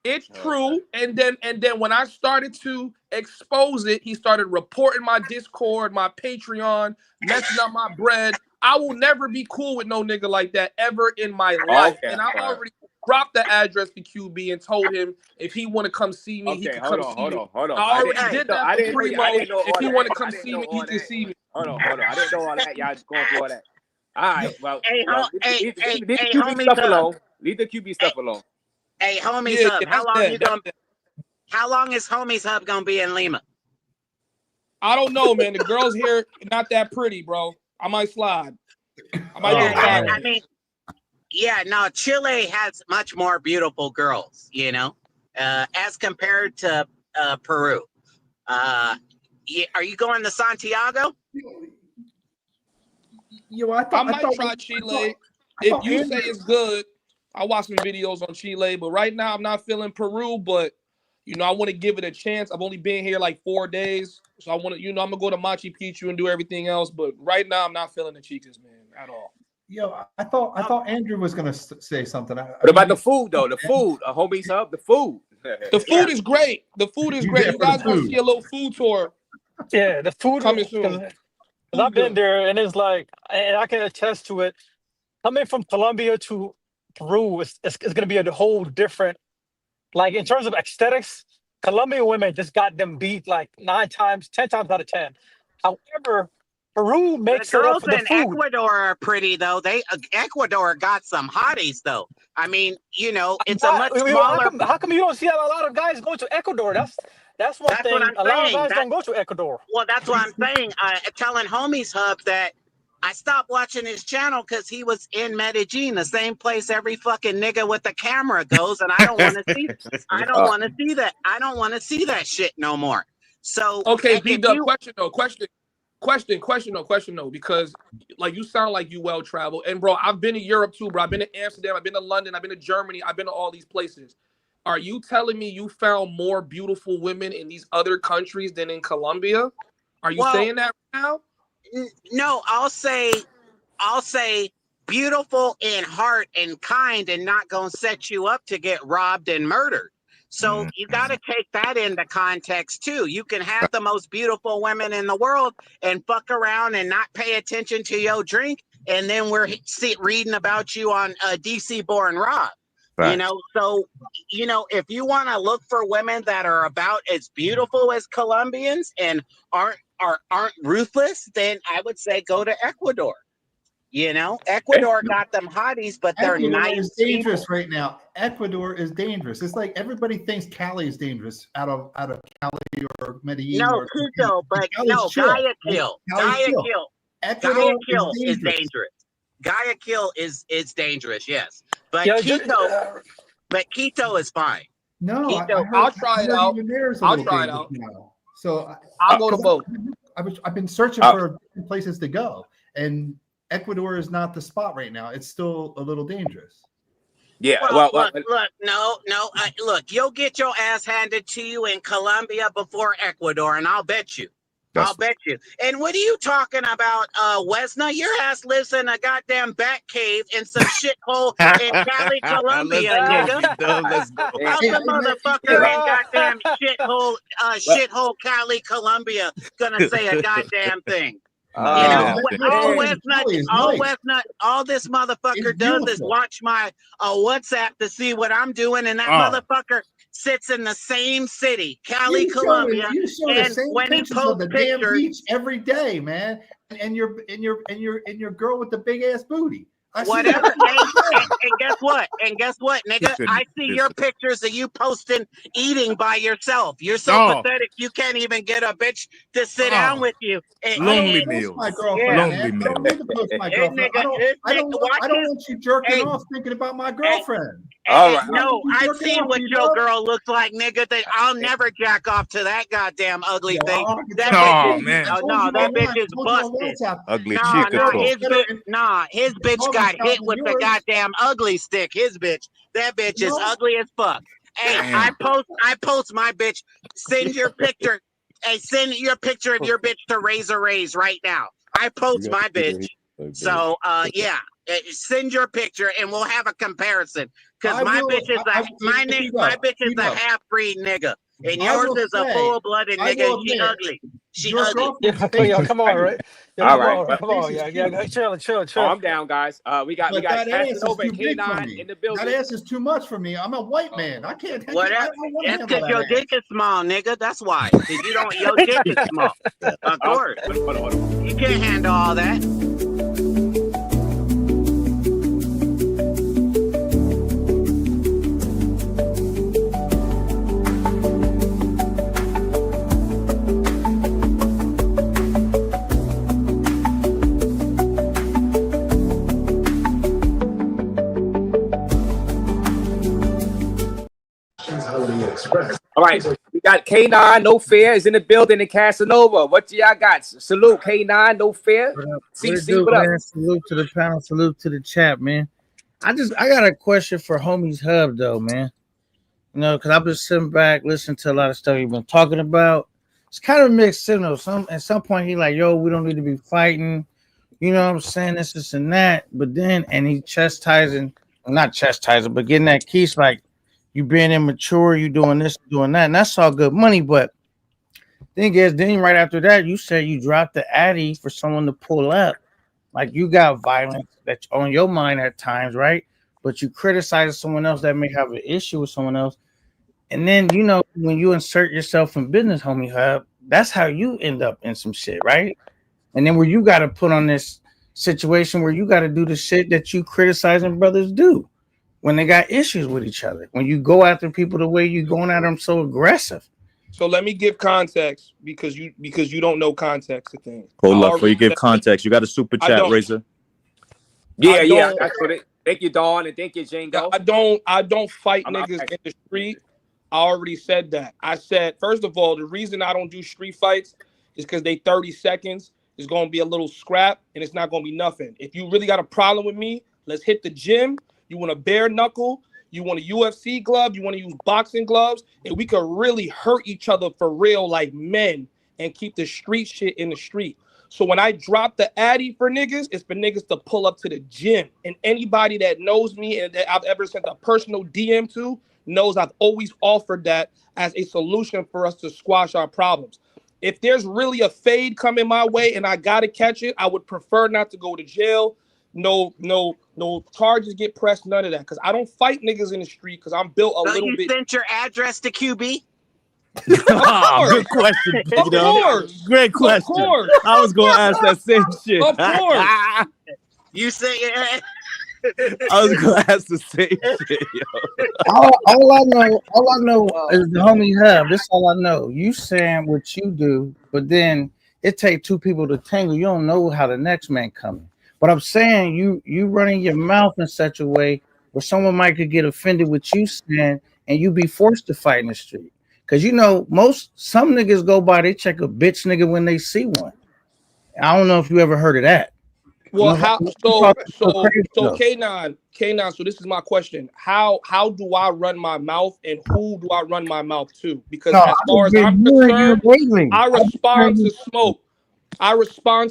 It's true. And then when I started to expose it, he started reporting my Discord, my Patreon, messing up my bread. I will never be cool with no nigga like that ever in my life. Okay, and I already dropped the address to QB and told him if he want to come see me, he can come see me. Hold on. I already did that for Primo. If he want to come see me, he can see me. Hold on. I didn't know all that. Y'all just going through all that. All right. Well, leave the QB stuff alone. Leave the QB stuff alone. Hey, Homies Hub, how long is Homies Hub gonna be in Lima? I don't know, man. The girls here not that pretty, bro. I might slide. I mean, yeah, no, Chile has much more beautiful girls, you know, as compared to Peru. Are you going to Santiago? I might try Chile. If you say it's good, I'll watch some videos on Chile. But right now, I'm not feeling Peru. But, you know, I want to give it a chance. I've only been here like 4 days. So I want to, you know, I'm going to go to Machu Picchu and do everything else. But right now, I'm not feeling the chicas, man, at all. Yo, I thought Andrew was gonna say something. What about the food though? The food, Homies Hub, the food. The food is great. The food is great. You guys gonna see a little food tour. Yeah, the food coming soon. Because I've been there, and it's like, and I can attest to it. Coming from Colombia to Peru, it's going to be a whole different. Like in terms of aesthetics, Colombian women just got them beat like 10 times out of 10. However, Peru makes it up for the food. Ecuador are pretty though. Ecuador got some hotties though. I mean, you know, it's a much smaller. How come you don't see a lot of guys go to Ecuador? That's one thing. A lot of guys don't go to Ecuador. Well, that's what I'm saying. Telling Homies Hub that I stopped watching his channel because he was in Medellin, the same place every fucking nigga with the camera goes, and I don't want to see. I don't want to see that. I don't want to see that shit no more. So okay, B-Dub, question though, because like you sound like you well traveled, and bro, I've been to Europe too, bro. I've been to Amsterdam, I've been to London, I've been to Germany, I've been to all these places. Are you telling me you found more beautiful women in these other countries than in Colombia? Are you saying that right now? No, I'll say beautiful in heart and kind and not gonna set you up to get robbed and murdered. So you got to take that into context too. You can have the most beautiful women in the world and fuck around and not pay attention to your drink, and then we're reading about you on DC Born Rob. Right. You know, so you know, if you want to look for women that are about as beautiful as Colombians and aren't ruthless, then I would say go to Ecuador. You know, Ecuador got them hotties, but they're Ecuador nice is dangerous people. right now. Ecuador is dangerous. It's like everybody thinks Cali is dangerous out of Cali or Medellin. No, or Quito, but Cali's no, chill. Guayaquil. Cali's chill. Guayaquil. Ecuador Guayaquil is is dangerous. Guayaquil is dangerous, yes. But Yo, Quito is fine. No, Quito, I'll try it out. I'll try it out. Now. So I'll go to both. I've been searching for different places to go, and Ecuador is not the spot right now. It's still a little dangerous. Yeah. Look, look, you'll get your ass handed to you in Colombia before Ecuador, and I'll bet you. I'll bet you. And what are you talking about, Wesna? Your ass lives in a goddamn bat cave in some shithole in Cali, Colombia, nigga. Let's go. How's the motherfucker in goddamn shithole Cali, Colombia gonna say a goddamn thing? You know, all this motherfucker does is watch my WhatsApp to see what I'm doing, and that motherfucker sits in the same city, Cali, Colombia. You show and the same when he pictures of posts the damn pictures, beach every day, man. And your girl with the big ass booty. Whatever. And guess what? Nigga? I see your pictures of you posting eating by yourself. You're so pathetic. You can't even get a bitch to sit down with you. Lonely meals. My girlfriend, Lonely man. meals. I don't need to post my girlfriend. I don't want you jerking off thinking about my girlfriend. All right. No, I've seen what your girl looks like, nigga. That I'll never jack off to that goddamn ugly thing. That bitch is busted. Ugly chica. His bitch got hit with the goddamn ugly stick. His bitch. That bitch is ugly as fuck. Hey, I post my bitch. Send your picture. Hey, send your picture of your bitch to Raze right now. I post my bitch. So yeah. Send your picture and we'll have a comparison. Because my bitch is a half-breed nigga. And yours is a full-blooded nigga. She ugly. She ugly. Yo, come on, right? Yo, All right. Come on. Yeah. Chill. Calm down, guys. We got Casanova and K9 in the building. That ass is too much for me. I'm a white man. I can't. Whatever. That's because your dick is small, nigga. That's why. Because your dick is small. Of course. You can't handle all that. All right, we got K9, no fear, is in the building in Casanova. What y'all got? Salute K9, no fear. CC, what up? Man? Salute to the panel, salute to the chat, man. I got a question for Homies Hub though, man. You know, because I've been sitting back, listening to a lot of stuff you've been talking about. It's kind of mixed signals. At some point, he like, yo, we don't need to be fighting. You know what I'm saying? This and that. But then, and he not chastising, but getting that Quis like, you being immature, you doing this, doing that, and that's all good money. But thing is, then right after that, you said you dropped the addy for someone to pull up. Like you got violence that's on your mind at times, right? But you criticize someone else that may have an issue with someone else. And then, you know, when you insert yourself in business, Homie Hub, that's how you end up in some shit, right? And then where you got to put on this situation where you got to do the shit that you criticizing brothers do when they got issues with each other. When you go after people the way you going at them so aggressive. So let me give context because you don't know context of things. Hold up, before you give context, you got a super chat, Razor. Yeah. That's what it. Thank you, Dawn, and thank you, Django. I don't fight niggas in the street. I already said that. I said, first of all, the reason I don't do street fights is because they 30 seconds. It's going to be a little scrap, and it's not going to be nothing. If you really got a problem with me, let's hit the gym. You want a bare knuckle, you want a UFC glove, you want to use boxing gloves, and we could really hurt each other for real like men and keep the street shit in the street. So when I drop the addy for niggas, it's for niggas to pull up to the gym. And anybody that knows me and that I've ever sent a personal DM to knows I've always offered that as a solution for us to squash our problems. If there's really a fade coming my way and I got to catch it, I would prefer not to go to jail. No charges get pressed, none of that. Because I don't fight niggas in the street because I'm built a little bit. You sent your address to QB? Good question. Of course. Great question. Of course. I was going to ask that same shit. Of course. You say I was gonna ask the same shit, yo. all I know is the homie Hub. That's all I know. You saying what you do, but then it take two people to tangle. You don't know how the next man coming. But I'm saying you running your mouth in such a way where someone might could get offended with you saying, and you be forced to fight in the street. Cause you know, some niggas go by, they check a bitch nigga when they see one. I don't know if you ever heard of that. Well, so K9, so this is my question. How do I run my mouth and who do I run my mouth to? Because as far as I'm concerned, I respond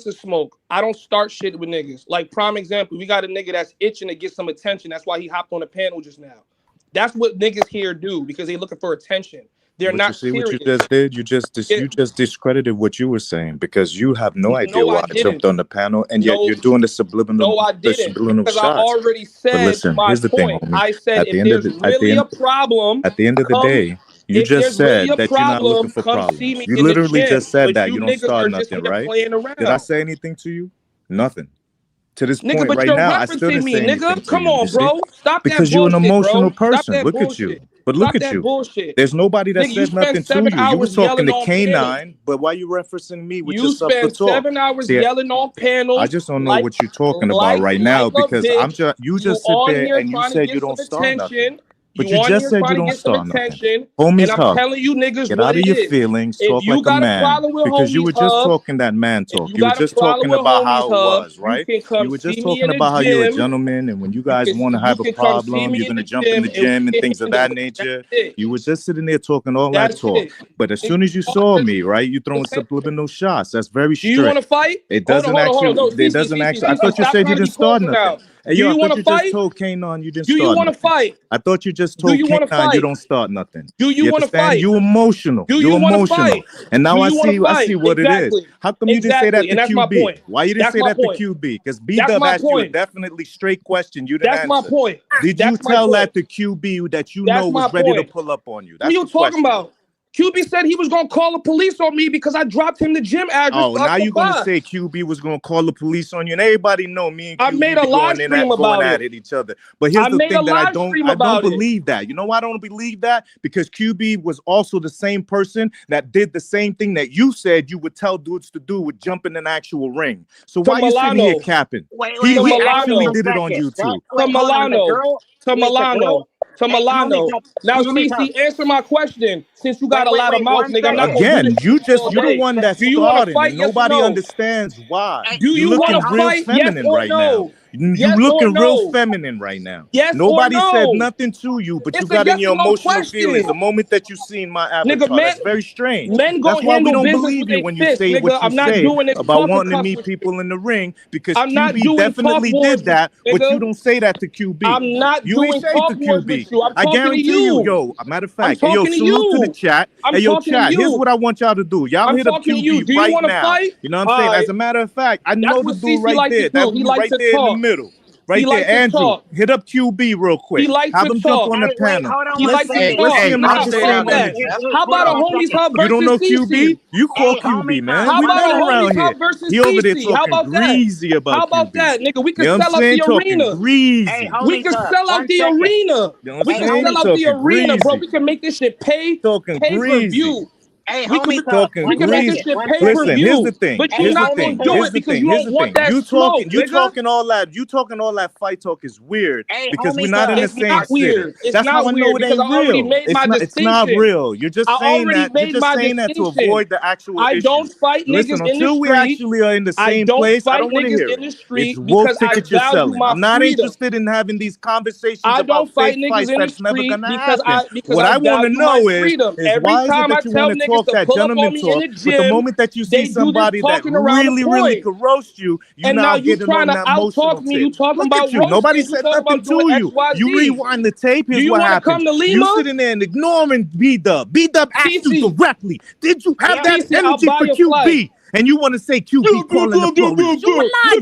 to smoke. I don't start shit with niggas. Like, prime example, we got a nigga that's itching to get some attention. That's why he hopped on the panel just now. That's what niggas here do because they looking for attention. They're not serious. What you just did? You just discredited what you were saying because you have no idea why I jumped on the panel, and yet you're doing the subliminal. No, I didn't. Because shots. I already said listen, my here's the point. thing, homie. I said if there's really a problem, at the end of the day, you just said that you're not looking for problems. You literally just said that you don't start nothing, right? Did I say anything to you? Nothing. To this point right now, I still didn't say anything. Come on, bro. Stop that bullshit, because you're an emotional person. Look bullshit. at you. But look at you. Bullshit. There's nobody that said nothing to you. You were talking to K9, panel. but why you referencing me with you your spent self-talk? 7 hours yelling on panels. I just don't know what you're talking about right now because you just sit there and you said you don't start nothing. But you just said you don't start nothing. Homies, and I'm telling you niggas get what out of your feelings, talk like a man. Because you were just talking that man talk. You were just talking about how it was, right? You were just talking about how you're a gentleman, and when you guys want to have a problem, you're gonna jump in the gym and things of that nature. You were just sitting there talking all that talk. But as soon as you saw me, right, you throwing subliminal shots. That's very strict. Do you want to fight? It doesn't actually. It doesn't actually. I thought you said you didn't start nothing. Hey, yo, I thought you just told K9 you didn't start nothing. Do you want to fight? I thought you just told K9 you don't start nothing. Do you want to fight? You emotional. You're emotional. And now I see what it is. How come you didn't say that to QB? Why you didn't say that to QB? Because B-Dub asked you a definitely straight question. You didn't answer. That's my point. Did you tell that to QB that you know was ready to pull up on you? What are you talking about? QB said he was going to call the police on me because I dropped him the gym address. Oh, now you're going to say QB was going to call the police on you. And everybody know me and QB I made a live stream about it. At each other. But here's the thing that I don't believe that. You know why I don't believe that? Because QB was also the same person that did the same thing that you said you would tell dudes to do with jumping in an actual ring. So why are you sitting here capping? He actually did it on YouTube. To Milano. Now, CC, answer my question. Since you got a lot of mouth, nigga, I'm not again. You're the one that's starting. And nobody understands why. Do you want to fight? Feminine right now. You looking real feminine right now. Yes, nobody said nothing to you, but you got in your emotional feelings the moment that you seen my avatar. That's very strange. That's why we don't believe you when you say what you say about wanting to meet people in the ring, because QB definitely did that, but you don't say that to QB. I'm not doing talk wars with you. I'm I guarantee you, yo. Matter of fact, hey, yo, salute to the chat. Hey, yo, chat. Here's what I want y'all to do. Y'all hit up QB right now. You know what I'm saying? As a matter of fact, I know the dude right there. That dude right there in the middle. Right there, Andrew. Hit up QB real quick. Have him jump on the panel. He likes to talk. How about a homies hub versus You don't know QB? You call QB, man. How We about a around homies hub versus He over there How about talking greasy about How about QB. that, nigga? We can You know sell out the arena. We can sell out the arena. We can sell out the arena, bro. We can make this shit pay per view. Hey, we can make this shit pay Listen, per here's view, the thing. but you're not gonna do it because you don't want that smoke. You talking all that fight talk is weird because we're not in the same city. That's how I know it ain't real. It's not real. You're just saying that. You're just saying that to avoid the actual issue. I don't fight niggas in the street. Until we actually are in the same place, I don't want to hear it. It's wolf ticket you're selling. I'm not interested in having these conversations about fake fights. That's never gonna happen. What I want to know is why is it that you want to talk that gentleman talk, but the moment that you see somebody that really could roast you, you now getting on that emotional tip. Look at you. Nobody said nothing to you. You rewind the tape, here's what happened. You sitting there and ignoring B-Dub. B-Dub asked you directly, did you have that energy for QB? and you want to say QB calling the police. You a liar.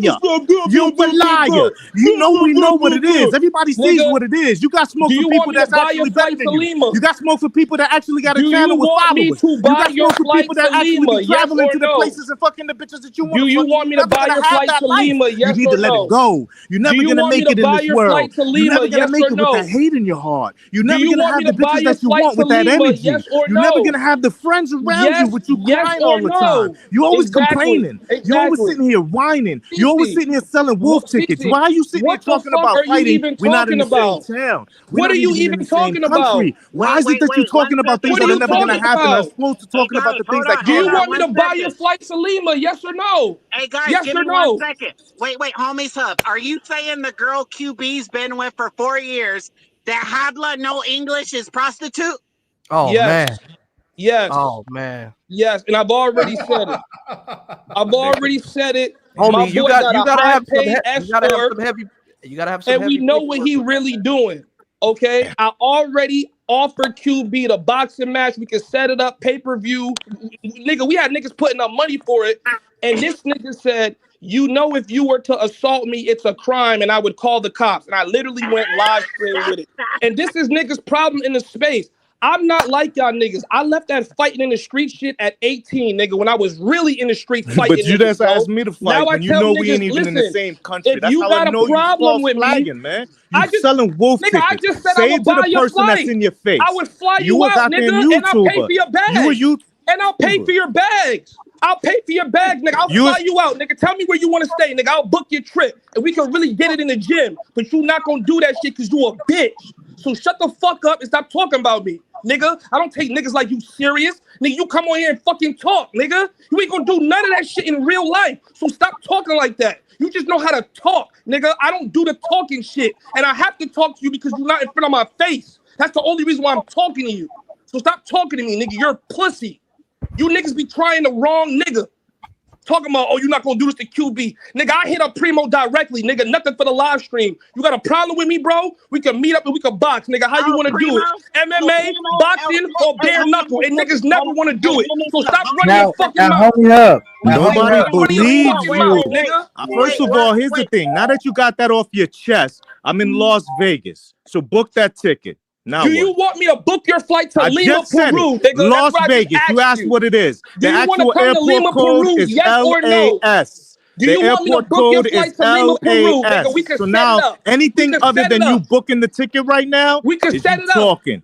You a liar. You know we know what it is. Everybody sees what it is. You got smoke for people that's actually better than you. You got smoke for people that actually got a channel with followers. You got smoke for people that actually be traveling to the places and fucking the bitches that you want. Do you want me to buy your flight to Lima? Yes or no? You need to let it go. You're never gonna make it in this world. You're never gonna make it with that hate in your heart. You're never gonna have the bitches that you want with that energy. You're never gonna have the friends around you with you crying all the time. You always complaining. You always sitting here whining. You always sitting here selling wolf tickets. Why are you sitting here talking about fighting? We're not in the same town. What are you even talking about? Why is it that you're talking about things that are never gonna happen? I'm supposed to talking about the things that do you want me to buy your flight to Lima? Yes or no? Hey guys, yes give or me no? 1 second. Wait, Homies Hub. Are you saying the girl QB's been with for 4 years that Hadla no English is prostitute? Oh man. Yes. Oh man. Yes, and I've already said it. I've already said it. Homie, My you boy gotta have some escort, you gotta have some and we know what he really doing. Okay, I already offered QB the boxing match. We can set it up pay-per-view. Nigga, we had niggas putting up money for it, and this nigga said, you know, if you were to assault me, it's a crime, and I would call the cops. And I literally went live stream with it. And this is niggas' problem in the space. I'm not like y'all niggas. I left that fighting in the street shit at 18, nigga, when I was really in the street fighting. But you just asked me to fight when you know we ain't even in the same country. If That's you how got I know a problem you with flagging, me, man. You selling wolf tickets. I just said Say I it would to buy the your person flight. that's in your face. I would fly you a out, goddamn nigga, and I'll pay YouTuber. for your bags. And I'll pay for your bags. I'll pay for your bags, nigga. I'll fly you out, nigga. Tell me where you want to stay, nigga. I'll book your trip, and we can really get it in the gym. But you not gonna do that shit because you a bitch. So shut the fuck up and stop talking about me, nigga. I don't take niggas like you serious. Nigga, you come on here and fucking talk, nigga. You ain't gonna do none of that shit in real life. So stop talking like that. You just know how to talk, nigga. I don't do the talking shit. And I have to talk to you because you're not in front of my face. That's the only reason why I'm talking to you. So stop talking to me, nigga. You're a pussy. You niggas be trying the wrong nigga. Talking about, oh, you're not gonna do this to QB. Nigga, I hit up Primo directly, nigga. Nothing for the live stream. You got a problem with me, bro? We can meet up and we can box, nigga. How you wanna do it? MMA, boxing, or bare knuckle? And niggas never wanna do it. So stop running your fucking mouth. Nobody believes you. Nigga. First of all, here's the thing. Now that you got that off your chest, I'm in Las Vegas. So book that ticket. Now do you want me to book your flight to Lima, just said Peru? It. Las Vegas. You asked what it is. The actual airport code is LAS. Do you want me to book your flight to Lima, Peru? Nigga, we can so set now, it up. anything other than you booking the ticket right now, we can set it up. Talking.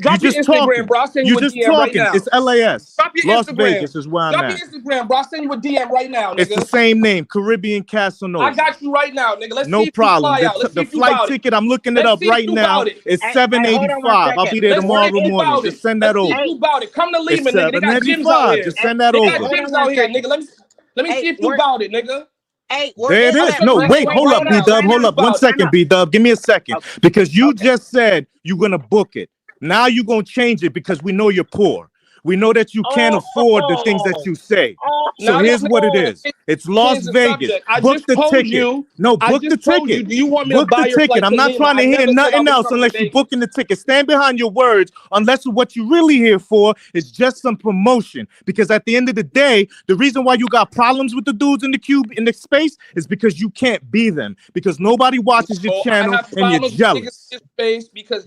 Drop your Instagram, bro. I'll send you a DM right now. It's LAS. Drop your Las Instagram. Vegas is where I'm at. Drop your Instagram, bro. I'll send you a DM right now, nigga. It's the same name, Caribbean Casanova. I got you right now, nigga. Let's no see problem. If you fly out. Let's the see if you flight ticket, I'm looking it up right now. It's $785. I'll be there tomorrow morning. Just send that over. Let's see if you about it. Come to Lima, nigga. They got gyms out here. Just send that over. They got gyms out here, nigga. Let me see if you about it, nigga. Hey, there it is. No, wait, hold up, B-Dub. Hold up. 1 second, B-Dub. Give me a second. Because you just said you're going to book it. Now you're going to change it because we know you're poor. We know that you can't afford the things that you say. So here's what it is. It's Las Vegas. Book the ticket. No, book the ticket. Do you want me to buy your flight? I'm not trying to hear nothing else unless you're booking the ticket. Stand behind your words unless what you're really here for is just some promotion. Because at the end of the day, the reason why you got problems with the dudes in the cube in the space is because you can't be them. Because nobody watches your channel and you're jealous.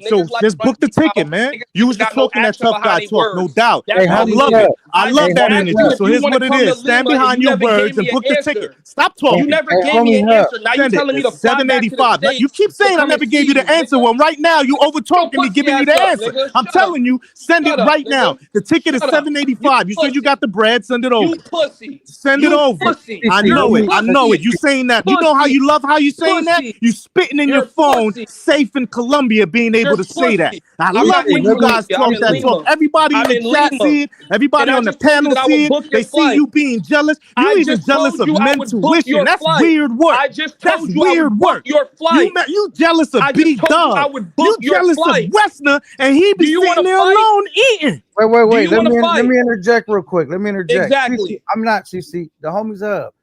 So just book the ticket, man. You was just talking that tough guy talk, no doubt. Hey, I love it. I love that energy. So here's what it is. Stand behind your words and book the ticket. Stop talking. You never gave me an answer. Now you're telling me to $785. You keep saying I never gave you the answer. Well, right now you over talking me, giving you the answer. I'm telling you, send it right now. The ticket is $785. You said you got the bread. Send it over. You pussy. Send it over. I know it. I know it. You saying that. You know how you love how you saying that? You spitting in your phone, safe in Colombia, being able to say that. I love when you guys talk that talk. Everybody in the chat see it. Everybody on the panel see it. They see you being jealous. You even jealous of Mentuition. That's weird work. That's weird work. You jealous of B-Dub. You jealous of Westner, and he be sitting there alone eating. Wait. Let me interject real quick. Let me interject. Exactly. I'm not CC. The homies up.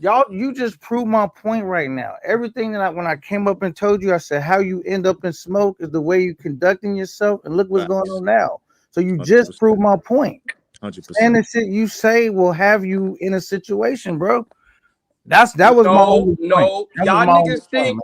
Y'all, you just proved my point right now. Everything that when I came up and told you, I said how you end up in smoke is the way you conducting yourself, and look what's going on now. So you just proved my point. 100%. And the shit you say will have you in a situation, bro. That was my only point.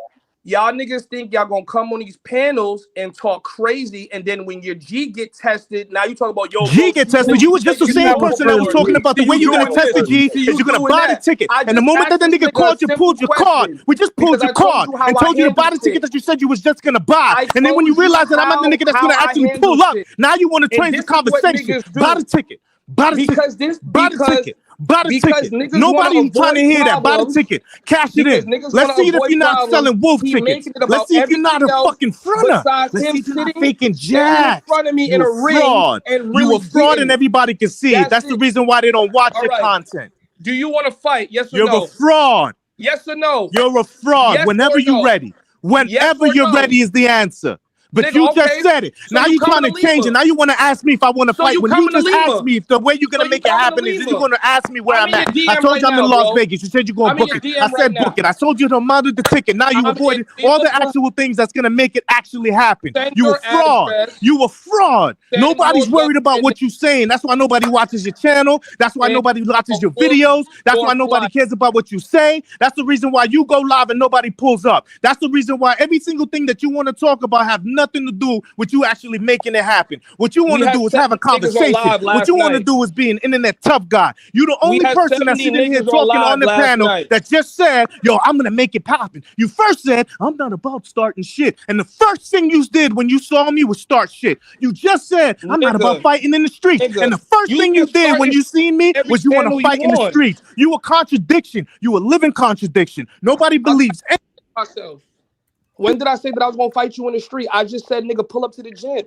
Y'all niggas think y'all gonna come on these panels and talk crazy, and then when your G get tested, now you talk about yo G get tested. You was just the same person that was talking about the way you're gonna test the G is you're gonna buy the ticket. And the moment that the nigga called you, pulled your card. We just pulled your card and told you to buy the ticket that you said you was just gonna buy. And then when you realize that I'm not the nigga that's gonna actually pull up, now you want to change the conversation. Buy the ticket. Buy the ticket. Buy the ticket. Buy the ticket. Nobody's trying to hear that. Buy the ticket. Cash it in. Let's see if you're not selling wolf tickets. Let's see if you're not a fucking fronter. Let's see if you're not faking jack. You a fraud. You a fraud and everybody can see it. That's the reason why they don't watch your content. Do you want to fight? Yes or no? You're a fraud. Yes or no? You're a fraud. Whenever you're ready. Whenever you're ready is the answer. But you just said it. So now you're trying to change it. Now you want to ask me if I want to fight. When you just asked me if the way you're going to make it happen is you're going to ask me where I'm at. I told you I'm in Las Vegas. You said you're going to book it. I said book it. I told you the amount of the ticket. Now you avoided all the actual things that's going to make it actually happen. You a fraud. You a fraud. Nobody's worried about what you're saying. That's why nobody watches your channel. That's why nobody watches your videos. That's why nobody cares about what you say. That's the reason why you go live and nobody pulls up. That's the reason why every single thing that you want to talk about have nothing to do with you actually making it happen. What you want to do is have a conversation. What you want to do is be an internet tough guy. You're the only person that's sitting here talking on the panel that just said, yo, I'm going to make it popping. You first said, I'm not about starting shit. And the first thing you did when you saw me was start shit. You just said, I'm not about fighting in the streets. And the first thing you did when you seen me was you want to fight in the streets. You a contradiction. You a living contradiction. Nobody believes myself. When did I say that I was gonna fight you in the street? I just said, nigga, pull up to the gym.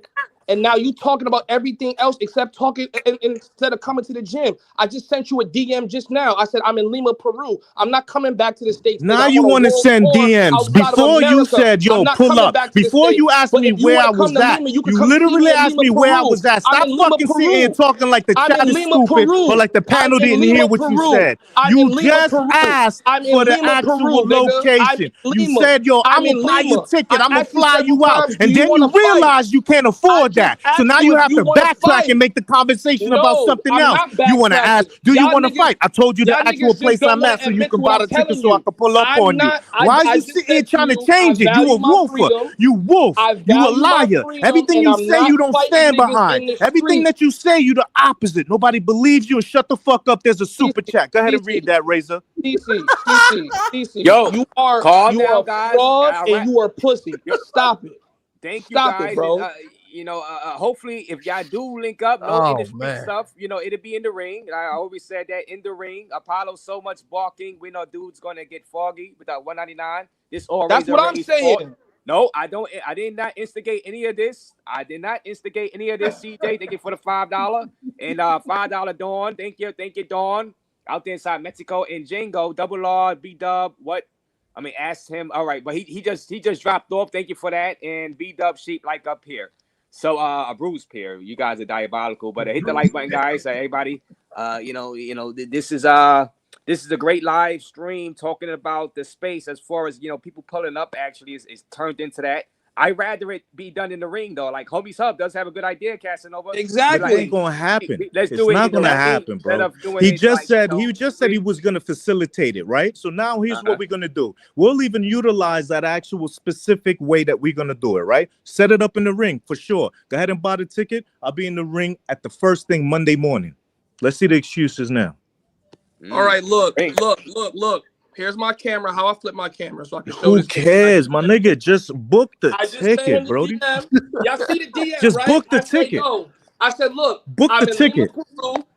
And now you talking about everything else except talking instead of coming to the gym. I just sent you a DM just now. I said I'm in Lima, Peru. I'm not coming back to the States. Now you want to send DMs. Before you said, yo, pull up. Before you asked me where I was at. You literally asked me where I was at. Stop fucking sitting here talking like the chat is stupid or like the panel didn't hear what you said. You just asked for the actual location. You said, yo, I'm going to buy your ticket. I'm going to fly you out. And then you realize you can't afford that. So now you have to backtrack and make the conversation about something else. You want to ask, do you want to fight? I told you the actual place I'm at so you can buy the ticket so I can pull up on you. Why are you sitting here trying to change it? You a wolfer. You wolf. You a liar. Everything you say you don't stand behind. Everything that you say you the opposite. Nobody believes you and shut the fuck up. There's a super chat. Go ahead and read that, Razor. DC. Yo, you are fraud and you are pussy. Stop it. Thank you guys. Bro. Hopefully, if y'all do link up, industry stuff, it'll be in the ring. I always said that in the ring. Apollo, so much barking. We know dude's gonna get foggy with that 199. That's what I'm saying. Sport. No, I don't. I did not instigate any of this. CJ, thank you for the $5 and $5 Dawn. Thank you, Dawn. Out there inside Mexico and Django, Double R, B-Dub. What? I mean, ask him. All right, but he just dropped off. Thank you for that. And B-Dub sheep like up here. So a bruised pair. You guys are diabolical, but hit the like button, guys. Everybody, this is a great live stream talking about the space as far as people pulling up. Actually, is turned into that. I'd rather it be done in the ring though. Like Homie's Hub does have a good idea, Casanova. Exactly, it ain't gonna happen. Let's do it. It's not gonna happen, bro. He just said he was gonna facilitate it, right? So now here's what we're gonna do. We'll even utilize that actual specific way that we're gonna do it, right? Set it up in the ring for sure. Go ahead and buy the ticket. I'll be in the ring at the first thing Monday morning. Let's see the excuses now. All right, look. Here's my camera. How I flip my camera so I can show. Who cares, my nigga? Just book the ticket, Brody. Y'all see the DM, just right? Book the ticket. I said, look, book the ticket.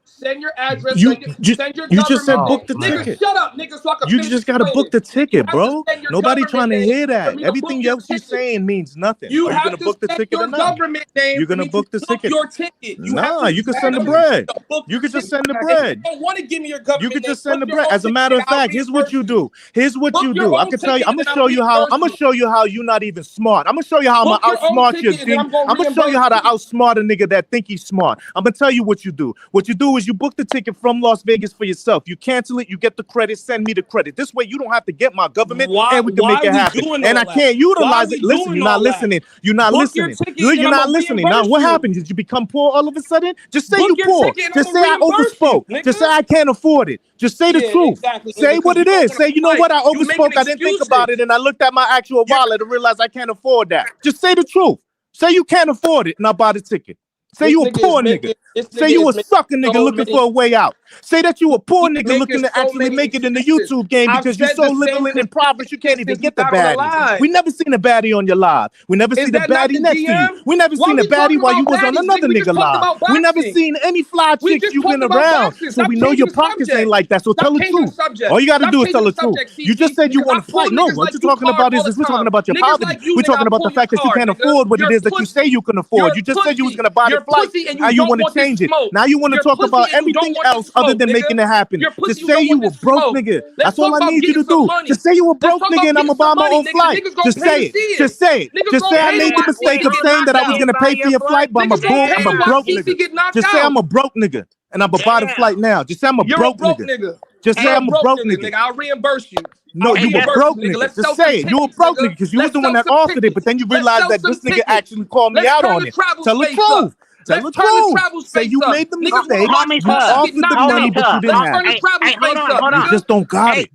Send your address. You send your just said book the ticket. Shut up, nigga. So I can you just gotta book the ticket, bro. Nobody trying to hear that. Everything else you're saying means nothing. You Are you gonna book the ticket or not? You're gonna book the ticket. Your ticket. Nah, you can send the bread. You can just send the bread. You don't want to give me your government. You can just send the bread. As a matter of fact, here's what you do. Here's what you do. I can tell you. I'm gonna show you how. I'm gonna show you how you're not even smart. I'm gonna show you how I'm gonna outsmart you. I'm gonna show you how to outsmart a nigga that think he's smart. I'm gonna tell you what you do. What you do is you book the ticket from Las Vegas for yourself. You cancel it, you get the credit, send me the credit. This way you don't have to get my government and we can make it happen. And I can't utilize it. Listen, you're not listening. You're not listening. You're not listening. Now what happened? Did you become poor all of a sudden? Just say you poor. Just say I overspoke. Just say I can't afford it. Just say the truth. Say what it is. Say, you know what? I overspoke. I didn't think about it. And I looked at my actual wallet and realized I can't afford that. Just say the truth. Say you can't afford it and I bought a ticket. Say you a poor nigga. Say you a sucker nigga looking for a way out. Say that you a poor nigga looking to actually make it in the YouTube game because you're so little in impoverished you can't even get the baddies. We never seen a baddie on your live. We never seen a baddie next to you. We never seen a baddie while you was on another nigga live. We never seen any fly chicks you been around. So we know your pockets ain't like that. So tell the truth. All you gotta do is tell the truth. You just said you want to fight. No, what you're talking about is we're talking about your poverty. We're talking about the fact that you can't afford what it is that you say you can afford. You just said you was gonna buy the flight. Now you want to change it. Now you want to talk about everything else other than making it happen. Just say you a broke nigga. That's all I need you to do. Just say you a broke nigga and I'm gonna buy my own flight. Just say it. Just say it. Just say I made the mistake of saying that I was gonna pay for your flight, but I'm a broke nigga. Just say I'm a broke nigga and I'm gonna buy the flight now. Just say I'm a broke nigga. Just say I'm a broke nigga. I'll reimburse you. No, you a broke nigga. Just say it. You a broke nigga because you was the one that offered it, but then you realized that this nigga actually called me out on it. Tell the truth. Tell the truth. Say you made the mistake. You offered the money, but you didn't have it. Hey, hold on. You just don't got it.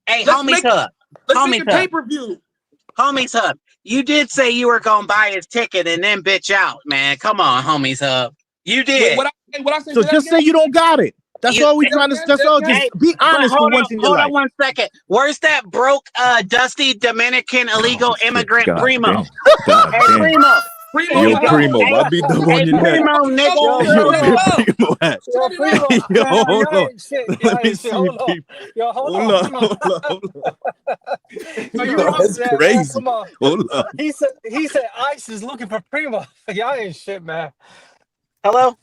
Hey, Homies Hub. Homies pay-per-view. Homies Hub. You did say you were gonna buy his ticket and then bitch out, man. Come on, Homies Hub. You did. What I say? So just say you don't got it. That's all we trying to. That's all. Just be honest for once in your life. Hold on 1 second. Where's that broke, dusty Dominican illegal immigrant Primo? Hey, Primo. Yo, Primo, I beat up on your neck. Primo, nigga. Yo, Primo at? Yo, hold on. Let me see. Yo, hold on. That's crazy. Come on. Hold on. He said ICE is looking for Primo. Y'all ain't shit, man. Hello?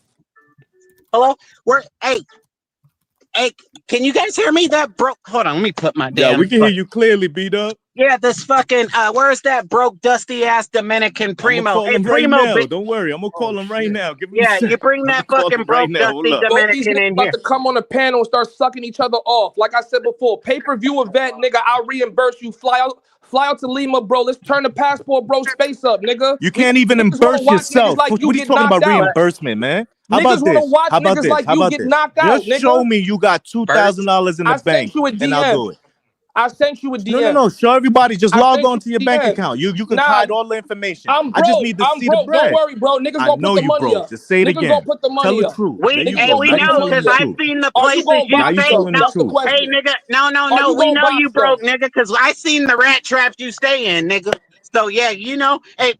Hey, can you guys hear me? That broke. Hold on, let me put my damn. Yeah, we can hear you clearly, beat up. Yeah, this fucking. Where's that broke, dusty ass Dominican Primo? Hey, Primo, right now. Don't worry, I'm gonna call him right now. Give me you bring that fucking broke, dusty Dominican in here. About to come on the panel and start sucking each other off. Like I said before, pay-per-view event, nigga. I'll reimburse you. Fly out to Lima, bro. Let's turn the passport, bro. Space up, nigga. You can't even reimburse yourself. What are you talking about reimbursement, man? How about this? How about this? How about this? Just show me you got $2,000 in the bank, and I'll do it. I sent you a DM. No. Show everybody. Just log on to your bank account. You can hide all the information. I just need to see the bread. Don't worry, bro. Niggas gonna put the money up. Just say it again. Gonna put the money Tell the up. truth. We know because I've seen the places you stay. Hey, nigga. No. We know you broke, nigga, because I seen the rat traps you stay in, nigga. So yeah, you know. Hey,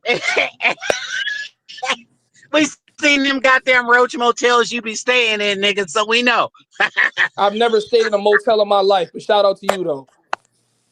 we seen them goddamn roach motels you be staying in, nigga. So we know. I've never stayed in a motel in my life, but shout out to you though.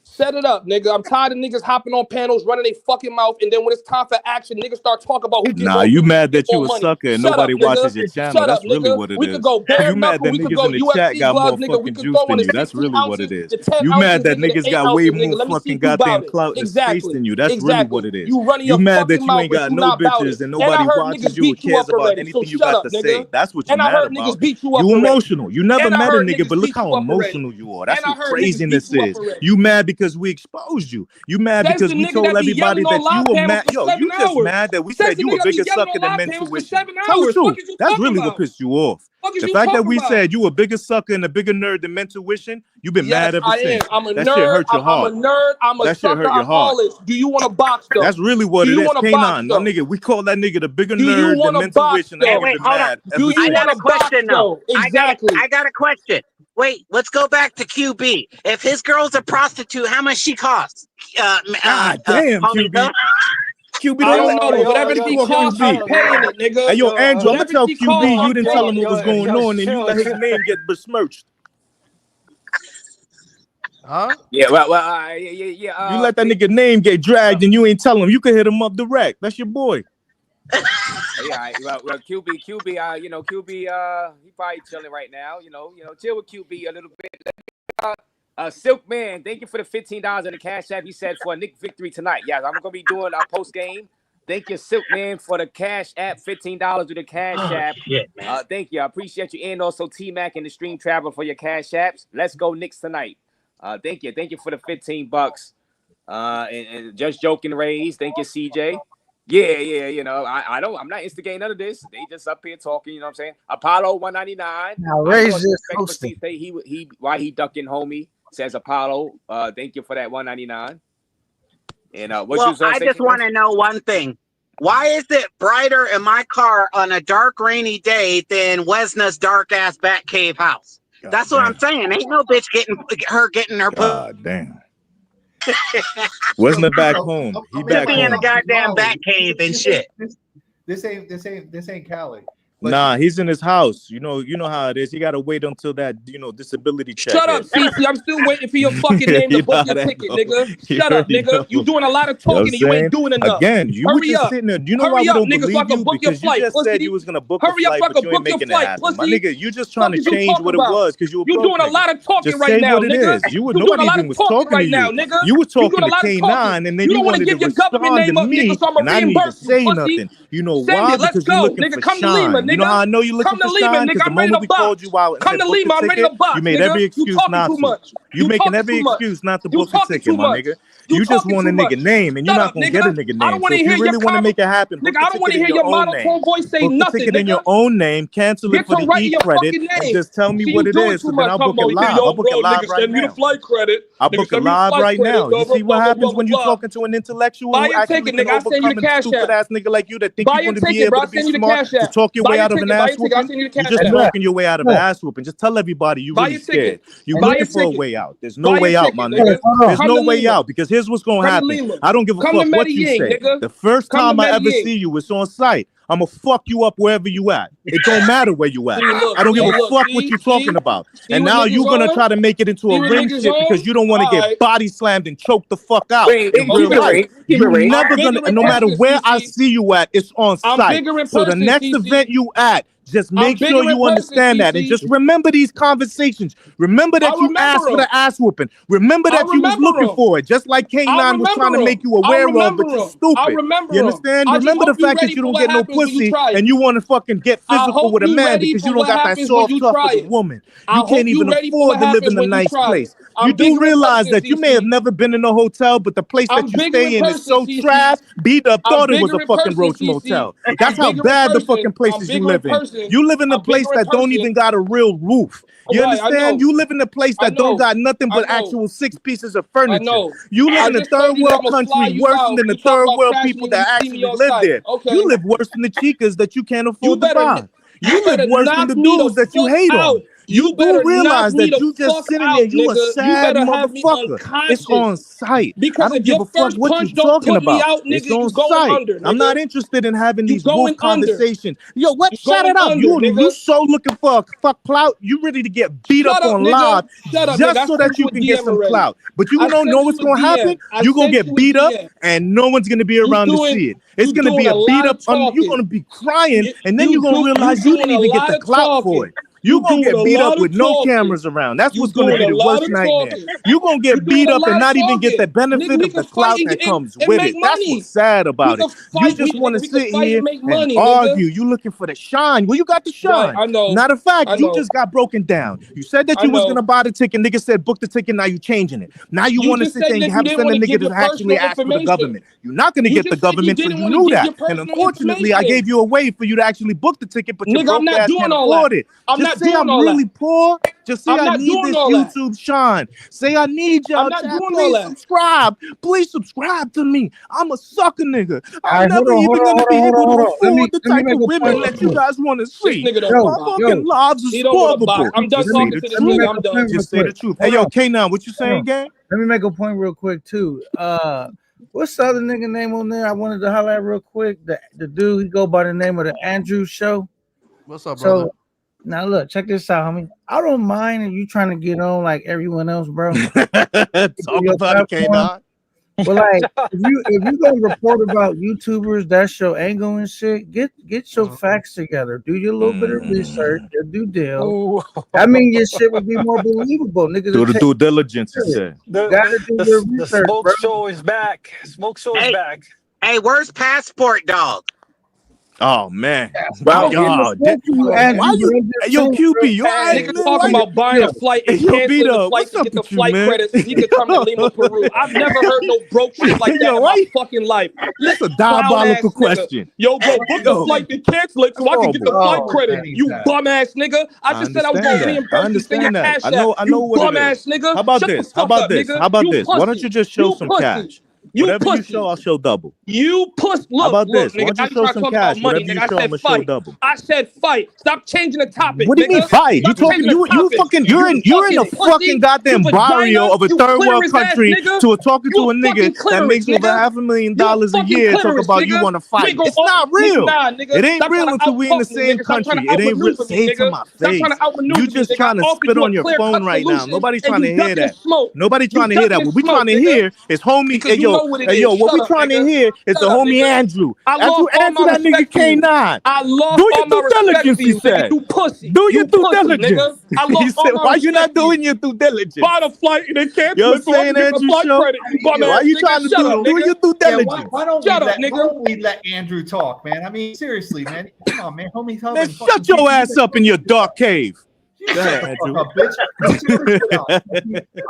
Set it up, nigga. I'm tired of niggas hopping on panels, running their fucking mouth, and then when it's time for action, niggas start talking about who gets Nah, you mad that you a sucker and nobody watches your channel. That's really what it is. You mad that niggas in the chat got more fucking juice than you. That's really what it is. You mad that niggas got way more fucking goddamn clout and space than you. That's really what it is. You mad that you ain't got no bitches and nobody watches you or cares about anything you got to say. That's what you mad about. You emotional. You never met a nigga, but look how emotional you are. That's what craziness is. You mad because we exposed you. You mad because we told everybody that you were mad. Yo, you just mad that we said you a bigger sucker than Mentuition. Tell the truth. That's really what pissed you off. The fact that we said you a bigger sucker and a bigger nerd than Mentuition, you've been mad ever since. That shit hurt your heart. I'm a nerd. I'm a sucker. I'm all this. Do you want to box though? That's really what it is. K9, my nigga, we call that nigga the bigger nerd than Mentuition. Wait, hold on. I got a question though. Exactly. I got a question. Wait, let's go back to QB. If his girl's a prostitute, how much she costs? God damn, QB. QB, don't know. Whatever he costs, I'm paying it, nigga. Hey, yo, Andrew, I'm gonna tell QB you didn't tell him what was going on, and you let his name get besmirched. Huh? Yeah, well, yeah. You let that nigga name get dragged, and you ain't tell him. You can hit him up direct. That's your boy. Yeah, right. Well, QB, you know, QB, he probably chilling right now. You know, chill with QB a little bit. Silk Man, thank you for the $15 in the Cash App. He said for a Nick victory tonight. Yeah, I'm gonna be doing our post game Thank you, Silk Man, for the Cash App. $15 with the Cash App. Shit, man. Thank you. I appreciate you. And also T-Mac and the Stream Traveler for your Cash Apps. Let's go Knicks tonight. Thank you. Thank you for the $15. And just joking, Raze. Thank you, CJ. Yeah. You know, I'm not instigating none of this. They just up here talking. You know what I'm saying? Apollo 199. Now, Raze is hosting. Why he ducking, homie? Says Apollo. Thank you for that 199. And I just want to know one thing. Why is it brighter in my car on a dark, rainy day than Wesna's dark ass Batcave house? That's what I'm saying. Ain't no bitch getting her. God damn. Wesna back home. He back home. In the goddamn Batcave and shit. This ain't Cali. Nah, he's in his house. You know how it is. You gotta wait until that, disability check. Shut up, CC. I'm still waiting for your fucking name to book your ticket, nigga. Shut up, nigga. You doing a lot of talking and you ain't doing enough. Again, you were just sitting there. You know why we don't believe you? Because you just said you was gonna book a flight, but you ain't making it happen. My nigga, you just trying to change what it was because you were doing a lot of talking right now, nigga. You were nobody even was talking to you. You were talking to K9, and then you wanted to respond to me, and I didn't even say nothing. You know why? Because you're looking for shine. You know how I know you're looking for shine? Because the moment we called you out and said book the ticket, you made every excuse not to. You making every excuse not to book the ticket, my nigga. You just want a nigga name, and you're not gonna get a nigga name. So if you really want to make it happen, book the ticket in your own name. Book the ticket in your own name, cancel it for the e-credit, and just tell me what it is. So then I'll book it live. I'll book it live right now. I'll book it live right now. You see what happens when you're talking to an intellectual who actually can overcome a stupid ass nigga like you that think you're going to be able to be smart to talk your way out of an ass whooping? You're just talking your way out of an ass whooping. Just tell everybody you really scared. You're looking for a way out. There's no way out, my nigga. There's no way out because here's what's going to happen. I don't give a fuck what you say. The first time I ever see you, it's on site. I'm gonna fuck you up wherever you at. It don't matter where you at. I don't give a fuck what you're talking about. And now you're gonna try to make it into a ring shit because you don't want to get body slammed and choked the fuck out in real life. You're never gonna, no matter where I see you at, it's on site. So the next event you at, just make sure you understand that and just remember these conversations. Remember that you asked for the ass whooping. Remember that you was looking for it, just like K9 was trying to make you aware of, but you're stupid. You understand? Remember the fact that you don't get no pussy and you want to fucking get physical with a man because you don't got that soft stuff with a woman. You can't even afford to live in a nice place. You do realize that you may have never been in a hotel, but the place that you stay in is so trash, beat up, thought it was a fucking Roach Motel. That's how bad the fucking places you live in. You live in a place that don't even got a real roof. You understand? You live in a place that don't got nothing but actual 6 pieces of furniture. You live in a third world country worse than the third world people that actually live there. You live worse than the chicas that you can't afford to buy. You live worse than the dudes that you hate on. You do realize that you just sitting there, you a sad motherfucker. It's on site. I don't give a fuck what you talking about. It's on site. I'm not interested in having these wolf conversations. Yo, what? Shut it up. You so looking for a fuck clout. You ready to get beat up on live just so that you can get some clout. But you don't know what's going to happen. You're going to get beat up and no one's going to be around to see it. It's going to be a beat up. You're going to be crying and then you're going to realize you didn't even get the clout for it. You're going to get beat up with no cameras around. That's what's going to be the worst nightmare. You're going to get beat up and not even get the benefit of the clout that comes with it. That's what's sad about it. You just want to sit here and argue. You looking for the shine. Well, you got the shine. Matter of fact, you just got broken down. You said that you was going to buy the ticket. Nigga said book the ticket. Now you changing it. Now you want to sit there and you have to send a nigga to actually ask for the government. You're not going to get the government, so you knew that. And unfortunately, I gave you a way for you to actually book the ticket, but you broke ass can't afford it. Just say I'm really poor. Just say I need this YouTube shine. Say I need y'all. Please subscribe. Please subscribe to me. I'm a sucker nigga. I'm never even gonna be able to afford the type of women that you guys want to see. My fucking lives is horrible. I'm done talking to this nigga. I'm done. Just say the truth. Hey yo, K9, what you saying again? Let me make a point real quick too. What's the other nigga name on there? I wanted to highlight real quick. The dude, he go by the name of the Andrew Show. What's up, brother? Now look, check this out, homie. I don't mind if you trying to get on like everyone else, bro. Talk about it, K9. But like, if you gonna report about YouTubers, that's your angle and shit. Get your facts together. Do your little bit of research. Your due deal. I mean, your shit would be more believable, niggas. Do the due diligence. Gotta do your research. The smoke show is back. Smoke show is back. Hey, where's Passport Dog? Oh man, Well, yo, why you, yo, QB, you alright, Nigga man? talking about buying a flight and canceling the flight to get the flight credits so he could come to Lima, Peru. I've never heard no broke shit like that in my fucking life. That's a diabolical question. Yo, bro, book the flight and cancel it so I can get the flight credit. You bum ass nigga. I just said I was gonna reimburse you. Send your cash out. I know what bum it ass is. nigga. How about Shut this? the fuck up, nigga. How about You this? Why don't pussy. you just show You some pussy. cash? You Whatever pussy. you show, I'll show double. You puss. Look, How about look, this? Why nigga. don't you I show try to some talk cash? about money, Whatever you nigga. I show, said I'ma show fight. double. I said fight. Stop changing the topic. What do you mean nigga. fight? You Stop talking? changing the You topic. fucking? You're in a fucking goddamn barrio of a third world country talking to a nigga that makes over $500,000 a year. Talk about you want to fight? It's not real. It ain't real until we in the same country. It ain't real. Say it to my face. You just trying to spit on your phone right now. Nobody's trying to hear that. Nobody trying to hear that. What we trying to hear is homie. Hey yo, what we trying to hear is the homie Andrew. Answer that nigga K9. I lost Do all your my due respect diligence, for he you, said. nigga. You pussy. Do your due pussy, diligence. Nigga. I He lost said, all my why you not respect for doing your due diligence? Buy the flight and then cancel Yo, it so I saying can get the Andrew flight show? credit. You bum Why ass you nigga. trying to Shut up, do nigga. your due diligence? Why don't Shut up, why nigga. don't we let Andrew talk, man? I mean, seriously, man. Come on, man. Homie, Man, shut your ass up in your dark cave. Go ahead, Andrew.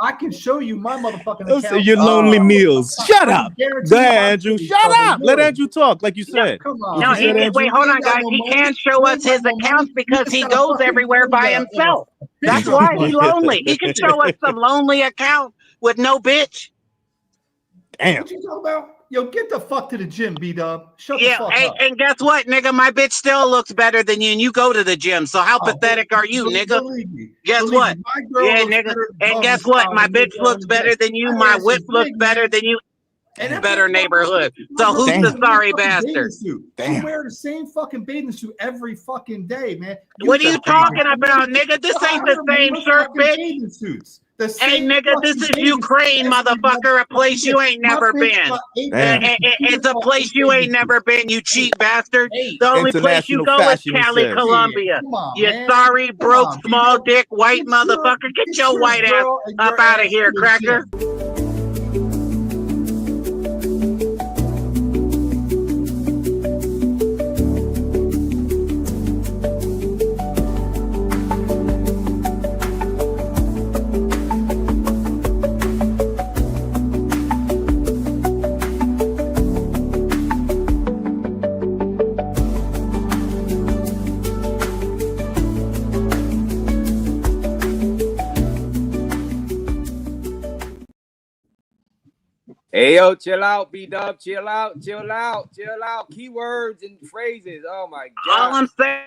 I can show you my motherfucking Those are account. your lonely meals. Shut up. Go ahead, Andrew. Shut Shut up. Let Andrew talk, like you said. Come on, No, wait, hold on, guys. He can't show us his accounts because he goes everywhere by himself. That's why he's lonely. He can show us some lonely account with no bitch. Damn. What you talking about? Yo, get the fuck to the gym, B-Dub. Shut the fuck up. And guess what, nigga? My bitch still looks better than you, and you go to the gym. So how pathetic are you, nigga? Guess what? Yeah, nigga. And guess what? My bitch looks better than you. My whip looks better than you. Better neighborhood. So who's the sorry bastard? You wear the same fucking bathing suit every fucking day, man. What are you talking about, nigga? This ain't the same shirt, bitch. Hey, nigga, this is Ukraine, motherfucker, a place you ain't never been. It's a place you ain't never been, you cheap bastard. The only place you go is Cali, Colombia. You sorry, broke, small dick, white motherfucker. Get your white ass up out of here, cracker. Hey yo, chill out, B-Dub, chill out. Keywords and phrases. Oh my god. All I'm saying,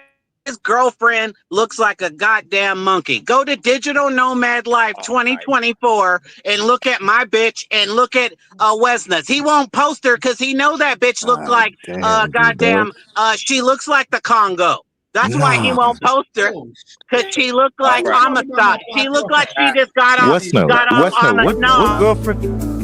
his girlfriend looks like a goddamn monkey. Go to Digital Nomad Life 2024 and look at my bitch and look at Wesna's. He won't post her because he know that bitch looks like goddamn. She looks like the Congo. That's why he won't post her, because she looked like Amistad. She looked like she just got off. What girlfriend?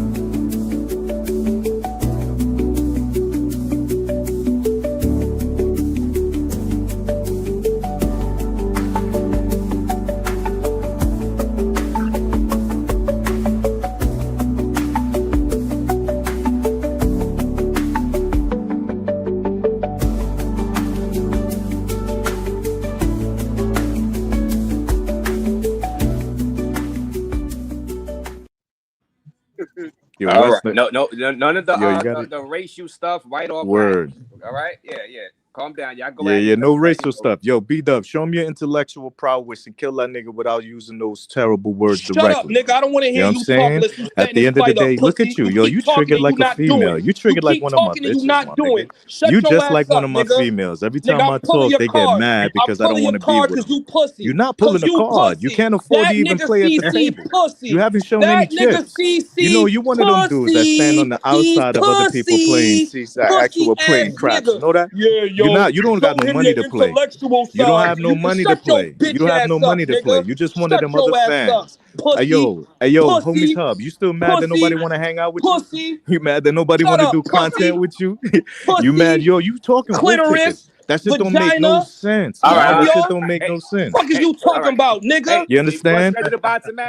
Yo, all right. No, none of the the racial stuff. Right off. Word. All right. Yeah. Calm down. Y'all go. Yeah. No racial stuff. Yo, B-Dub, show me your intellectual prowess and kill that nigga without using those terrible words directly. Shut up, nigga. I don't want to hear you saying? talking. At the end of the day, look at you. Yo, you triggered like a female. You triggered like one of my bitches, my nigga. You just like one of my females. Every time I talk, they get mad because I don't want to be with them. You're not pulling a card. You can't afford to even play at the table. You haven't shown any chips. You know, you one of them dudes that stand on the outside of other people playing actual playing craps. You know that? Yeah, yo. You don't got no money to play. You don't have no money to play. You don't have no money to play. You just one of them other fans. Hey yo, homies hub. You still mad that nobody want to hang out with you? You mad that nobody want to do content with you? You mad? Yo, you talking clitoris? That shit don't make no sense. That shit don't make no sense. What the fuck is you talking about, nigga? You understand?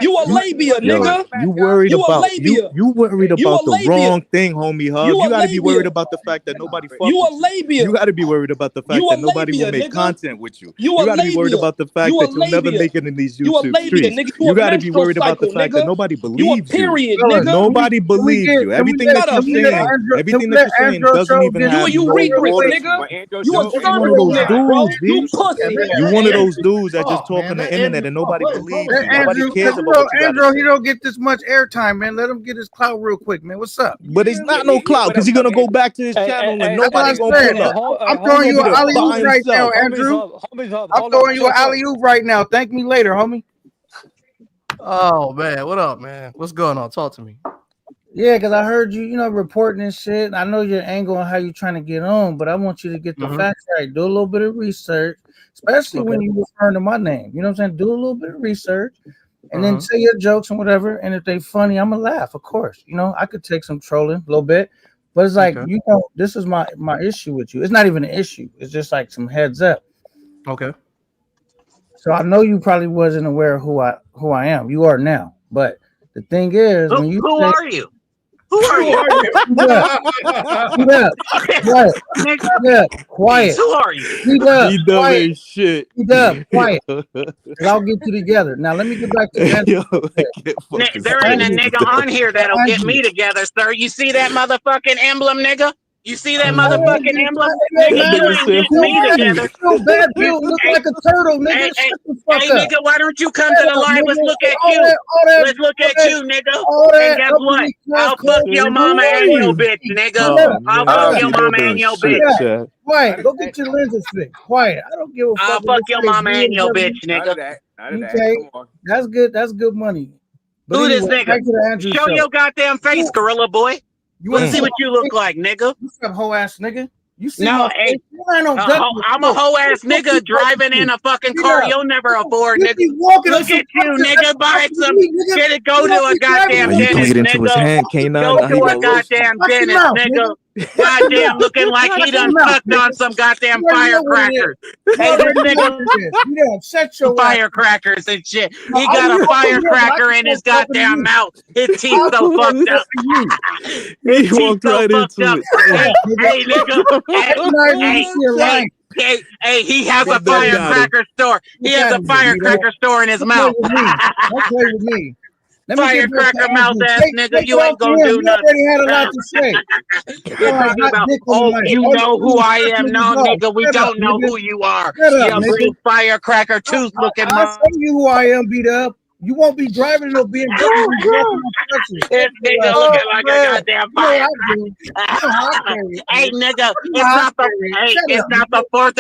You a labia, nigga. You worried You a about labia. you worried You about a the labia. wrong thing, homie Hub. You You a gotta be labia. worried about the fact that nobody fuck You a with labia. you. You gotta be worried about the fact You a that nobody will labia, make nigga. content with you. You You a gotta be worried labia. about the fact You a that you'll never labia. make it in these You a YouTube labia, streets. nigga. You a gotta be menstrual worried about the cycle, fact nigga. that nobody You a believes you. period, Fellas, nigga. Nobody believes you. Everything that you're saying, everything that you're saying doesn't even You a have no urethra, water. nigga. You a You one of terminal those nigga, bro. dudes, You B. pussy. You one of those dudes that just Oh, talk man, on the let internet Andrew and nobody talk. believes Let you. Nobody Andrew, cares about what you gotta Andrew, he say. don't get this much airtime, man. Let him get his clout real quick, man. What's up? But it's not no clout because he's gonna go back to his channel and nobody's gonna pull up. I'm throwing you an alley oop by right now, himself. Andrew. I'm throwing you an alley oop right now. Thank me later, homie. Oh man, what up, man? What's going on? Talk to me. Yeah, because I heard you, reporting this shit. I know your angle on how you're trying to get on, but I want you to get the facts right. Do a little bit of research, especially when you referring to my name. You know what I'm saying? Do a little bit of research and then say your jokes and whatever. And if they funny, I'm gonna laugh, of course. I could take some trolling a little bit, but it's like, this is my issue with you. It's not even an issue. It's just like some heads up. Okay. So I know you probably wasn't aware of who I am. You are now. But the thing is, when you who say, are you? Who are you? Quiet. Who are you? Quiet. Shit. Quiet. I'll get you together. Now let me get back to Andrew. There ain't a nigga on here that'll get me together, sir. You see that motherfucking emblem, nigga? You see that motherfucking emblem? Nigga, you ain't get me together. Bad dude, look like a turtle, nigga. Hey, Shut the fuck hey, up. nigga, why don't you come to the live? Let's look at you. Let's look at you, nigga. And guess what? I'll fuck your mama and your bitch, nigga. I'll fuck your mama and your bitch. Quiet. Go get your lenses fixed. Quiet. I don't give a fuck. I'll fuck your mama and your bitch, nigga. Okay. That's good. That's good money. But Who this anyway, back to the nigga? Andrew Show show. your goddamn face, gorilla boy. Let's see what you look like, nigga. You some hoe ass nigga. You see No, my hey, face? You ain't no I'm a hoe ass nigga driving in a fucking car you'll never afford, nigga. Look at you, nigga. Buy some shit. Go to a goddamn You dentist, played into his nigga. hand, K9. Go Now he to a gonna roast you. goddamn dentist, nigga. Goddamn, looking like he done sucked on some goddamn firecrackers. Hey, this nigga, shut your firecrackers and shit. He got a firecracker in his goddamn mouth. His teeth so fucked up. His teeth so fucked up. Hey, nigga. Hey, he has a firecracker store. He has a firecracker store in his mouth. Don't play with me. Firecracker mouth ass nigga, you ain't gonna do nothing. You already had a lot to say. You're talking about, you know who I am. No, nigga, we don't know who you are. You big firecracker tooth looking I'll show you who I am, beat up. You won't be driving no BMW. This nigga looking like a goddamn firecracker. Hey, nigga, it's not the 4th of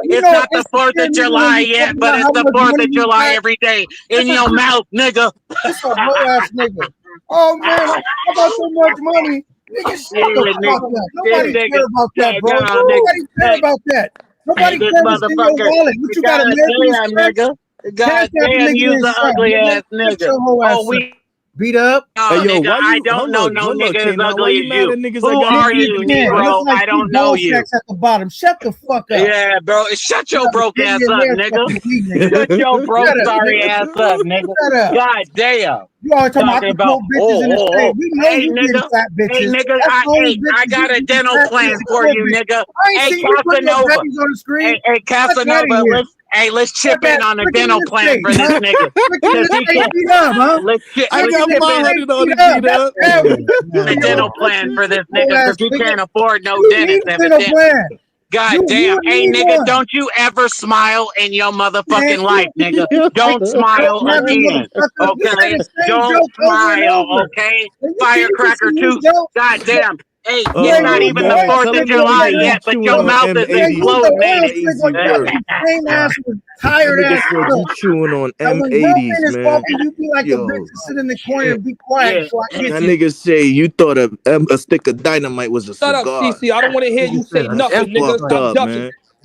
it's not the 4th of July yet, but it's the 4th of July every day in your mouth, nigga. That's a whole ass nigga. Oh man, I got so much money. Nigga, shut the fuck up. Nobody care about that, bro. Nobody care about that. Nobody cares about your wallet. What you got a nigga? Goddamn, you's an ugly ass nigga. Oh, we beat up. Oh, hey, yo, nigga, I don't know no nigga as ugly as you. Who are you, Negro? I don't know you. At the bottom, shut the fuck up. Yeah, bro, shut your broke ass up, nigga. Shut your broke sorry ass up, nigga. God damn. You always talking about bitches in the state. We know you nigga, fat bitches. Hey, nigga, I got a dental plan for you, nigga. Hey, Casanova. Hey, Casanova, let's chip in on a dental plan for this nigga. I got my $100 beat up. A dental plan for this nigga because he can't afford no dentist. God damn. Hey, nigga, don't you ever smile in your motherfucking life, nigga. Don't smile again. Okay? Don't smile, okay? Firecracker tooth. God damn. Hey, it's not even the 4th of July yet, but your mouth is exploding. Same ass with tired ass. You chewing on M80s, man. You be like a bitch to sit in the corner and be quiet. That nigga say you thought a stick of dynamite was a cigar. Shut up, CC. I don't want to hear you say nothing, nigga. Stop ducking.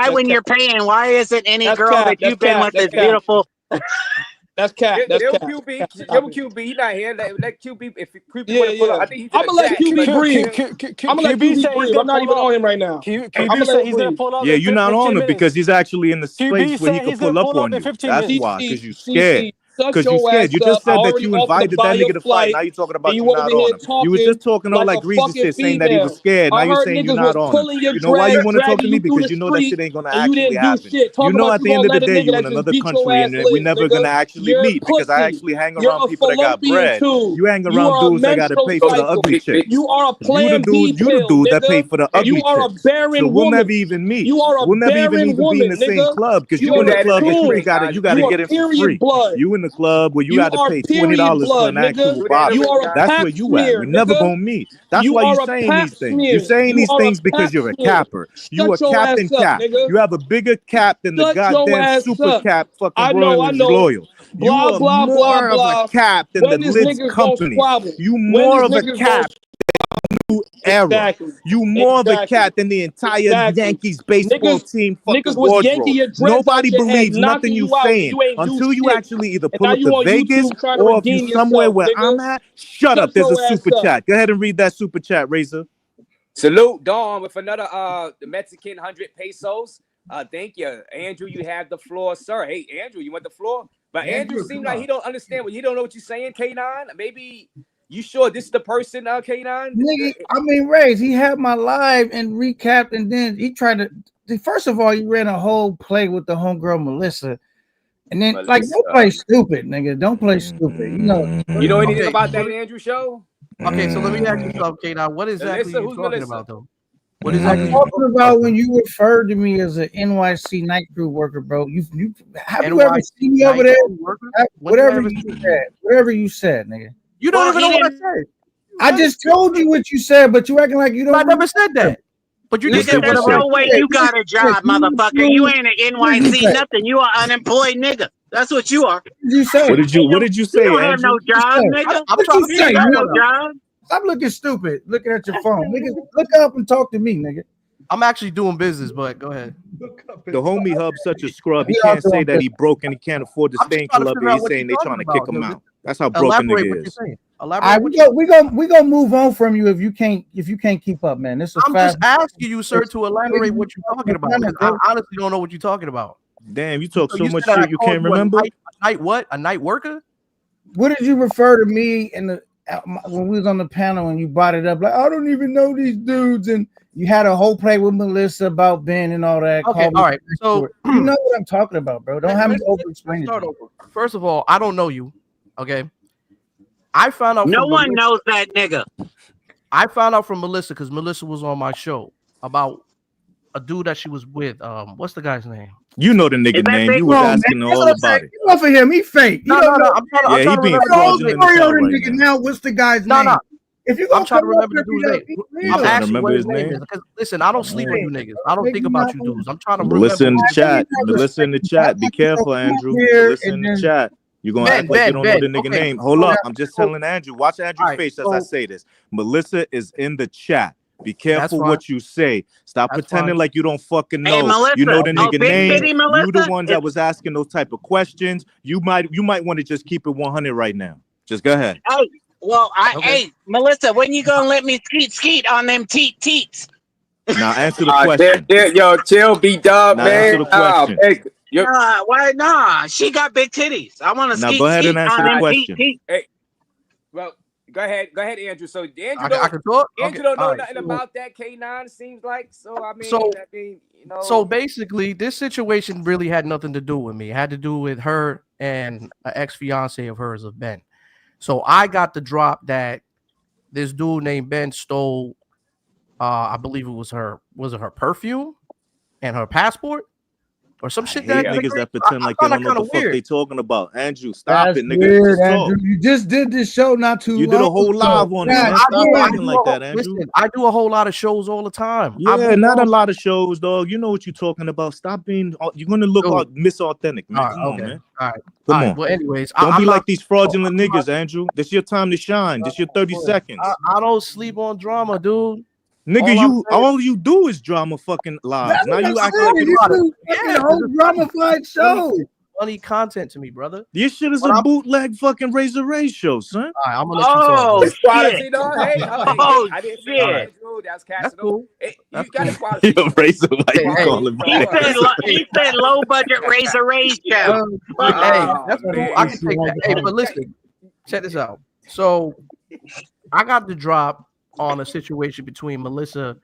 why when you're paying, why isn't any girl that you've been with is beautiful? That's cap. That's cap. QB, QB, he not here. Let QB. If QB want to pull up, I think he's. I'm gonna let QB breathe. I'm gonna let QB breathe. I'm not even on him right now. QB said he's gonna pull up. Yeah, you're not on him because he's actually in the space where he can pull up on you. That's why, because you scared. because you're scared. You just said that you invited that nigga to fight. Now you're talking about you not on him. You was just talking on like Reese shit, saying that he was scared. Now you're saying you're not on him. You know why you want to talk to me? Because you know that shit ain't gonna actually happen. You know at the end of the day you in another country and we're never gonna actually meet because I actually hang around people that got bread. You hang around dudes that gotta pay for the ugly chicks. You are a plan B You the dude that pay for the ugly you are chicks. a barren So we'll woman. never even meet. You are a We'll never even barren be in the woman, same nigga. club because you You in the are club that coon. you gotta You get are it for period free. blood. You in the club where you You gotta are pay period $20 for blood, an actual nigga. bottle. You are a That's pap where you at. smear, We never nigga. gonna meet. That's You why are you a saying pap these things. smear. You're saying You these are a things because pap you're a smear. capper. You a Shut your Captain ass up, Cap. nigga. You have a bigger cap than the Shut your goddamn ass super up. cap fucking I Royal know. Royal. You Blah, are blah, blah, more of a blah. cap than the When these Lids niggas gonna company. squabble? You When more these of a niggas cap new era. Exactly. You more of a Exactly. cat than the entire Exactly. Yankees baseball team Niggas fucking was yanking wardrobe. your dreads Nobody out your head, believes nothing knocking you you out, and saying you ain't do until you shit. actually either And pull now up you to on Vegas YouTube trying to or if you redeem somewhere yourself, where nigga. I'm at. Shut up. There's a your ass super up. chat. Go ahead and read that super chat, Razor. Salute Dawn with another the Mexican 100 pesos. Thank you, Andrew. You have the floor, sir. Hey, Andrew, you want the floor? But Andrew seemed like he don't understand what he don't know what you're saying. K9, maybe you sure this is the person? K9. Nigga, I mean, Raze, he had my live and recapped, and then he tried to. First of all, he ran a whole play with the homegirl Melissa, and then like, don't play stupid, nigga. Don't play stupid. You know. You know anything about that Andrew show? Okay, so let me ask you something, K9. What exactly are you talking about, though? What exactly? I'm talking about when you referred to me as an NYC night crew worker, bro. You have you ever seen me over there? Whatever you said, nigga. You don't even know what I said. I just told you what you said, but you acting like you don't. I never said that. But you just Nigga, said there's whatever. no way you got a job, motherfucker. You ain't an NYC nothing. You are unemployed nigga. That's what you are. You say. What did you say? You don't have no job, nigga. I'm trying to You say ain't got no job. Stop looking stupid. Looking at your phone, nigga. Look up and talk to me, nigga. I'm actually doing business, but go ahead. The homie Hub's such a scrub. He can't say that he broke and he can't afford to stay in Colombia. He's saying they're trying to kick him out. That's how broken nigga is. We gonna move on from you if you can't keep up, man. This is I'm just asking you, sir, to elaborate what you're talking about. I honestly don't know what you're talking about. Damn, you talk so much shit you can't remember. A night worker? What did you refer to me in the when we was on the panel and you brought it up? Like, I don't even know these dudes, and you had a whole play with Melissa about Ben and all that. Okay, all right. So you know what I'm talking about, bro. Don't have me over explaining. First of all, I don't know you. Okay. I found out. No one knows that nigga. I found out from Melissa because Melissa was on my show about a dude that she was with. What's the guy's name? You know the nigga name. You was asking all about it. Get off of him. He fake. No. I'm trying to being remember. fraudulent now. What's the guy's name? No. If you I'm trying to remember the dude's name. I'm asking what his name is. Because listen, I don't sleep on you niggas. I don't think about you dudes. I'm trying to remember. Melissa in the chat. Melissa in the chat. Be careful, Andrew. Melissa in the chat. You're gonna act like you don't know the nigga name. Hold up. I'm just telling Andrew. Watch Andrew's face as I say this. Melissa is in the chat. Be careful what you say. Stop pretending like you don't fucking know. Hey, Melissa, you know the nigga name. Melissa? You the ones that was asking those type of questions. You might want to just keep it 100 right now. Just go ahead. Hey, well, hey, Melissa, when you gonna let me skeet on them teats? Now answer the question. Yo, chill, B-Dub, now man. Answer the question. Why? Nah, she got big titties. I want to now go ahead and answer the question. Hey, well, go ahead, Andrew. So Andrew I can talk. Andrew don't know nothing about that K9. It seems like so. I mean, you know. So basically, this situation really had nothing to do with me. It had to do with her and an ex-fiance of hers, of Ben. So I got the drop that this dude named Ben stole. I believe it was her. Was it her perfume and her passport? Or some shit that niggas that pretend like they don't know what the fuck they talking about. Andrew, stop it, nigga. Weird, Andrew. You just did this show not too long. You did a whole live on it, man. Stop acting like that, Andrew. Listen, I do a whole lot of shows all the time. Yeah, not a lot of shows, dog. You know what you're talking about. Stop being. You're gonna look misauthentic, man. Come on, man. All right. Come on. Well, anyways, don't be like these fraudulent niggas, Andrew. This your time to shine. This your 30 seconds. I don't sleep on drama, dude. Nigga, all you do is drama fucking lives. Now you act like a whole drama-fied show. funny content to me, brother. This shit is a bootleg fucking Razor Raze show, son. All right, I'm gonna let you talk. It's quality, though. Hey, I didn't say shit. Andrew. That's Casino. That's cool. Hey, you got a quality. Yo, Razor, why you Hey, calling me? He said low budget Razor Raze show. Hey, that's cool. I can take that. Hey, but listen, check this out. So I got the drop on a situation between Melissa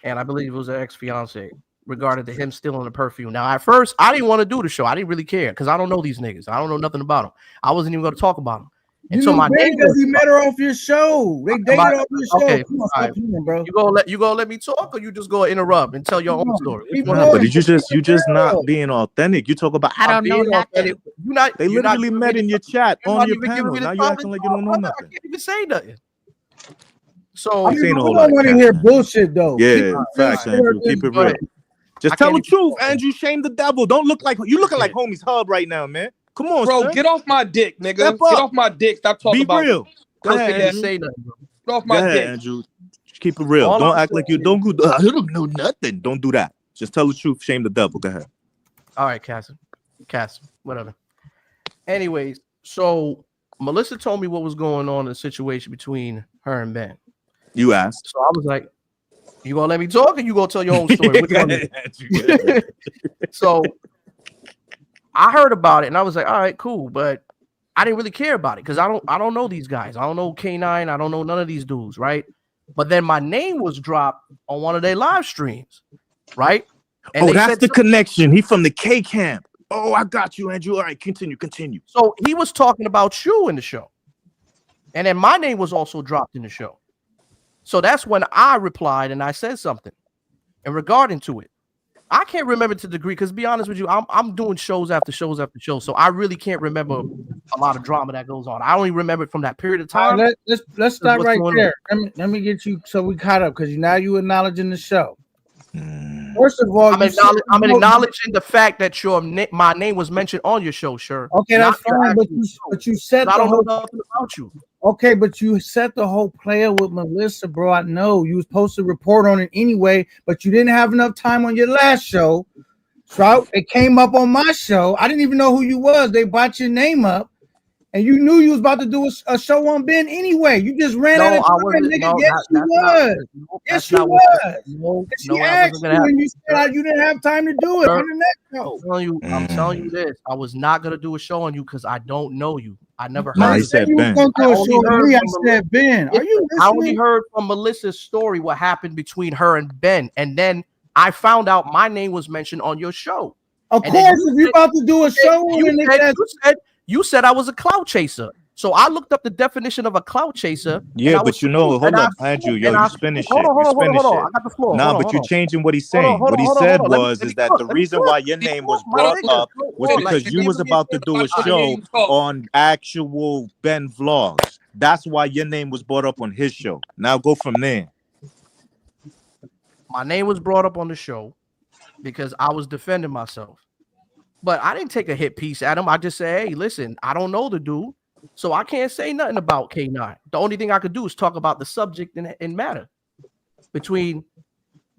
and I believe it was her ex-fiance regarding to him stealing the perfume. Now, at first, I didn't want to do the show. I didn't really care because I don't know these niggas. I don't know nothing about them. I wasn't even going to talk about them. And so my name because he met her off your show. They dated off your show. Okay, Come on, stop playing, bro. You gonna let me talk, or you just gonna interrupt and tell your own story? But you just not being authentic. You talk about I don't know nothing. They literally met in your chat on your panel. Now you acting like you don't know nothing. I can't even say nothing. So I don't want to hear bullshit though. Yeah, facts, Andrew. Keep it real. Just tell the truth, Andrew. Shame the devil. Don't look like you looking like homie's hub right now, man. Come on, bro. son. Get off my dick, nigga. Get off my dick. Stop talking about. Be real. Go ahead, say nothing, bro. Get off my dick, Andrew. Keep it real. Don't act like you don't go. I don't know nothing. Don't do that. Just tell the truth. Shame the devil. Go ahead. All right, Cass, whatever. Anyways, so Melissa told me what was going on in the situation between her and Ben. You asked. So I was like, you gonna let me talk or you gonna tell your own story? Which one? So I heard about it and I was like, all right, cool. But I didn't really care about it because I don't know these guys. I don't know K9. I don't know none of these dudes, right? But then my name was dropped on one of their live streams, right? And that's the connection. He from the K camp. Oh, I got you, Andrew. All right, continue. So he was talking about you in the show. And then my name was also dropped in the show. So that's when I replied and I said something in regarding to it. I can't remember to the degree because, to be honest with you, I'm doing shows after shows after shows, so I really can't remember a lot of drama that goes on. I only remember it from that period of time. Let's stop right there. Let me get you so we caught up because now you acknowledging the show. First of all, I'm acknowledging the fact that my name was mentioned on your show, sure. Okay, that's fine, but you said I don't know nothing about you. Okay, but you set the whole player with Melissa, bro. I know you was supposed to report on it anyway, but you didn't have enough time on your last show. So it came up on my show. I didn't even know who you was. They brought your name up, and you knew you was about to do a show on Ben anyway. You just ran out of time, nigga. Yes, you was. Yes, you was. She asked you, and you said you didn't have time to do it on the next show. I'm telling you this. I was not gonna do a show on you because I don't know you. I never Nah, heard. he said Ben. I said Ben. Are you listening? I only heard from Melissa's story what happened between her and Ben, and then I found out my name was mentioned on your show. Of course, if you're about to do a show, you said I was a clout chaser. So I looked up the definition of a clout chaser. Yeah, but hold up, Andrew. Yo, you finish it. Hold on. I got the floor. Nah, but you're changing what he's saying. What he said was that the reason why your name was brought up was because you was about to do a show on actual Ben vlogs. That's why your name was brought up on his show. Now go from there. My name was brought up on the show because I was defending myself. But I didn't take a hit piece at him. I just said, hey, listen, I don't know the dude. So I can't say nothing about K9. The only thing I could do is talk about the subject and matter between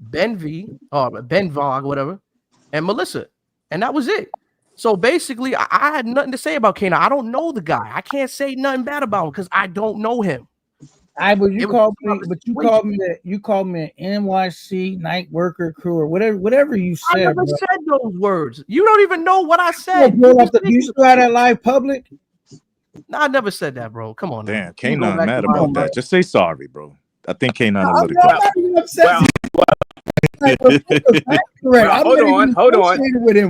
Ben Vlog, whatever, and Melissa. And that was it. So basically, I had nothing to say about K9. I don't know the guy. I can't say nothing bad about him because I don't know him. But you called me an NYC night worker crew or whatever you said. I never said those words. You don't even know what I said. You still had that live public? No, I never said that, bro. Come on. Damn, K9 mad about that. Just say sorry, bro. I think K9 let it go. Hold on.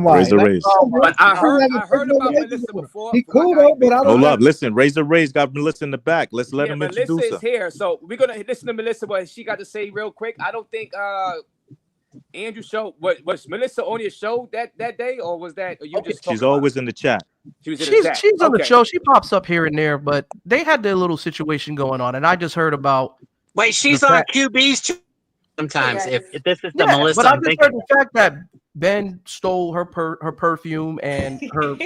Razor Raze. But I heard about Melissa before. He cool though, but hold up. Listen, Razor Raze got Melissa in the back. Let's let him introduce her. Melissa is here, so we're gonna listen to Melissa. What she got to say real quick. I don't think Andrew show was Melissa on your show that day, or was that? Or you just she's always in the chat. She's on the show. She pops up here and there, but they had their little situation going on, and I just heard about. Wait, she's on QB's too. Sometimes, if this is the Melissa, but I just heard the fact that Ben stole her perfume and her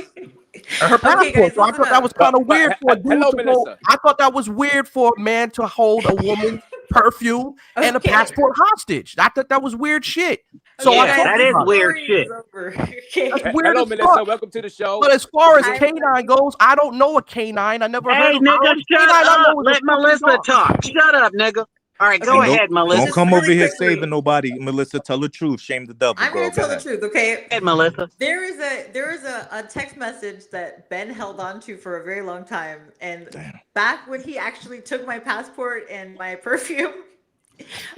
passport. So I thought that was kind of weird for a dude to hold. I thought that was weird for a man to hold a woman's perfume and a passport hostage. I thought that was weird shit. So yeah, I told that you is about weird shit. That's weird Hello, as Melissa. fuck. Welcome to the show. But as far as canine goes, I don't know a canine. I never heard Hey, of nigga, only shut canine I up. know is a Let fucking Melissa dog. talk. Shut up, nigga. All right, go And ahead, Melissa. Don't come really over here quickly. saving nobody, Melissa. Tell the truth. Shame the devil, I'm girl. gonna Go tell the ahead. truth, okay? Go ahead, Melissa. There is a text message that Ben held on to for a very long time, and back when he actually took my passport and my perfume,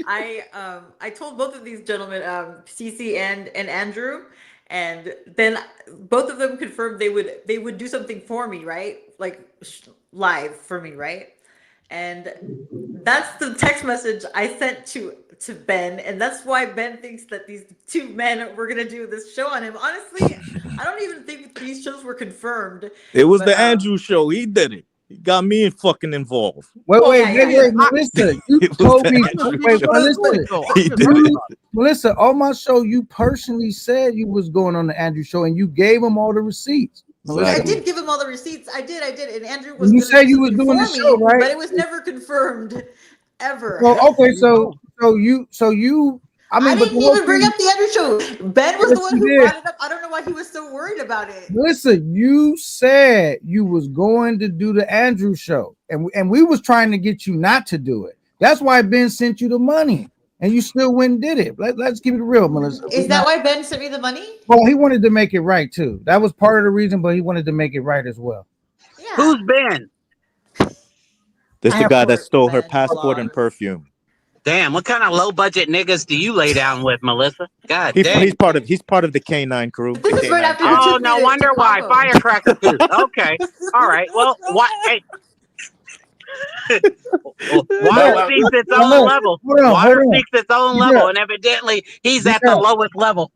I told both of these gentlemen, Cece and Andrew, and then both of them confirmed they would do something for me, right? Like live for me, right? And that's the text message I sent to Ben, and that's why Ben thinks that these two men were gonna do this show on him. Honestly, I don't even think these shows were confirmed. It was But, the Andrew show. He did it. He got me fucking involved. Wait, yeah. Melissa. You It was told the me. Andrew Wait, show. Melissa. He did it. Melissa, on my show, you personally said you was going on the Andrew show, and you gave him all the receipts. Melissa. I did give him all the receipts. I did, and Andrew was. You gonna said do you was something doing the for show, me, right? But it was never confirmed, ever. Well, okay, so you. I mean, I but didn't even bring up the Andrew show. Ben was Yes, the one you who did. brought it up. I don't know why he was so worried about it. Listen, you said you was going to do the Andrew show, and we was trying to get you not to do it. That's why Ben sent you the money, and you still went and did it. Let's keep it real, Melissa. Is that why Ben sent me the money? Well, he wanted to make it right too. That was part of the reason, but he wanted to make it right as well. Yeah. Who's Ben? This the guy that stole her Ben passport and perfume. Damn, what kind of low budget niggas do you lay down with, Melissa? God damn. He's part of the K9 crew. This is right after you Oh, took me no to wonder why. Chicago. Firecracker too. Okay. All right. Well, what? Hey. Water seeks its own level. Water seeks its own level, and evidently he's at the lowest level.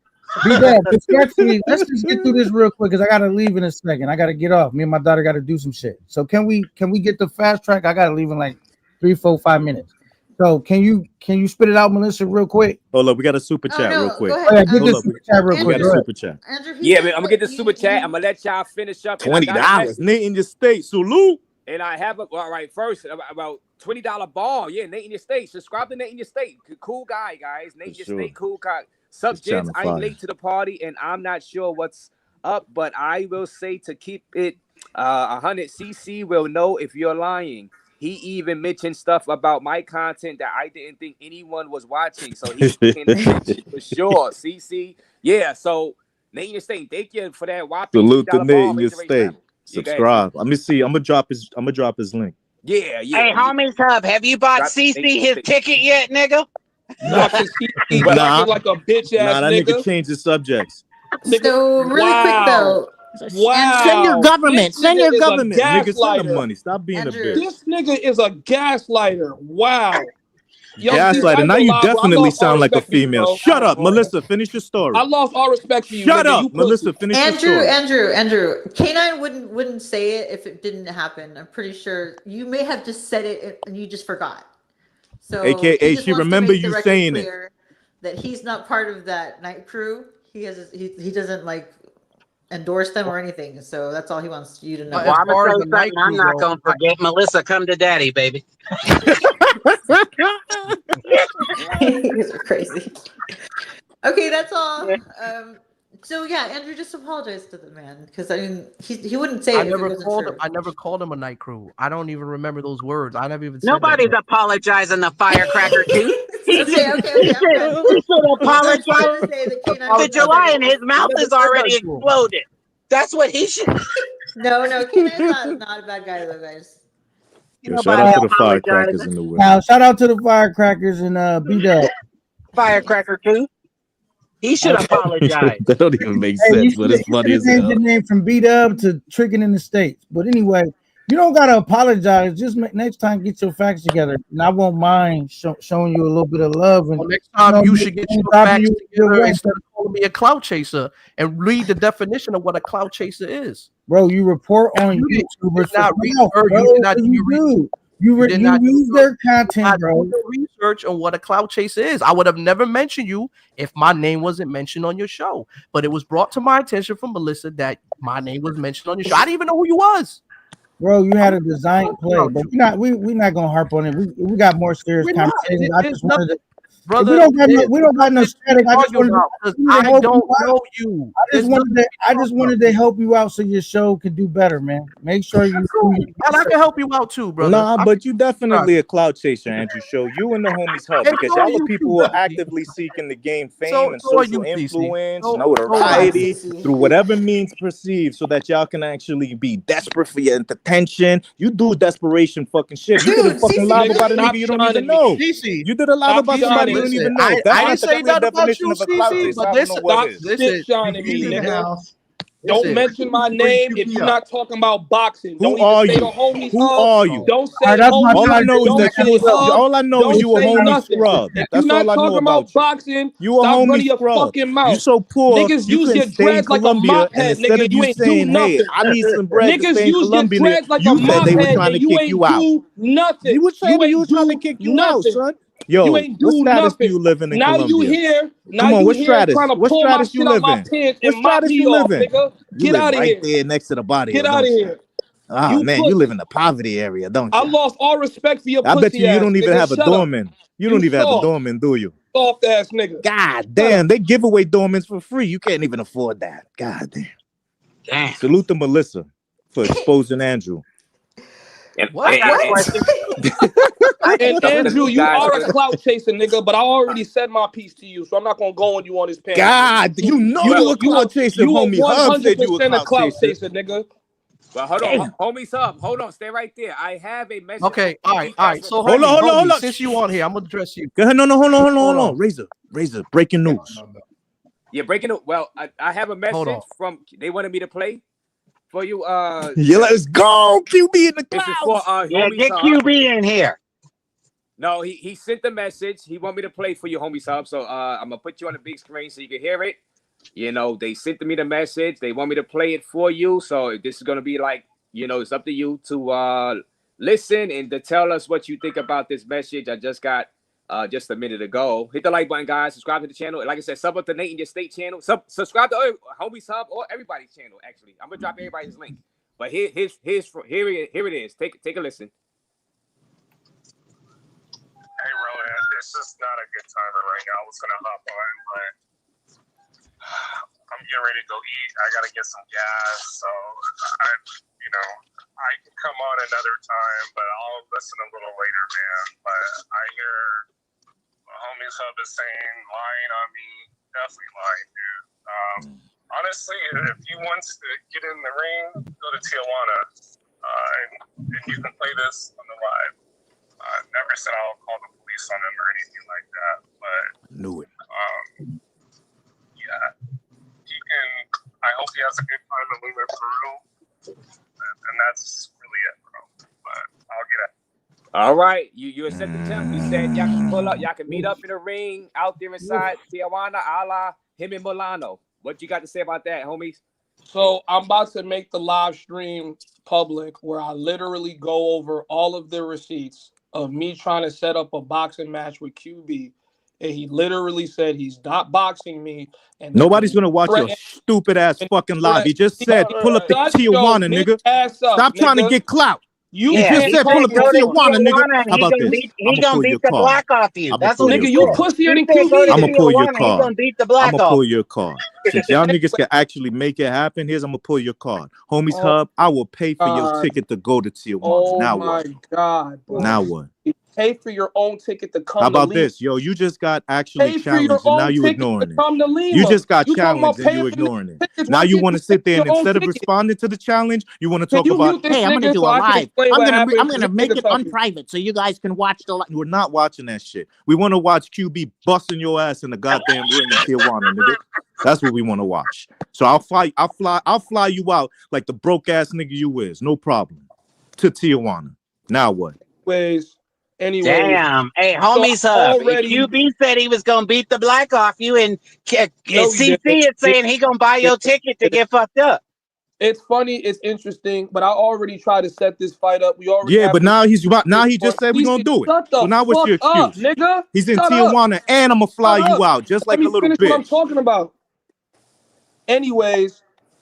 Respectfully, let's just get through this real quick because I gotta leave in a second. I gotta get off. Me and my daughter gotta do some shit. So can we get the fast track? I gotta leave in like 3, 4, 5 minutes. So can you spit it out, Melissa, real quick? Hold up, we got a super chat real quick. Oh, yeah, get the super chat real quick. We got a super chat. Yeah, man, I'm gonna get the super chat. I'm gonna let y'all finish up. $20. Nate in your state. Salute. And I have all right. First, about $20 ball. Yeah, Nate in your state. Subscribe to Nate in your state. Cool guy, guys. Nate in your state. Cool guy. Substance. I'm late to the party, and I'm not sure what's up, but I will say to keep it 100. CC will know if you're lying. He even mentioned stuff about my content that I didn't think anyone was watching, so he's paying attention for sure. CC, yeah. So Nate in your state. Thank you for that. Salute to Nate in your state. Subscribe. Let me see. I'm gonna drop his link. Yeah. Hey, homies hub, have you bought CC his ticket yet, nigga? Nah, like a bitch ass that nigga. nigga changed the subjects. So really quick though. Wow. Send your government. Send your government. Nigga, send the money. Stop being a bitch. This nigga is a gaslighter. Wow. Gaslighter. Now you definitely sound like a female. Shut up, Melissa. Finish your story. I lost all respect for you. Shut up, Melissa. Finish your story. Andrew. K9 wouldn't say it if it didn't happen. I'm pretty sure you may have just said it and you just forgot. So AKA, she remember you saying it. That he's not part of that night crew. He doesn't like endorse them or anything. So that's all he wants you to know. Well, I'm not gonna forget. Melissa, come to daddy, baby. You guys are crazy. Okay, that's all. So yeah, Andrew, just apologize to the man because I mean he wouldn't say it. I never called him a night crew. I don't even remember those words. I never even said Nobody's that. apologizing to Firecracker too. He okay. should apologize. The July in his mouth is already exploded. That's what he should. No, K9's not a bad guy though, guys. Yo, shout out to the firecrackers in the world. Now, shout out to the firecrackers and B-Dub. Firecracker too. He should apologize. That don't even make sense, but it's funny as hell. His name from B-Dub to tricking in the States. But anyway, you don't gotta apologize. Just next time, get your facts together, and I won't mind showing you a little bit of love. And next time, you should get your facts together instead of calling me a clout chaser and read the definition of what a clout chaser is. Bro, you report on YouTubers. You use their content, bro. Research on what a clout chaser is. I would have never mentioned you if my name wasn't mentioned on your show. But it was brought to my attention from Melissa that my name was mentioned on your show. I didn't even know who you was. Bro, you had a design play, but we're not gonna harp on it. We got more serious conversations. I just wanted to brother. We don't got no static. I just wanted I don't know you. I just wanted to help you out so your show could do better, man. Make sure you. And I can help you out too, brother. Nah, but you definitely a cloud chaser, Andrew. Show you and the homies hub because y'all are people who are actively seeking to gain fame and social influence, notoriety through whatever means perceived, so that y'all can actually be desperate for your attention. You do desperation fucking shit. You did a fucking live about a nigga you don't even know. You did a live about somebody you don't even know. I didn't say that about you, CC, but this is shining me, nigga. Don't mention my name if you're not talking about boxing. Who are you? Who are you? Don't say homies. All I know is that you all I know is you a homie scrub. That's all I know about boxing. You a homie scrub. You so poor. Niggas you use your stay in dreads like a Colombia, mop and head, instead nigga. of you saying, "Hey, I need some bread to Niggas stay in use your Colombia," dreads like a you said mop they were head, trying to and you kick ain't you out. do nothing. You were saying you were trying to kick you out, son. Yo, you ain't what do status nothing. do you live in Now Colombia? you here. Now Come on, you what here stratus? trying to What pull my stratus shit you out live my in? pants What and mop stratus me you off, live in? nigga. You Get live out of right here. there next to the barrio, Get out of don't you? here. Ah, You man, you live in the poverty area, don't you? I lost all respect for your I pussy bet you ass, don't even nigga. have a Shut doorman. up. You don't even have a soft. doorman, do you? Soft ass nigga. God damn, they give away doormans for free. You can't even afford that. God damn. Damn. Salute to Melissa for exposing Andrew. I got a question. And Andrew, you are a clout chaser, nigga, but I already said my piece to you, so I'm not gonna go on you on this panel. God, you know you a clout chaser, homie. Hub said you a clout chaser, nigga. Well, hold on, homies up. Hold on, stay right there. I have a message. Okay, all right. So hold on. Since you on here, I'm gonna address you. Go ahead. No, hold on. Razor, breaking news. Yeah, breaking news. Well, I have a message from. They wanted me to play for you. Yeah, let's go. QB in the clouds. This is for yeah, get QB in here. No, he sent the message. He want me to play for you, homie sub. So I'm gonna put you on the big screen so you can hear it. You know, they sent me the message. They want me to play it for you. So this is gonna be like, you know, it's up to you to listen and to tell us what you think about this message. I just got just a minute ago. Hit the like button, guys. Subscribe to the channel. Like I said, sub up to Nate in your state channel. Subscribe to homie sub or everybody's channel. Actually, I'm gonna drop everybody's link. But here it is. Take a listen. Hey, Rowan, it's just not a good time right now. I was going to hop on, but I'm getting ready to go eat. I got to get some gas. So, I can come on another time, but I'll listen a little later, man. But I hear Homies Hub is saying, lying on me. Definitely lying, dude. Honestly, if he wants to get in the ring, go to Tijuana. And you can play this on the live. Never said I'll call the police on him or anything like that, but knew it. Yeah, he can. I hope he has a good time in Lima, Peru, and that's really it, bro. But I'll get it. All right, you accept the temp. You said y'all can pull up, y'all can meet up in the ring out there inside Tijuana, a la him and Milano. What you got to say about that, homies? So I'm about to make the live stream public where I literally go over all of the receipts of me trying to set up a boxing match with QB. And he literally said he's not boxing me. And nobody's gonna watch your stupid ass fucking live. He just said pull up to Tijuana, nigga. Stop trying to get clout. You just said pull up to Tijuana, nigga. How about this? He gonna beat the black off you. That's what nigga, you pussier than QB. I'm gonna pull your card. He gonna beat the black I'm gonna pull your card. Since y'all niggas can actually make it happen, I'm gonna pull your card. Homies Hub, I will pay for your ticket to go to Tijuana. Oh now my what? God, bro. Now what? You pay for your own ticket to come. How about to this? Yo, you just got actually challenged and now you ignoring it. Come to Lima. You just got challenged and you ignoring it. Now you want to sit there and instead of responding to the challenge, you want to talk about, hey, I'm gonna do a live. I'm gonna make it unprivate so you guys can watch the live. We're not watching that shit. We want to watch QB busting your ass in the goddamn ring in Tijuana, nigga. That's what we want to watch. So I'll fly you out like the broke ass nigga you is, no problem. To Tijuana. Now what? Anyways. Damn. Hey, homies Hub. QB said he was gonna beat the black off you, and CC is saying he gonna buy your ticket to get fucked up. It's funny, it's interesting, but I already tried to set this fight up. We already but now he just said we're gonna do it. So now what's your excuse? Nigga? He's in Tijuana and I'm gonna fly you out just like a little bitch. What I'm talking about. Anyways,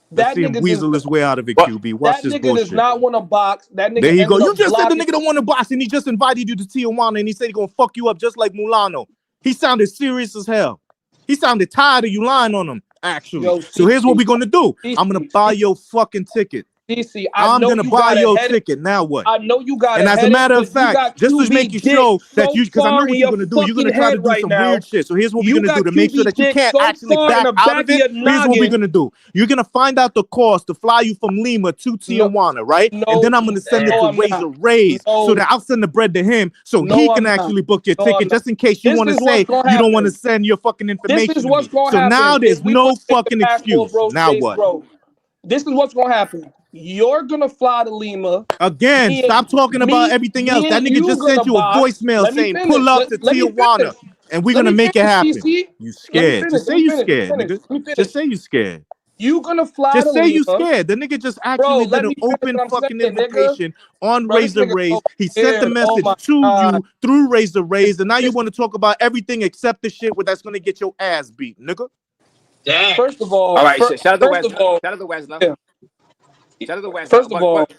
let's see him weasel his way out of it, QB. Watch this bullshit. That nigga does not want to box. That nigga. There you go. You just said the nigga don't want to box, and he just invited you to Tijuana, and he said he gonna fuck you up just like Mulano. He sounded serious as hell. He sounded tired of you lying on him, actually. Yo, so here's what we're gonna do. I'm gonna buy your fucking ticket. DC, I'm gonna buy your ticket. Now what? I know you got and a as a headache, matter of but you got fact, just to QB make you dick show that so you, because I know far what in you're your gonna do. You're gonna fucking try to head do right some now. weird shit. So here's what we're You gonna do got to make sure QB that you dick can't so actually far back in the out back of of it. your Here's what we're noggin. gonna do. You're gonna find out the cost to fly you from Lima to Tijuana, right? No, and then I'm gonna send it no, to I'm Raze not. Raze so No. that I'll send the bread to him so No, he can I'm not. actually book your No, I'm ticket, not. just in case you This want to is what's say gonna you don't want to happen. send your fucking This information is to what's me. gonna So happen. now there's If we no want to make the fucking passport, excuse. bro, Now Chase, what? bro. This is what's gonna happen. You're gonna fly to Lima. Again, stop talking about everything else. Me That and nigga you just gonna sent you a buy. voicemail Let me saying finish. pull up to Let me Tijuana finish. and we're Let gonna me make it finish, happen. DC. You Let me scared. finish. Just say Let me you finish. scared, Finish. nigga. Let me finish. Just say you scared. You gonna fly Just to say you Lima. scared. The nigga just Bro, actually did let an me finish open what I'm fucking saying, nigga. invitation on Bro, this Razor nigga Raze. so He sent the scared. Oh message my to God. you through Razor Raze, and now you want to talk about everything except the shit that's gonna get your ass beat, nigga. Damn. First of all, All right, shout out to first of Wesner. all, Shout out to Wesner. yeah. Shout out to Wesner. First of all, But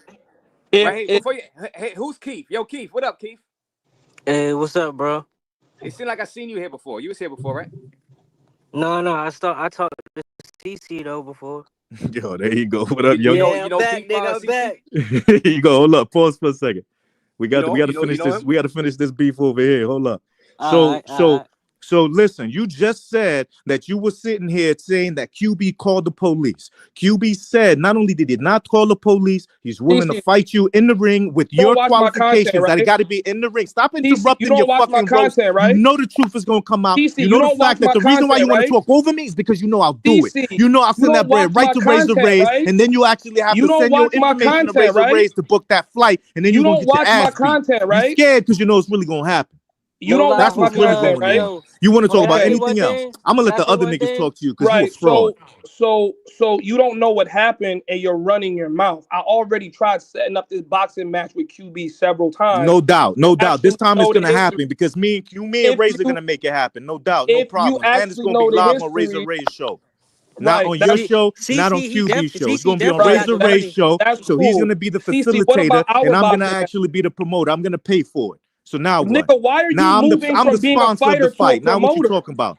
right here, before you, hey, who's Keith? Yo, Keith, what up, Keith? Hey, what's up, bro? It seemed like I seen you here before. You was here before, right? No, I talked to CC though before. Yo, there you go. What up, yo? Yeah, I'm back, Keith, nigga. I'm back. Here you go. Hold up. Pause for a second. We got to you finish know this. him? We got to finish this beef over here. Hold up. All right. So listen, you just said that you were sitting here saying that QB called the police. QB said not only did he not call the police, he's willing to fight you in the ring with your qualifications that it got to be in the ring. Stop interrupting your fucking roast. Right? You know the truth is gonna come out. DC, you know the fact that the reason why you want right? to talk over me is because you know I'll do DC, it. You know I'll send that bread right to Razor Raze, right? and then you actually have You to don't send your watch my information to content, Razor right? Raze to book that flight, and then You you're gonna don't get your watch ass my beat. content, right? You scared because you know it's really gonna happen. You don't That's watch what's my really content, going right? on. You want to talk Okay. about anything else? I'm gonna let the other niggas talk to you because you a fraud. So you don't know what happened and you're running your mouth. I already tried setting up this boxing match with QB several times. No doubt. This time it's gonna history. happen because me and Raze are gonna make it happen. No doubt, no problem. And it's gonna be live on Razor Raze show. Not on your show, not on QB show. It's gonna be on Razor Raze show. So he's gonna be the facilitator, and I'm gonna actually be the promoter. I'm gonna pay for it. So now what? Nigga, why are you moving from being a fighter to a promoter? Now what you talking about?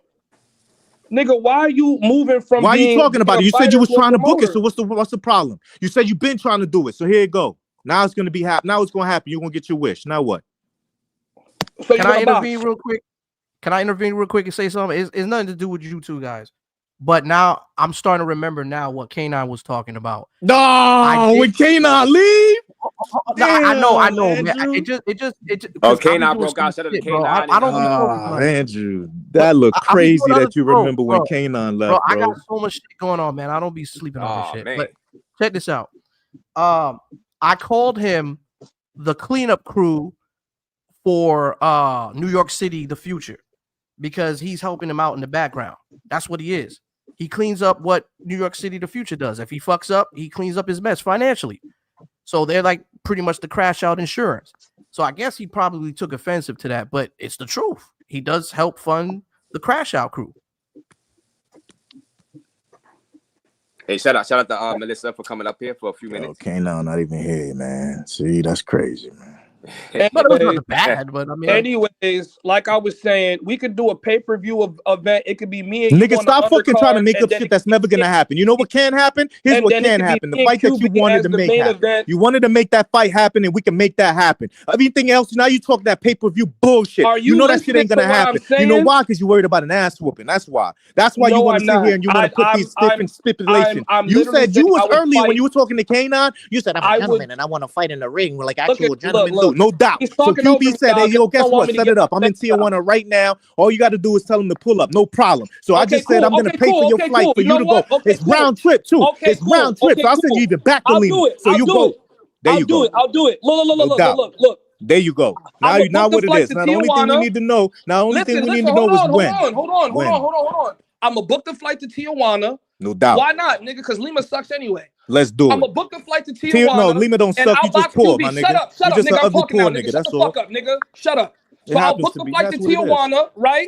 Nigga, why are you moving from? Why are you talking about it? You said you was trying to book it. So promoter? what's the problem? You said you've been trying to do it. So here you go. Now it's gonna be Now it's gonna happen. You're gonna get your wish. Now what? So Can I intervene real quick? And say something? It's nothing to do with you two guys. But now I'm starting to remember now what K9 was talking about. No, when K9 leave. I know, man. It just. Oh, K9 broke out. Shout out to K9. I don't be talking much. Andrew, that look crazy that you remember when K9 left, bro. I got so much shit going on, man. I don't be sleeping on this shit. Man. But check this out. I called him the cleanup crew for New York City, the future, because he's helping him out in the background. That's what he is. He cleans up what New York City, the future does. If he fucks up, he cleans up his mess financially. So they're like pretty much the crash out insurance. So I guess he probably took offensive to that, but it's the truth. He does help fund the crash out crew. Hey, shout out to Melissa for coming up here for a few minutes. Okay, no, not even here, man. See, that's crazy, man. Anyways, like I was saying, we could do a pay-per-view event. It could be me and you. Nigga, stop fucking trying to make up shit that's never gonna happen. You know what can happen? Here's what can happen. The fight that you wanted to make happen. You wanted to make that fight happen, and we can make that happen. Everything else, now you talk that pay-per-view bullshit. You know that shit ain't gonna happen. You know why? Because you're worried about an ass whooping. That's why. That's why you want to sit here and you want to put these different stipulations. You said you was earlier when you were talking to K9. You said I'm a gentleman and I want to fight in the ring like actual gentlemen do. No doubt. So QB said, hey, yo, guess what? Set it up. I'm in Tijuana right now. All you got to do is tell him to pull up. No problem. So I just said I'm going to pay for your flight for you to go. It's round trip, too. It's round trip. So I'll send you even back to Lima. So you go. There you go. I'll do it. Look. There you go. Now what it is. Now the only thing we need to know. Now the only thing we need to know is when. Hold on. I'm going to book the flight to Tijuana. No doubt. Why not, nigga? Because Lima sucks anyway. Let's do it. I'm gonna book the flight to Tijuana. No, Lima don't suck. You just poor, my nigga. Shut up, you just nigga. I'm ugly talking now, poor nigga. nigga. Shut the fuck up, nigga. Shut up. So I'll book the flight to Tijuana, right?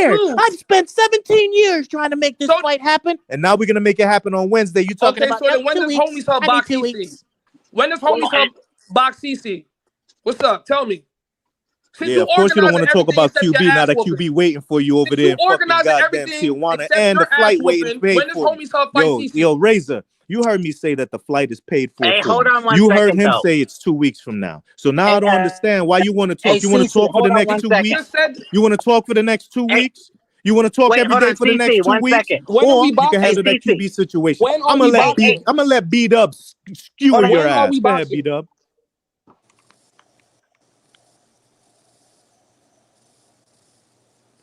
years. I spent 17 years trying to make this fight happen. And now we're gonna make it happen on Wednesday. You talking about so then when does Homies Hub box 2 CC? weeks. When does Homies Hub box CC? What's up? Tell me. Yeah, of course you don't want to talk about QB now that QB waiting for you over there in fucking goddamn Tijuana and the flight waiting to pay for you. Yo, Razor, You heard me say that the flight is paid for. Hey, hold on one You second, heard him though. say it's 2 weeks from now. So now I don't understand why you want to talk. Hey, You want to Cece, talk for the hold on next 2 one weeks? second. You want to talk for the next 2 Hey, weeks? You want to talk wait, every hold day on, for the Cece, next 2 one weeks? second. When are Or we you can boxing? handle that Hey, QB situation. When are I'm we gonna boxing? let beat up skewer Hold on, your when are we ass. Go ahead, boxing? beat up.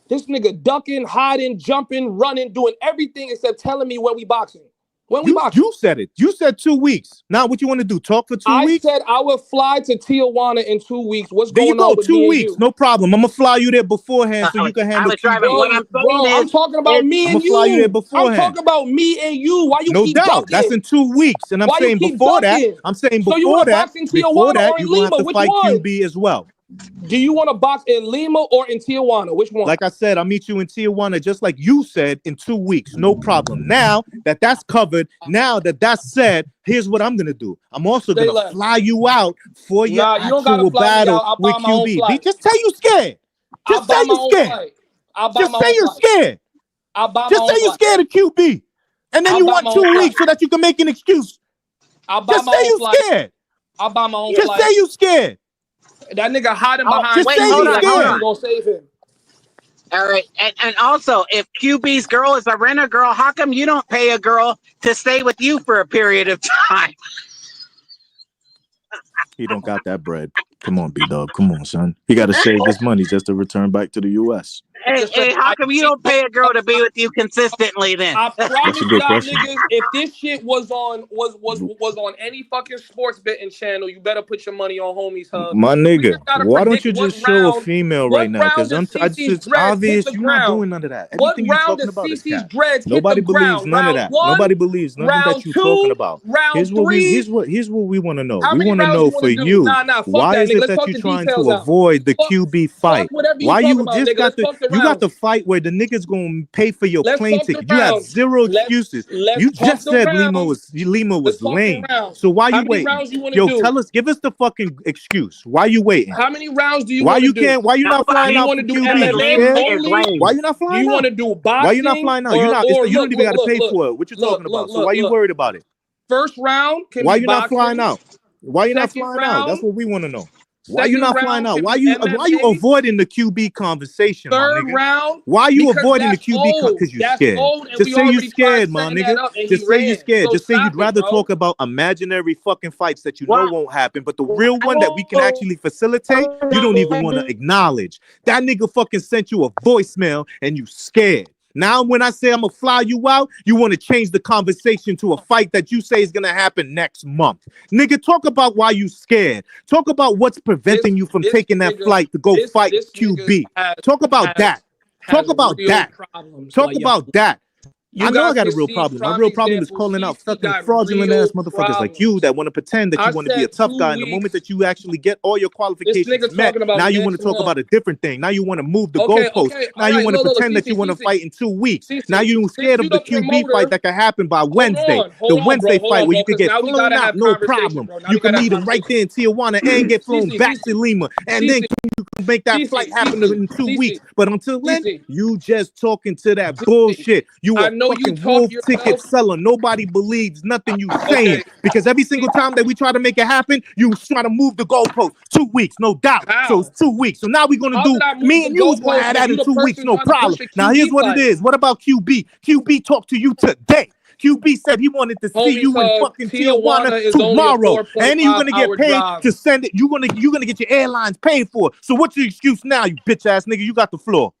This nigga ducking, hiding, jumping, running, doing everything except telling me when we boxing. When we boxing. You said it. You said 2 weeks. Now what you want to do? Talk for 2 I weeks? said I will fly to Tijuana in 2 weeks. What's There you going on go. with 2 me and weeks. you? No problem. I'm gonna fly you there beforehand so you can handle QB. Bro, I'm talking about me I'm and gonna fly you there you. I'm beforehand. talking about me and you. Why you No keep doubt. That's ducking? in 2 weeks. And I'm Why you saying keep before that, ducking? I'm saying So you before want to that, box in Tijuana or in you're gonna have Lima? to Which fight one? QB as well. Do you want to box in Lima or in Tijuana? Which one? Like I said, I'll meet you in Tijuana, just like you said, in 2 weeks. No problem. Now that that's covered, now that that's said, here's what I'm gonna do. I'm also Say gonna less. fly you out for your Nah, you don't gotta actual fly me battle out. I'll with buy my own QB. flight. Just say you scared. I'll Just say buy my you own scared. flight. I'll buy Just my say own you're flight. scared. I'll buy my Just say own you're flight. scared of QB. And then I'll you buy want my own 2 flight. weeks so that you can make an excuse. I'll buy Just my say own you flight. scared. I'll buy my own Just flight. say you scared. That nigga hiding Oh, behind wait, say hold you on, QB. hold scared. on. Gonna save him. All right, and also, if QB's girl is a renter girl, how come you don't pay a girl to stay with you for a period of time? He don't got that bread. Come on, B-Dog. Come on, son. He got to save his money just to return back to the U.S. Hey, how come you don't pay a girl to be with you consistently then? I That's promise a good y'all question. niggas, if this shit was on any fucking sports betting channel, you better put your money on Homies Hub. My We nigga, just gotta why don't predict you what just show a round. female What right now? round Because does Cece's it's dreads hit obvious the you're not ground? doing none of that. What Everything you're round talking does about is Cece's cat. dreads hit Nobody the believes ground? none of Round that. 1, Nobody believes nothing round that you're 2, talking about. round 3. Here's what we want to know. How We many want to rounds know you want for to do? you, Nah, fuck why that, is nigga. it Let's that talk you're the trying details to out. avoid the Fuck, QB fuck fight? whatever you Why talking you about, just nigga. got Let's the talk the you got the rounds. fight where the niggas gonna pay for your Let's plane talk the ticket? You have rounds. zero excuses. Let's You talk just the said rounds. Lima Let's was talk the lame. rounds. So why How you many waiting? rounds you want to Yo, do? give us the fucking excuse. Why you waiting? How many rounds do you Why want to you do? can't? Why you not Do flying you out want for to do QB? You MMA scared? only? Why you not Do flying you want to out? do Why you not boxing? flying out? You're not. You don't even gotta pay for it. What you talking about? So why you worried about it? First round can Why be you not flying boxing. out? Why you not Second flying out? That's round. what we want to know. Why you Second not flying round out? can Why be you MMA. avoiding the QB conversation, my Third nigga? round. Why you Because avoiding the that's QB? old. Because you That's scared. old, and Just we say you already tried scared, my setting nigga. that up, and Just he say you ran. scared. So Just say you'd stop it, rather bro. talk about imaginary fucking fights that you know What? won't happen, but the real one that we can actually facilitate, you don't even want to acknowledge. That nigga fucking sent you a voicemail and you scared. Now, when I say I'm gonna fly you out, you want to change the conversation to a fight that you say is gonna happen next month. Nigga, talk about why you scared. Talk about what's preventing you from taking that flight to go fight QB. Talk about that. Talk about that. Talk about that. I know I got a real problem. My real problem is calling out fucking fraudulent ass motherfuckers like you that want to pretend that you want to be a tough guy. And the moment that you actually get all your qualifications met, now you want to talk about a different thing. Now you want to move the goalposts. Now you want to pretend that you want to fight in 2 weeks. Now you're scared of the QB fight that can happen by Wednesday. The Wednesday fight where you could get flown out, no problem. You can meet him right there in Tijuana and get flown back to Lima. And then you can make that flight happen in 2 weeks. But until then, you just talking to that bullshit. You a fucking wolf ticket seller. Nobody believes nothing you saying because every single time that we try to make it happen, you try to move the goalpost. 2 weeks, no doubt. So it's 2 weeks. So now we're gonna do me and you is gonna have that in 2 weeks, no problem. Now here's what it is. What about QB? QB talked to you today. QB said he wanted to see you in fucking Tijuana tomorrow, and you're gonna get paid to send it. You're gonna get your airlines paid for. So what's your excuse now, you bitch ass nigga? You got the floor.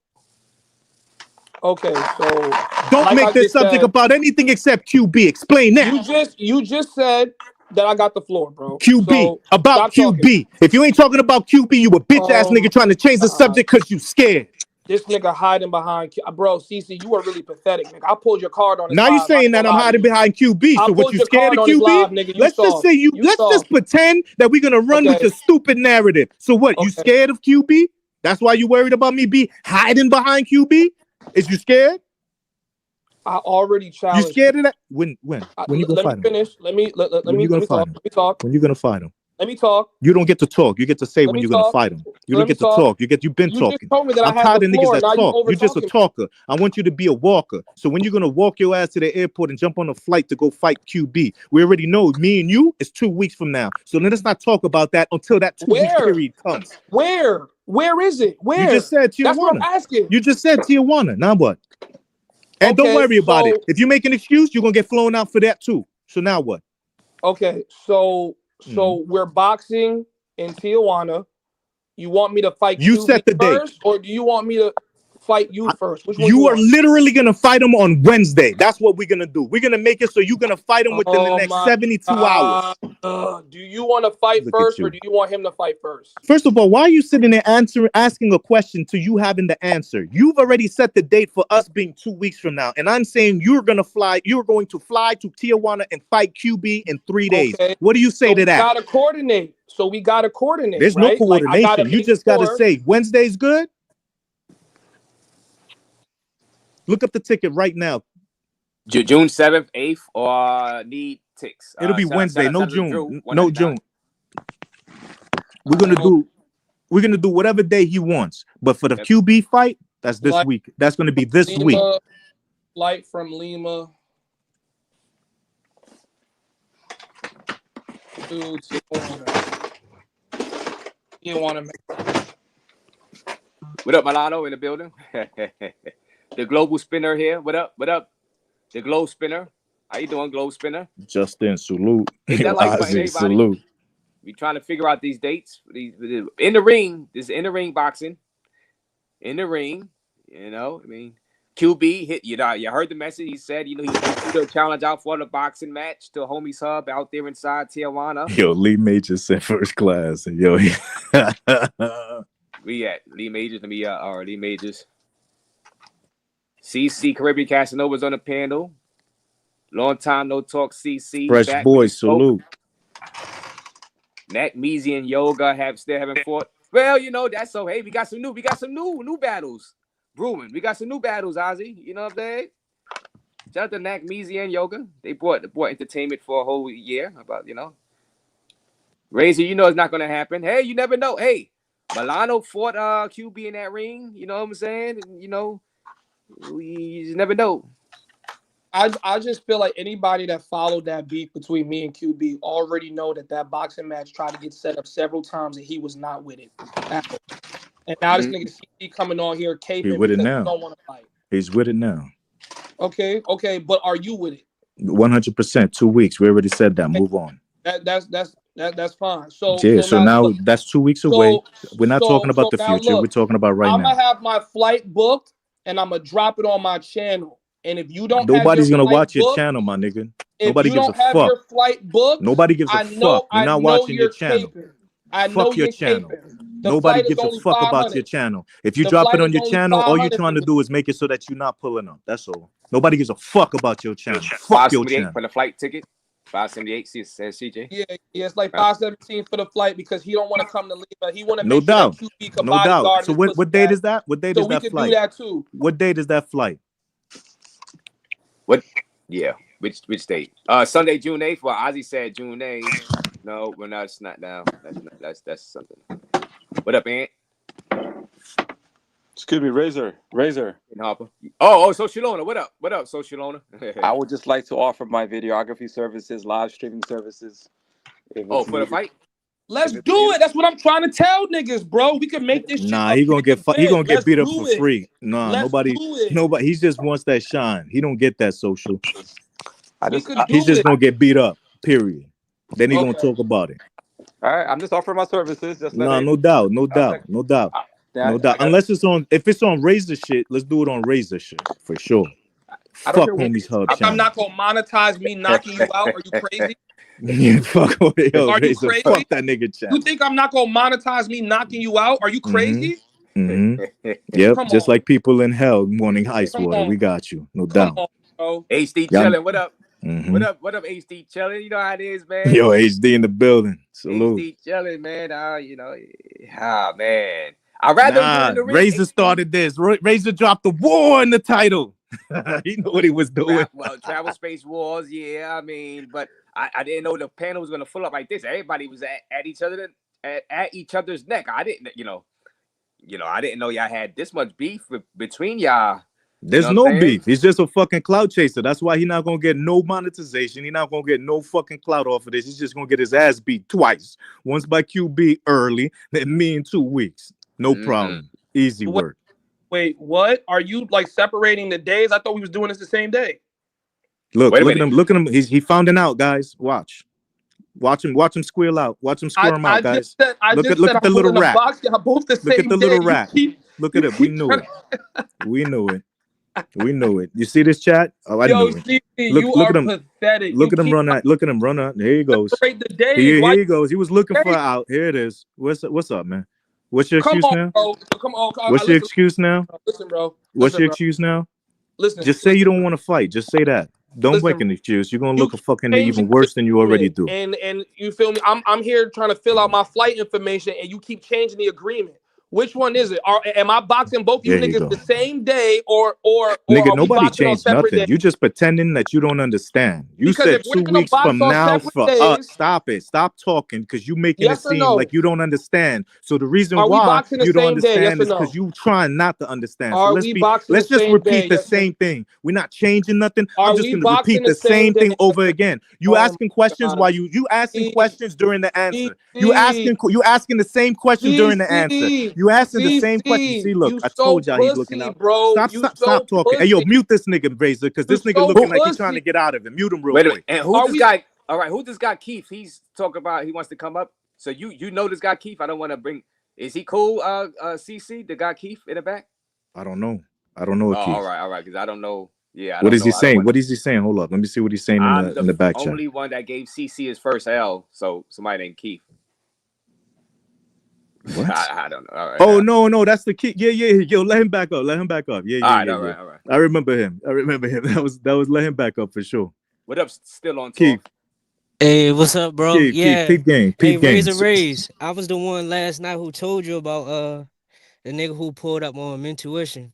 Okay, so don't make this subject about anything except QB. Explain that. You just said that I got the floor, bro. QB So about QB. Talking. If you ain't talking about QB, you a bitch ass nigga trying to change the subject because you scared. This nigga hiding behind, bro. CC, you are really pathetic, nigga. I pulled your card on his now live. You're saying that I'm hiding behind QB. So what, you scared of QB? Live, nigga. Let's just say let's just pretend that we're gonna run with your stupid narrative. So what? You scared of QB? That's why you worried about me hiding behind QB? Is you scared? I already challenged. You scared of that? When you gonna fight him? Finish. Let me talk. When you gonna fight him? Let me talk. You don't get to talk. You get to say Let when me you're gonna talk. fight him. You Let don't me get to talk. talk. You've been You talking. just told me that I'm I had tired the of niggas floor. that Now you talk. over You're just a talking. talker. I want you to be a walker. So when you're gonna walk your ass to the airport and jump on a flight to go fight QB, we already know me and you is 2 weeks from now. So let us not talk about that until that 2-week period comes. Where? Where is it? Where? You just said Tijuana. That's what I'm asking. You just said Tijuana. Now what? And don't worry about it. If you make an excuse, you're gonna get flown out for that too. So now what? Okay, so we're boxing in Tijuana. You want me to fight You QB set the date. first, or do you want me to fight you first? Which one You are want? literally gonna fight him on Wednesday. That's what we're gonna do. We're gonna make it so you're gonna fight him within the next 72 hours. Do you want to fight Look first, at you. or do you want him to fight first? First of all, why are you sitting there asking a question to you having the answer? You've already set the date for us being 2 weeks from now, and I'm saying you're going to fly to Tijuana and fight QB in 3 days. Okay. What do you say to that? We gotta coordinate. There's right? no coordination. You just got to say Wednesday's good. Look up the ticket right now. June 7th, 8th, or need ticks. It'll be Wednesday. No June. Drew, No June. We're gonna do whatever day he wants. But for the QB fight, that's this week. That's gonna be this week. Flight from Lima to Tijuana. What up, Milano in the building? The global spinner here. What up? What up? The globe spinner. How you doing, globe spinner? Justin, salute. Ain't that like Ozzy, everybody? salute. We trying to figure out these dates. In the ring. This is in the ring boxing. In the ring, you know. I mean, QB hit. You heard the message. He said, he's put a challenge out for the boxing match to Homies Hub out there inside Tijuana. Yo, Lee Major said first class. Yo, we at Lee Majors. Lee Majors. CC Caribbean Casanova's on the panel. Long time no talk. CC. fresh boys, salute. Nat Measy and Yoga still haven't fought. Well, that's so. Hey, we got some new battles brewing. We got some new battles, Ozzy. You know what I'm saying? Shout out to Nat Measy and Yoga. They brought entertainment for a whole year. About Raze, it's not gonna happen. Hey, you never know. Hey, Milano fought QB in that ring. You know what I'm saying? You never know. I just feel like anybody that followed that beef between me and QB already know that boxing match tried to get set up several times and he was not with it. And now this nigga CC coming on here caping He's with it because now. he don't want to fight. He's with it now. Okay, but are you with it? 100%. 2 weeks. We already said that. Move on. That's fine. So now look, that's 2 weeks away. We're not talking about the future. Look, we're talking about right I'm now. gonna have my flight booked and I'm gonna drop it on my channel. And if you don't, nobody's gonna watch your booked, channel, my nigga. If Nobody you gives don't a have fuck. your flight booked, Nobody gives a fuck. We're not watching your channel. Fuck your channel. Nobody gives a fuck about your channel. If you drop it on your channel, all you're trying to do is make it so that you're not pulling up. That's all. Nobody gives a fuck about your channel. Fuck your channel. For the flight ticket. 578 says CJ. Yeah, it's like 517 for the flight because he don't want to come to Lima. He want to No make doubt. sure that QB can No doubt. bodyguard So his what date is that? What date is we that could flight? do that too. What date is that flight? What? Yeah. Which date? Sunday, June 8th. Well, Ozzy said June 8th. No, we're not. It's not now. That's something. What up, Ant? Excuse me, Razor. And Harper. Oh, Socialona. What up? What up, Socialona? I would just like to offer my videography services, live streaming services. For the fight? Let's do it. That's what I'm trying to tell niggas, bro. We can make this shit. Nah, he gonna get beat up for free. Nah, Let's nobody. He just wants that shine. He don't get that social. He's just gonna get beat up. Period. Then he gonna talk about it. All right, I'm just offering my services. Just no doubt. Unless if it's on Razer shit, let's do it on Razer shit for sure. Fuck Homies Hub. I'm not gonna monetize me knocking you out. Are you crazy? Yeah, fuck Are you Razer. crazy? Fuck that nigga chat. You think I'm not gonna monetize me knocking you out? Are you crazy? Yep, just like people in hell wanting ice water. We got you, no doubt. HD chilling. What up? What up, HD chilling? You know how it is, man. Yo, HD in the building. Salute. HD chilling, man. Man. I'd rather Razer started this. Razer dropped the war in the title. He knew what he was doing. Travel Space Wars, yeah. I mean, but I didn't know the panel was gonna fill up like this. Everybody was at each other at each other's neck. I didn't, I didn't know y'all had this much beef between y'all. There's no beef. He's just a fucking clout chaser. That's why he's not gonna get no monetization. He's not gonna get no fucking clout off of this. He's just gonna get his ass beat twice. Once by QB early, then me in 2 weeks. No problem. Easy work. Wait, what? Are you like separating the days? I thought we was doing this the same day. Look at him. Look at him. He found it out, guys. Watch him squeal out. Watch him squirm out, guys. Look at the little rat. Look at the little rat. Look at it. We knew it. We knew it. We knew it. You see this chat? Oh, I knew it. Look at him. Pathetic. Look at him run out. Look at him run out. Here he goes. Here he goes. He was looking for out. Here it is. What's up, man? What's your excuse now? Come on. What's your excuse now? Listen, bro. What's your excuse now? Listen. Just say you don't want to fight. Just say that. Don't make an excuse. You're gonna look a fucking even worse than you already do. And you feel me? I'm here trying to fill out my flight information, and you keep changing the agreement. Which one is it? Am I boxing both you niggas the same day, or nigga? Nobody changed nothing. Days? You just pretending that you don't understand. You said 2 weeks from now for us. Stop it. Stop talking because you making it seem like you don't understand. So the reason why you don't understand is because you trying not to understand. So let's just repeat the same thing. We're not changing nothing. I'm just gonna repeat the same thing over again. You asking questions while you asking questions during the answer. You asking the same questions during the answer. You asking the same question. See, look, I told y'all he's looking out. Bro. Stop talking. Hey, yo, mute this nigga, Raze, because this nigga looking like he's trying to get out of it. Mute him real quick. And who this guy? All right, who this guy Keith? He's talking about he wants to come up. So you know this guy Keith? I don't want to bring. Is he cool? CC, the guy Keith in the back? I don't know. I don't know. Keith. All right, because I don't know. Yeah. What is he saying? What is he saying? Hold up. Let me see what he's saying in the back chat. Only one that gave CC his first L. So somebody named Keith. What? I don't know. All right, oh no, that's the kid. Yeah. Yo, let him back up. Yeah. All right. I remember him. That was let him back up for sure. What up? Still on Keith. Hey, what's up, bro? Keith, peep game. Raze. I was the one last night who told you about the nigga who pulled up on Mentuition.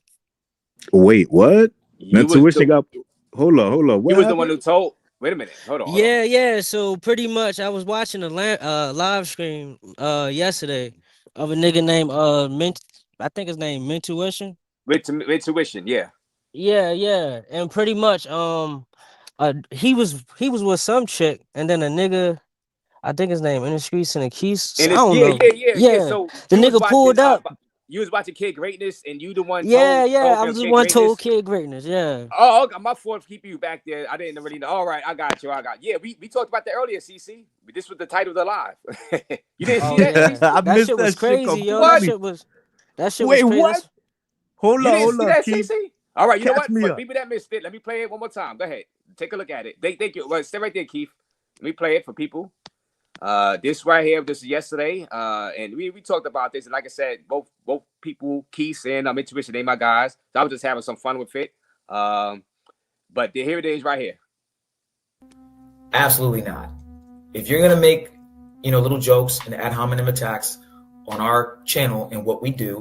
Wait, what? Mentuition got. Hold on. What you was the one who told. Wait a minute. Hold on. Yeah. So pretty much, I was watching a live stream yesterday of a nigga named I think his name Mentuition. Mentuition, yeah. Yeah. And pretty much he was with some chick, and then a nigga, I think his name Indiscreet and Quis. I don't know. Yeah. So the nigga pulled up. You was watching Kid Greatness, and you the one. I was the one told Kid Greatness. Yeah. Oh, okay. My fault for keeping you back there. I didn't really know. All right, I got you. Yeah, we talked about that earlier, CC. This was the title of the live. You didn't see that? I missed shit was crazy, yo. That shit was Wait, crazy. What? Hold on, that, Keith. CC? All right, you know what? For people that missed it, let me play it one more time. Go ahead, take a look at it. Thank you. Well, stay right there, Keith. Let me play it for people. This right here, this is yesterday, and we talked about this, and like I said, both people, Quis and Mentuition, they my guys. So I was just having some fun with it. But here it is, right here. Absolutely not. If you're gonna make, little jokes and ad hominem attacks on our channel and what we do,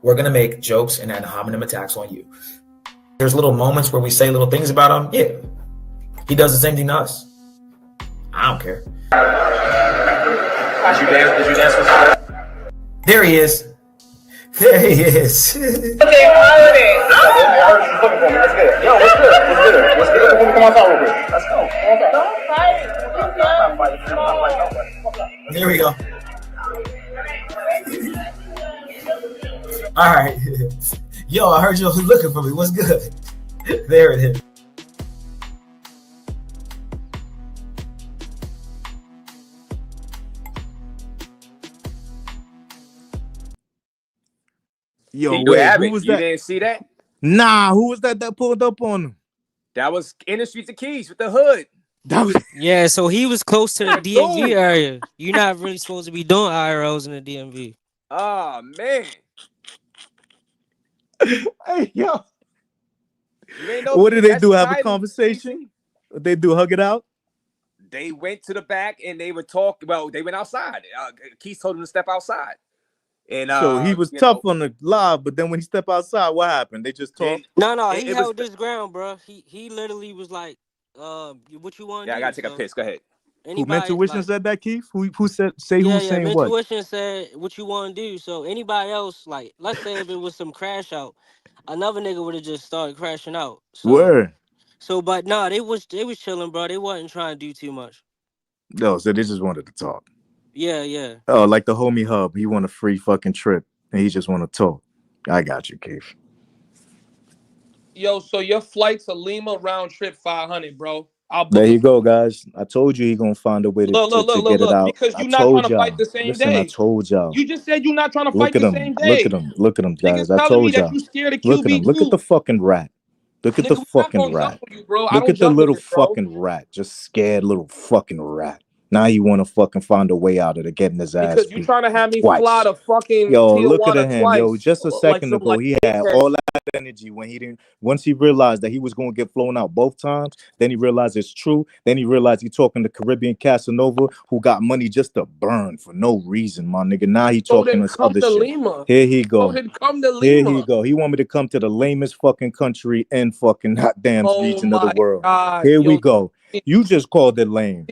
we're gonna make jokes and ad hominem attacks on you. There's little moments where we say little things about him. Yeah, he does the same thing to us. I don't care. Did you dance with him? There he is. Okay, holiday. I heard you looking for me. That's good. Yo, what's good? Come on outside real quick. Let's go. Don't fight. There we go. All right. Yo, I heard you looking for me. What's good? There it is. Yo, who was that? You didn't see that? Nah, who was that pulled up on him? That was in the streets of Quis with the hood. Yeah, so he was close to the DMV area. You're not really supposed to be doing IRLs in the DMV. Oh man. Hey, yo. What did they do? Have a conversation? What they do? Hug it out? They went to the back and they were talking. Well, they went outside. Quis told him to step outside. And so he was tough on the live, but then when he stepped outside, what happened? They just talked. No, he held his ground, bro. He literally was like, "What you want?" Yeah, I gotta take a piss. Go ahead. Who Anybody Mentuition like said that, Keith? Who said say yeah, who's yeah. saying what? Mentuition said what you want to do. So anybody else, like, let's say if it was some crash out, another nigga would have just started crashing out. Word. But no, they was chilling, bro. They wasn't trying to do too much. No, so they just wanted to talk. Yeah, yeah. Oh, like the homie Hub. He want a free fucking trip and he just want to talk. I got you, Keith. Yo, so your flight to Lima round trip 500, bro. I'll book There it you for go, you. guys. I told you he gonna find a way to get it Look. out. Because I you're not trying told to fight y'all. the same Listen, I day. told y'all. You just said you're not trying to Look fight at the him. same Look at day. him. Look at him, guys. Niggas I telling me told that y'all. you scared of Look at him. Look at QB2. the fucking rat. Look at the Nigga, we not fucking gonna jump rat. on you, bro. I Look don't at the jump on little you, bro. fucking rat. Just scared little fucking rat. Now you want to fucking find a way out of it, getting his ass Because you beat trying to have me fly twice. to fucking Yo, look at Tijuana him. Yo, twice. just a Like second some ago, he bitch had ass all that energy when he didn't. Once he realized that he was going to get flown out both times, then he realized it's true. Then he realized he talking to Caribbean Casanova who got money just to burn for no reason, my nigga. Now he So talking then this come other to shit. Lima. Here he So go. then come to Here he Lima. go. He want me to come to the lamest fucking country in fucking goddamn Oh region of the my world. God. Here we Yo, go. You just called it lame.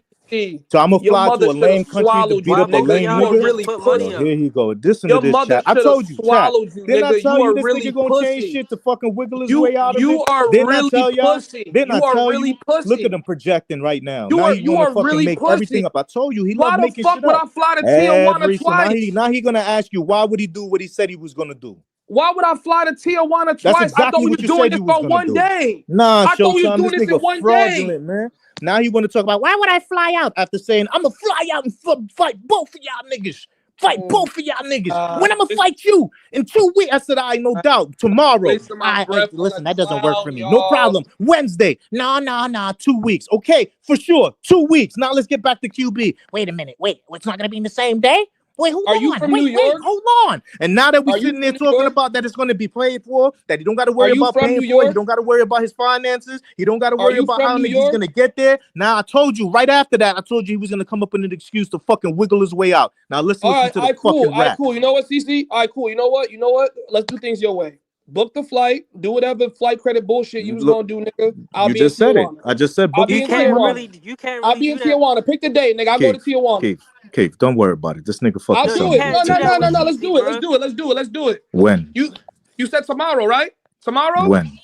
So I'm gonna your fly to mother a should have lame country to swallowed beat you, up a nigga. lame You are nigga. really Yo, pussy. here he go. Listen Your to this, mother chat. I should have told you, chat. swallowed you, Didn't I nigga. tell You you are this really nigga gonna change pussy. shit to fucking wiggle his way out of You it? are Didn't I really tell y'all? pussy. Didn't I You are tell really you? Look at pussy. him projecting right now. You Now are he wanna fucking really make pussy. everything up. I told you he Why loved the making fuck shit would up. I fly to Tijuana So now twice? he gonna ask you why would he do what he said he was gonna do? Why would I fly to Tijuana That's twice? I thought exactly we what was you doing said this you was for gonna one do. day. Nah, I thought we was Showtime, doing this this in nigga one day. fraudulent, man. Now you want to talk about why would I fly out after saying I'm gonna fly out and fight both of y'all niggas. Fight both of y'all niggas. When I'm gonna fight you in 2 weeks. I said, no doubt. Tomorrow. Wasting my breath on Listen, a that doesn't work for clown, me. No y'all. problem. Wednesday. Nah. 2 weeks. Okay, for sure. 2 weeks. Now let's get back to QB. Wait a minute. Wait, it's not gonna be in the same day? Wait, hold Are on. you from New York? Hold on. And now that we're Are you sitting there from New talking York? about that it's going to be paid for, that he don't got to Are worry you about from paying New for it, he York? don't got to worry about his finances, he don't got to Are worry you about from how New he's York? going to get there. Now I told you right after that, I told you he was going to come up with an excuse to fucking wiggle his way out. Now let's listen to the fucking rap. Cool. You know what, CC? All right, cool. You know what? Let's do things your way. Book the flight. Do whatever flight credit bullshit you was Look, gonna do, nigga. I'll you be in just said it. Tijuana. I just said I'll book be the in flight, nigga. Tijuana. You can't I'll really be in do that. Tijuana. Pick the day, nigga. I'll go to Tijuana. Keith, don't worry about it. This nigga fucking I'll do selling it. me tickets. No. Let's do it. Let's do it. When? You said tomorrow, right? Tomorrow? When?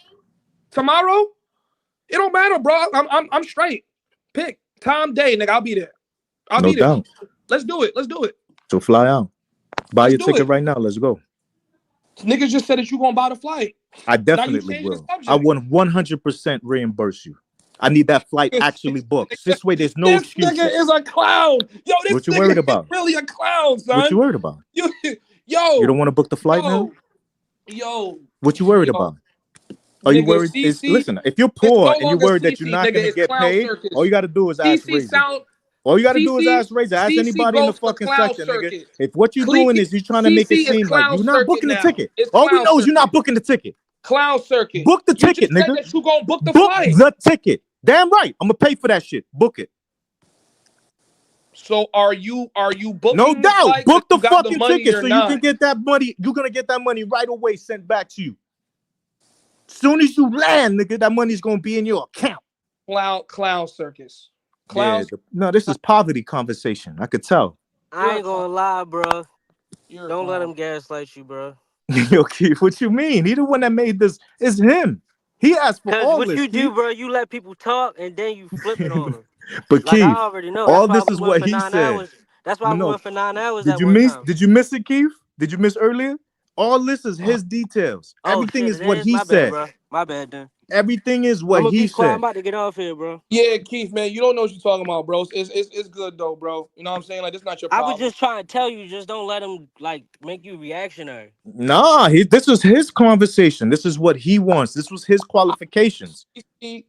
Tomorrow? It don't matter, bro. I'm straight. Pick time, day, nigga. I'll be there. I'll No be there. doubt. Let's do it. So fly out. Buy Let's your do ticket it. right now. Let's go. Niggas just said that you gonna buy the flight. I definitely will. I want 100% reimburse you. I need that flight actually booked. This way, there's no excuses. This nigga is a clown. Yo, this What you nigga worried is about? really a clown, son. What you worried about? Yo, You don't want to book the flight now? What you worried about? Are you worried? Listen, if you're poor and you're worried that you're not going to get paid, all you got to do is ask Raze. All you got to do is ask Raze. Ask anybody in the fucking section, nigga. If what you're doing is you're trying to make it seem like you're not booking the ticket. All we know is you're not booking the ticket. Clown circuit. Book the ticket, nigga. That you gonna book the flight. flight. The ticket. Damn right. I'm gonna pay for that shit. Book it. So are you booking? No doubt. Book the fucking ticket so you not? can get that money. You're gonna get that money right away sent back to you. Soon as you land, nigga, that money's gonna be in your account. Clown circus. Clown. Yeah, no, this is poverty conversation. I could tell. I ain't gonna lie, bro. Don't let him gaslight you, bro. Yo, Keith, what you mean? He the one that made this. It's him. He asked for all what this. you do, bro, you let people talk and then you flip it on them. But like Keith, I already know. all That's this why is what for he 9 said. hours. That's why we went for 9 hours. Did you miss? Did you miss it, Keith? Did you miss earlier? All this is his details. Everything is what he said. Bad, bro. My bad, then. Everything is what he said. I'm about to get off here, bro. Yeah, Keith, man, you don't know what you're talking about, bro. It's good though, bro. You know what I'm saying? Like, it's not your problem. I was just trying to tell you, just don't let him like make you reactionary. Nah, this was his conversation. This is what he wants. This was his qualifications. CC,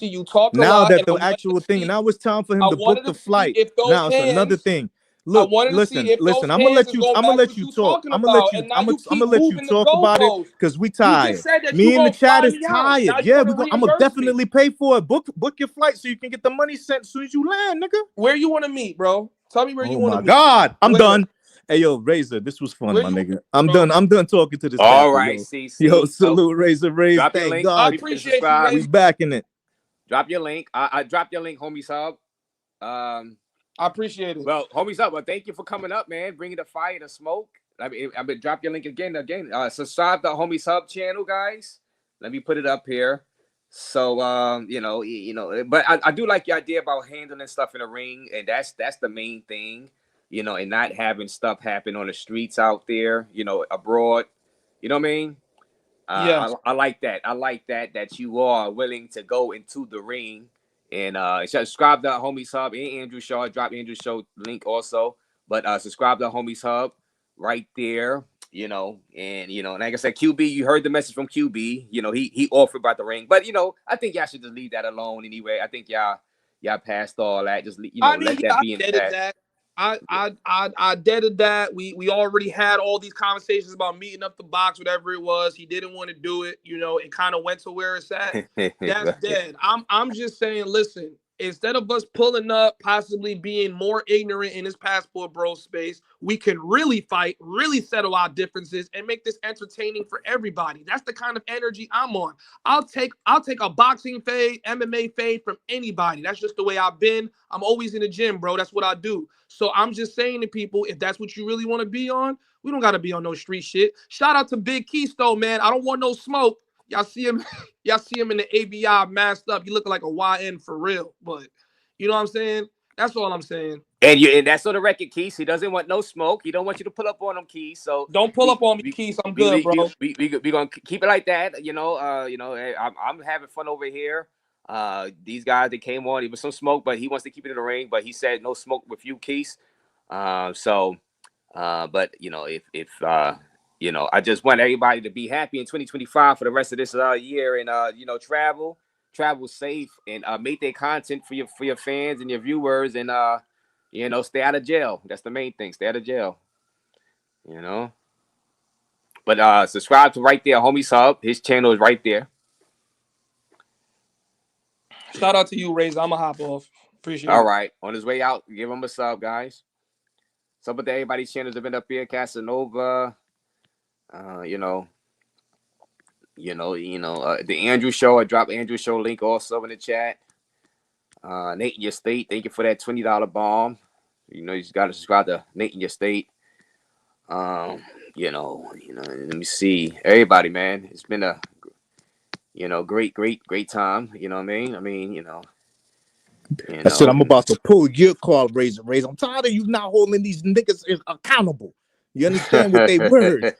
you talk a now lot. That the actual thing, now it's time for him to book the flight. Now it's another thing. Look, listen. I'm gonna let you. I'm gonna let you talk. I'm gonna let you. I'm gonna let you talk about it because we tired. Me and the chat is tired. Yeah, I'm gonna definitely pay for it. Book your flight so you can get the money sent as soon as you land, nigga. Where you want to meet, bro? Tell me where you want to meet. Oh my God, I'm done. Hey yo, Razor, this was fun, my nigga. I'm done. I'm done talking to this. All right, CC. Yo, salute, Razor, Raze. Drop your Thank link. God. I appreciate you, We back in it. Drop your link. I dropped your link, homie sub. I appreciate it. Well, homies up. Well, thank you for coming up, man. Bringing the fire, the smoke. I've been drop your link again. Subscribe to the Homies Hub channel, guys. Let me put it up here. So, but I do like your idea about handling stuff in the ring, and that's the main thing, and not having stuff happen on the streets out there, abroad. You know what I mean? Yes. I like that. I like that you are willing to go into the ring. And subscribe to Homies Hub and Andrew Shaw. Drop Andrew Show link also. But subscribe to Homies Hub right there. And like I said, QB, you heard the message from QB. He offered about the ring. But I think y'all should just leave that alone anyway. I think y'all passed all that. Just let that be in the past. I deaded that. We already had all these conversations about meeting up the box, whatever it was. He didn't want to do it. It kind of went to where it's at. That's dead. I'm just saying, listen, instead of us pulling up, possibly being more ignorant in this passport bro space, we can really fight, really settle our differences, and make this entertaining for everybody. That's the kind of energy I'm on. I'll take a boxing fade, MMA fade from anybody. That's just the way I've been. I'm always in the gym, bro. That's what I do. So I'm just saying to people, if that's what you really want to be on, we don't got to be on no street shit. Shout out to Big Quis, though, man. I don't want no smoke. Y'all see him in the ABI masked up. You looking like a YN for real. But you know what I'm saying? That's all I'm saying. And that's on the record, Quis. He doesn't want no smoke. He don't want you to pull up on him, Quis. So don't pull up on me, Quis. I'm good, bro. We gonna keep it like that. I'm having fun over here. These guys that came on, it was some smoke, but he wants to keep it in the ring. But he said no smoke with you, Quis. But if I just want everybody to be happy in 2025 for the rest of this year, and travel safe, and make their content for your fans and your viewers, and stay out of jail. That's the main thing. Stay out of jail. But subscribe to right there, Homies Hub. His channel is right there. Shout out to you, Raze. I'ma hop off. Appreciate it. All right. On his way out, give him a sub, guys. Sub to everybody's channels have been up here. Casanova. The Andrew Show. I dropped Andrew Show link also in the chat. Nate in Your State, thank you for that $20 bomb. You just got to subscribe to Nate in Your State. Let me see. Everybody, man, it's been a great time. You know what I mean? I said I'm about to pull your call, Raze. I'm tired of you not holding these niggas accountable. You understand what they words?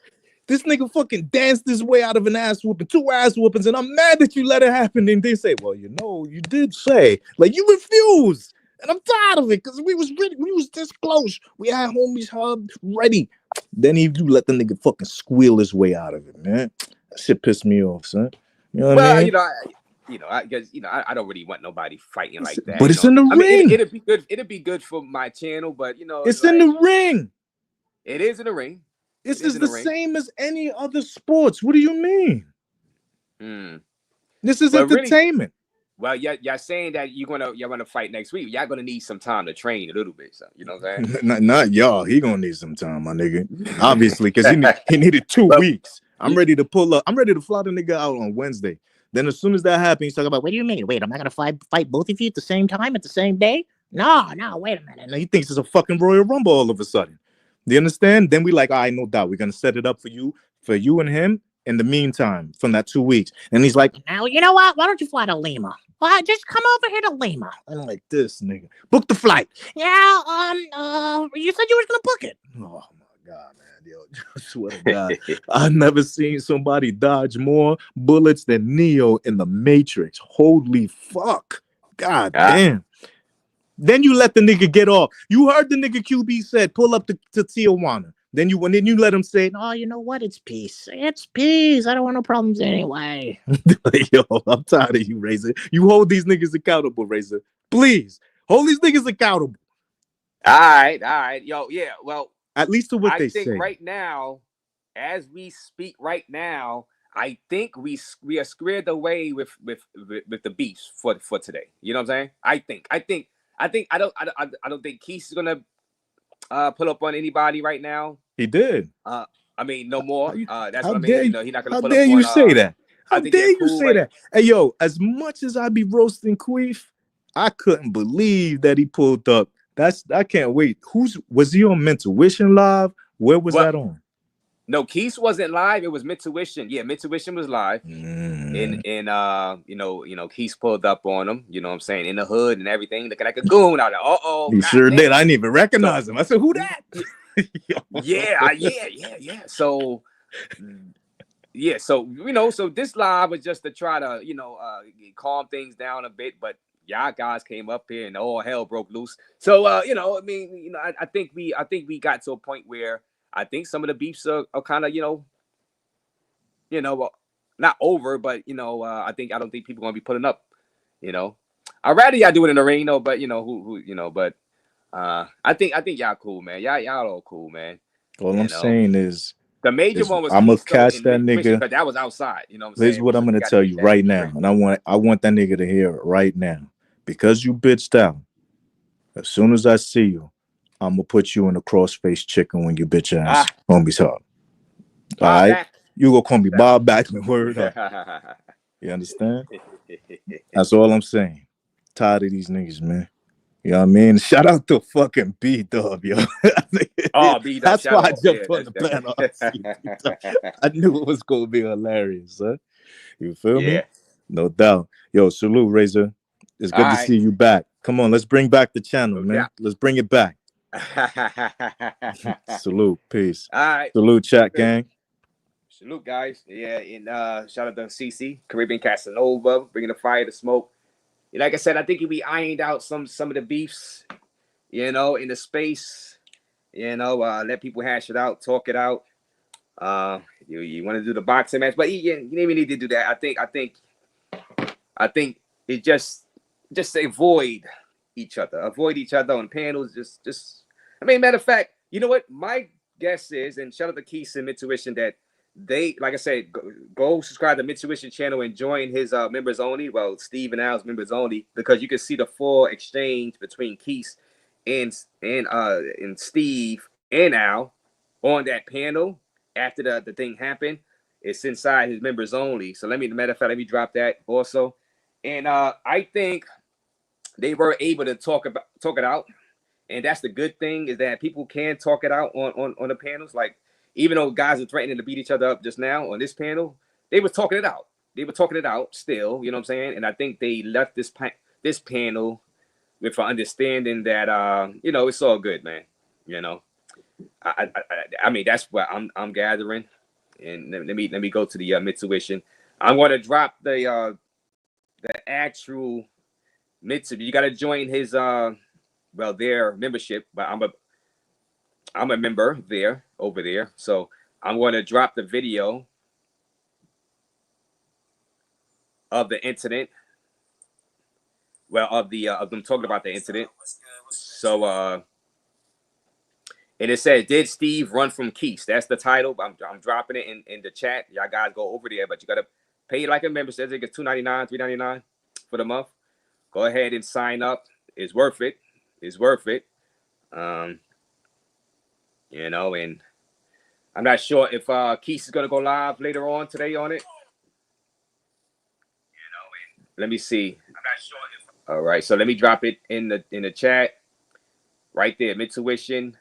This nigga fucking danced his way out of an ass whooping, 2 ass whoopings, and I'm mad that you let it happen. And they say, well, you did say, like, you refused. And I'm tired of it because we was ready. We was this close. We had Homies Hub ready. Then you let the nigga fucking squeal his way out of it, man. That shit pissed me off, son. You know what I mean? I guess I don't really want nobody fighting like that. But it's in the ring. It'd be good. It'd be good for my channel, but it's in the ring. It is in the ring. This is the same as any other sports. What do you mean? This is entertainment. Well, y'all saying that y'all gonna fight next week. Y'all gonna need some time to train a little bit. So you know what I'm saying? Not y'all. He gonna need some time, my nigga. Obviously, because he needed 2 weeks. I'm ready to pull up. I'm ready to fly the nigga out on Wednesday. Then as soon as that happens, he's talking about, what do you mean? Wait, am I gonna fight both of you at the same time at the same day? No, wait a minute. He thinks it's a fucking Royal Rumble all of a sudden. Do you understand? Then we like, all right, no doubt. We're gonna set it up for you and him in the meantime from that 2 weeks. And he's like, now you know what? Why don't you fly to Lima? Well, just come over here to Lima. And I'm like, this nigga. Book the flight. Yeah, you said you were gonna book it. Oh my God, man. Yo, I swear to God. I've never seen somebody dodge more bullets than Neo in the Matrix. Holy fuck. God damn. Then you let the nigga get off. You heard the nigga QB said, pull up to Tijuana. Then you let him say, oh, you know what? It's peace. It's peace. I don't want no problems anyway. Yo, I'm tired of you, Razor. You hold these niggas accountable, Razor. Please hold these niggas accountable. All right. Yo, yeah. Well, at least to what they say. I think right now, as we speak right now, I think we are squared away with the beefs for today. You know what I'm saying? I don't think Quis is gonna pull up on anybody right now. He did. I mean, no more. That's how what I mean. He's not gonna how pull dare up you on, say that? How dare you say right? that? Hey, yo, as much as I be roasting Quis, I couldn't believe that he pulled up. I can't wait. Was he on Mentuition Live? Where was that on? No, Quis wasn't live. It was Mentuition. Yeah, Mentuition was live. And Quis pulled up on him, you know what I'm saying, in the hood and everything, looking like a goon out there. He sure did. I didn't even recognize him. I said, who that? Yeah. So so this live was just to try to, calm things down a bit, but y'all guys came up here and all hell broke loose. So I think we got to a point where I think some of the beefs are kind of, not over, but I don't think people gonna be putting up, I'd rather y'all do it in the ring, though, but I think y'all cool, man. Y'all all cool, man. All I'm saying is the major one was I'm gonna catch that nigga. But that was outside, you know what I'm Here's saying? what I'm gonna tell you right now, and I want that nigga to hear it right now. Because you bitched out, as soon as I see you, I'm gonna put you in a cross-faced chicken when you bitch ass homies hug. All right? You gonna call me Bob Backman, word up. You understand? That's all I'm saying. Tired of these niggas, man. You know what I mean? Shout out to fucking B-Dub, yo. B-Dub, that's why I jumped on the plan. I knew it was gonna be hilarious, huh? You feel me? No doubt. Yo, salute, Razor. It's good to see you back. Come on, let's bring back the channel, man. Let's bring it back. Salute, peace. All right. Salute, chat gang. Salute, guys. Yeah, and shout out to CC, Caribbean Casanova, bringing the fire to smoke. Like I said, I think we ironed out some of the beefs, in the space. Let people hash it out, talk it out. You want to do the boxing match, but you didn't even need to do that. I think it just avoid each other on panels. Matter of fact, you know what? My guess is, and shout out to Quis and Mentuition, that they, like I said, go subscribe to Mentuition channel and join his members only. Well, Steve and Al's members only, because you can see the full exchange between Quis and Steve and Al on that panel after the thing happened. It's inside his members only. So matter of fact, let me drop that also. And I think they were able to talk it out. And that's the good thing, is that people can talk it out on the panels. Like, even though guys are threatening to beat each other up just now on this panel, they were talking it out. They were talking it out still, you know what I'm saying? And I think they left this panel with an understanding that it's all good, man. I mean, that's what I'm gathering. And let me go to the Mentuition. I'm going to drop the actual Mitsubishi. You got to join his their membership, but I'm a member over there. So I'm going to drop the video of the incident. Well, of them talking about the incident. So and it said, "Did Steve run from Quis?" That's the title. I'm dropping it in the chat. Y'all guys go over there, but you gotta pay like a member. Says it gets $2.99, $3.99 for the month. Go ahead and sign up. It's worth it. It's worth it. And I'm not sure if Quis is gonna go live later on today on it. Let me see. I'm not sure if. All right, so let me drop it in the chat right there. Mentuition.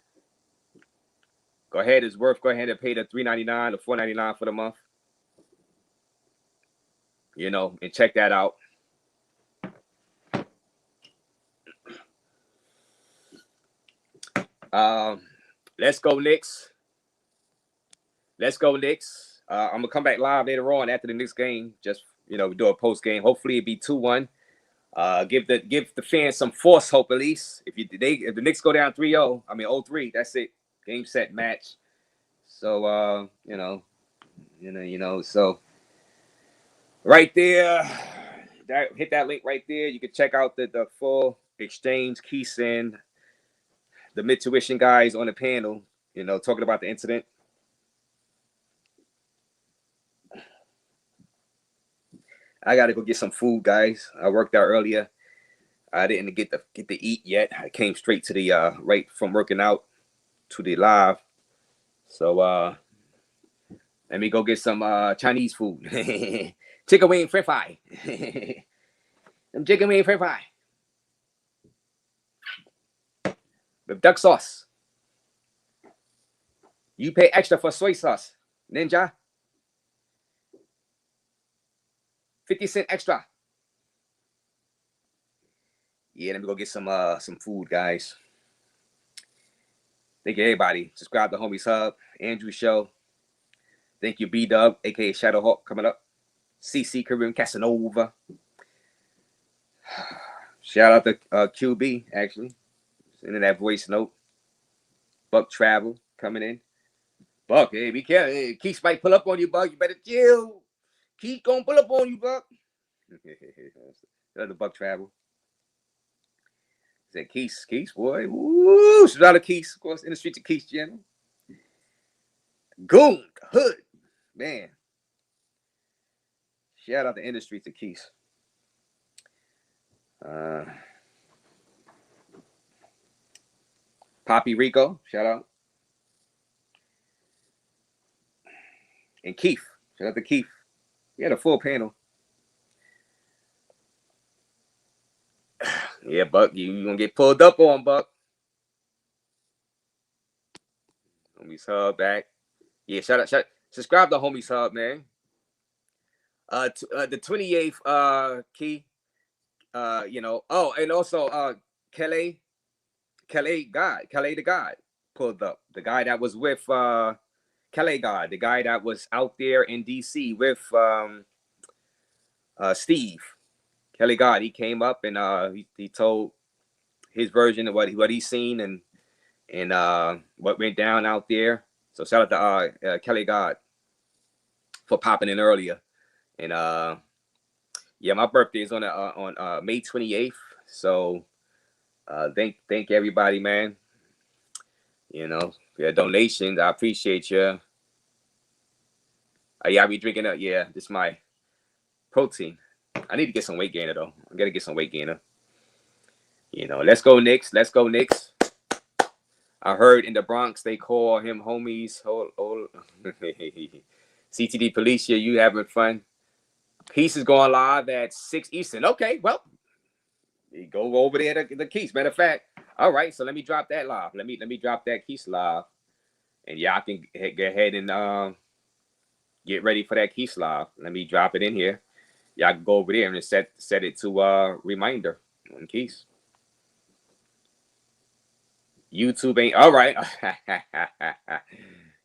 Go ahead, it's worth. Go ahead and pay the $3.99 or $4.99 for the month. And check that out. Let's go Knicks. Let's go Knicks. I'm gonna come back live later on after the Knicks game. Just do a post game. Hopefully it be 2-1. Give the fans some false hope at least. If the Knicks go down 3-0, 0-3, that's it. Game, set, match. So so right there, hit that link right there. You can check out the full exchange. Quis and the Mentuition guys on the panel, talking about the incident. I gotta go get some food, guys. I worked out earlier. I didn't get to eat yet. I came straight to the right from working out to the live. So let me go get some Chinese food. Chicken wing french fry. Some chicken wing french fry. with duck sauce. You pay extra for soy sauce, Ninja. 50 cents extra. Yeah, let me go get some food, guys. Thank you, everybody. Subscribe to Homies Hub, Andrew Show. Thank you, B-Dub, aka Shadowhawk, coming up. CC Kareem Casanova. Shout out to QB, actually. Sending that voice note. Buck Travel coming in. Buck, hey, be careful. Hey, Keith might pull up on you, Buck. You better chill. Keith gonna pull up on you, Buck. The Buck Travel. Said Keith, boy. Woo! Shout out to Keith, of course, in the streets of Keith channel. Goon, Hood, man. Shout out to industry to Keith. Poppy Rico, shout out. And Keith, shout out to Keith. We had a full panel. Yeah, Buck, you gonna get pulled up on, Buck. Homies Hub back. Yeah, shout out. Subscribe to Homies Hub, man. The 28th, Key. Oh, and also Kelly the God pulled up. The guy that was with Kelly God, the guy that was out there in DC with Steve. Kelly God, he came up and he told his version of what he's seen and what went down out there. So shout out to Kelly God for popping in earlier. And yeah, my birthday is on May 28th. So thank everybody, man. You know, for your donations, I appreciate you. Yeah, I be drinking up. Yeah, this is my protein. I need to get some weight gainer though. I gotta get some weight gainer. You know, let's go Knicks. Let's go Knicks. I heard in the Bronx they call him homies. CTD Police, you having fun? Quis is going live at 6 Eastern. Okay, well, you go over there to the Quis. Matter of fact, all right. So let me drop that live. Let me drop that Quis live, and y'all can go ahead and get ready for that Quis live. Let me drop it in here. Y'all can go over there and set it to reminder on Quis. YouTube ain't all right.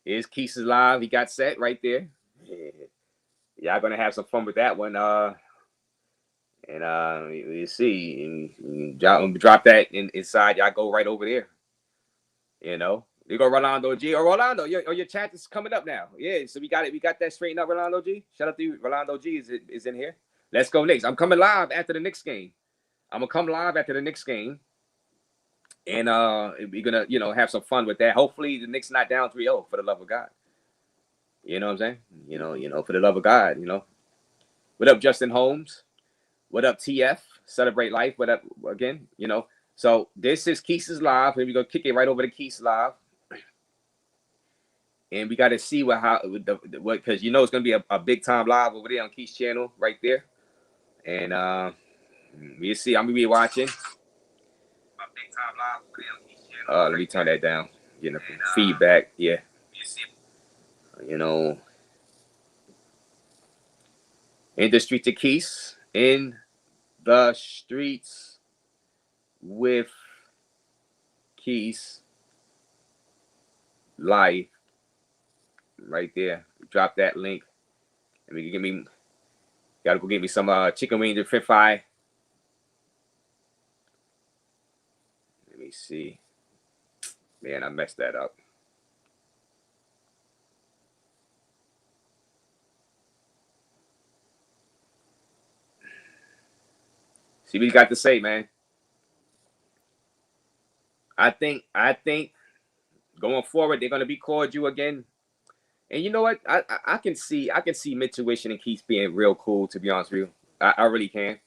Here's Quis live. He got set right there. Y'all gonna have some fun with that one. And you see, and drop that inside. Y'all go right over there. You know, you go Rolando G or Rolando. Your chat is coming up now. Yeah, so we got it. We got that straightened up. Rolando G. Shout out to you. Rolando G is in here. Let's go Knicks. I'm coming live after the Knicks game. I'm gonna come live after the Knicks game, and we're gonna have some fun with that. Hopefully the Knicks not down 3-0 for the love of God. You know what I'm saying? You know, for the love of God. You know, what up, Justin Holmes? What up, TF? Celebrate life. What up again? You know. So this is Quis live, and we're gonna kick it right over to Quis live. And we got to see because you know it's gonna be a big time live over there on Quis channel right there. And you see, I'm gonna be watching. Let me turn that down. Getting feedback. Yeah. You know, in the streets of Quis, in the streets with Quis live, right there. Drop that link. And you gotta go get me some chicken wings and French fry. Let me see. Man, I messed that up. See what you got to say, man. I think going forward they're gonna be cordial again. And you know what? I can see Mentuition and Quis being real cool, to be honest with you. I really can.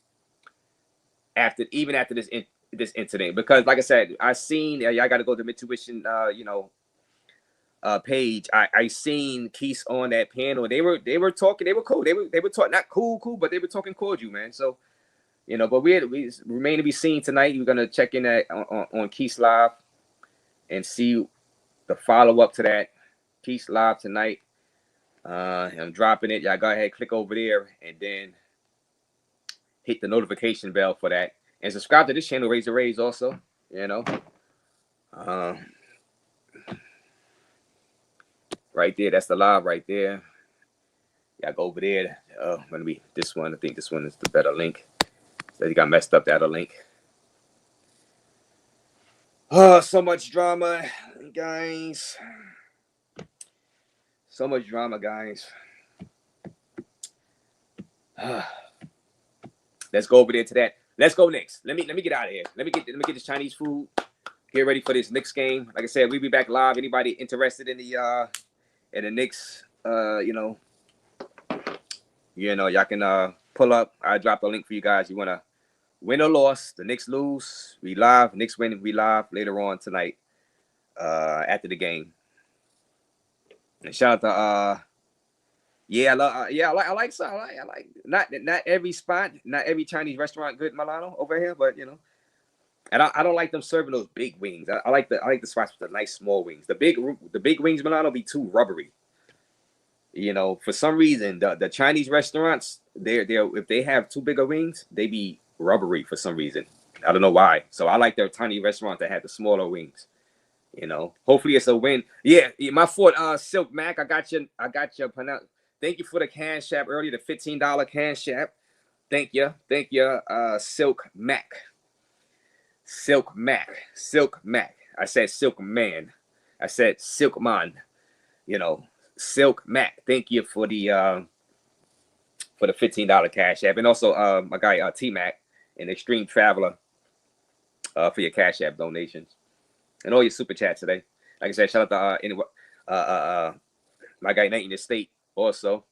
After this incident, because like I said, I seen y'all got to go to Mentuition page. I seen Quis on that panel. They were talking. They were cool. They were talking not cool, but they were talking cordial, man. So but we remain to be seen tonight. We're gonna check in on Quis live. and see the follow-up to that Quis live tonight. I'm dropping it. Y'all go ahead, click over there, and then hit the notification bell for that. And subscribe to this channel, Raze also. Right there, that's the live right there. Y'all go over there. Gonna be this one. I think this one is the better link. So you got messed up the other link. Oh, so much drama, guys. So much drama, guys. Let's go over there to that. Let's go Knicks. Let me get out of here. Let me get this Chinese food. Get ready for this Knicks game. Like I said, we'll be back live. Anybody interested in the Knicks? Y'all can pull up. I dropped a link for you guys. You wanna win or loss? The Knicks lose, we live. Knicks win, we live later on tonight. After the game. And shout out to I like not every spot, not every Chinese restaurant good, Milano, over here, but and I don't like them serving those big wings. I like the spots with the nice small wings. The big wings, Milano, be too rubbery. For some reason, the Chinese restaurants, they're if they have too big of wings, they be rubbery for some reason. I don't know why. So I like their tiny restaurants that have the smaller wings. Hopefully it's a win. Yeah, my fault. Silk Mac, I got you. Thank you for the Cash App earlier, the $15 Cash App. Thank you, Silk Mac. Silk Mac. I said Silk Man. I said Silk Man. Silk Mac. Thank you for the $15 Cash App, and also my guy T Mac and Extreme Traveler for your Cash App donations and all your super chats today. Like I said, shout out to my guy Nate in the state also.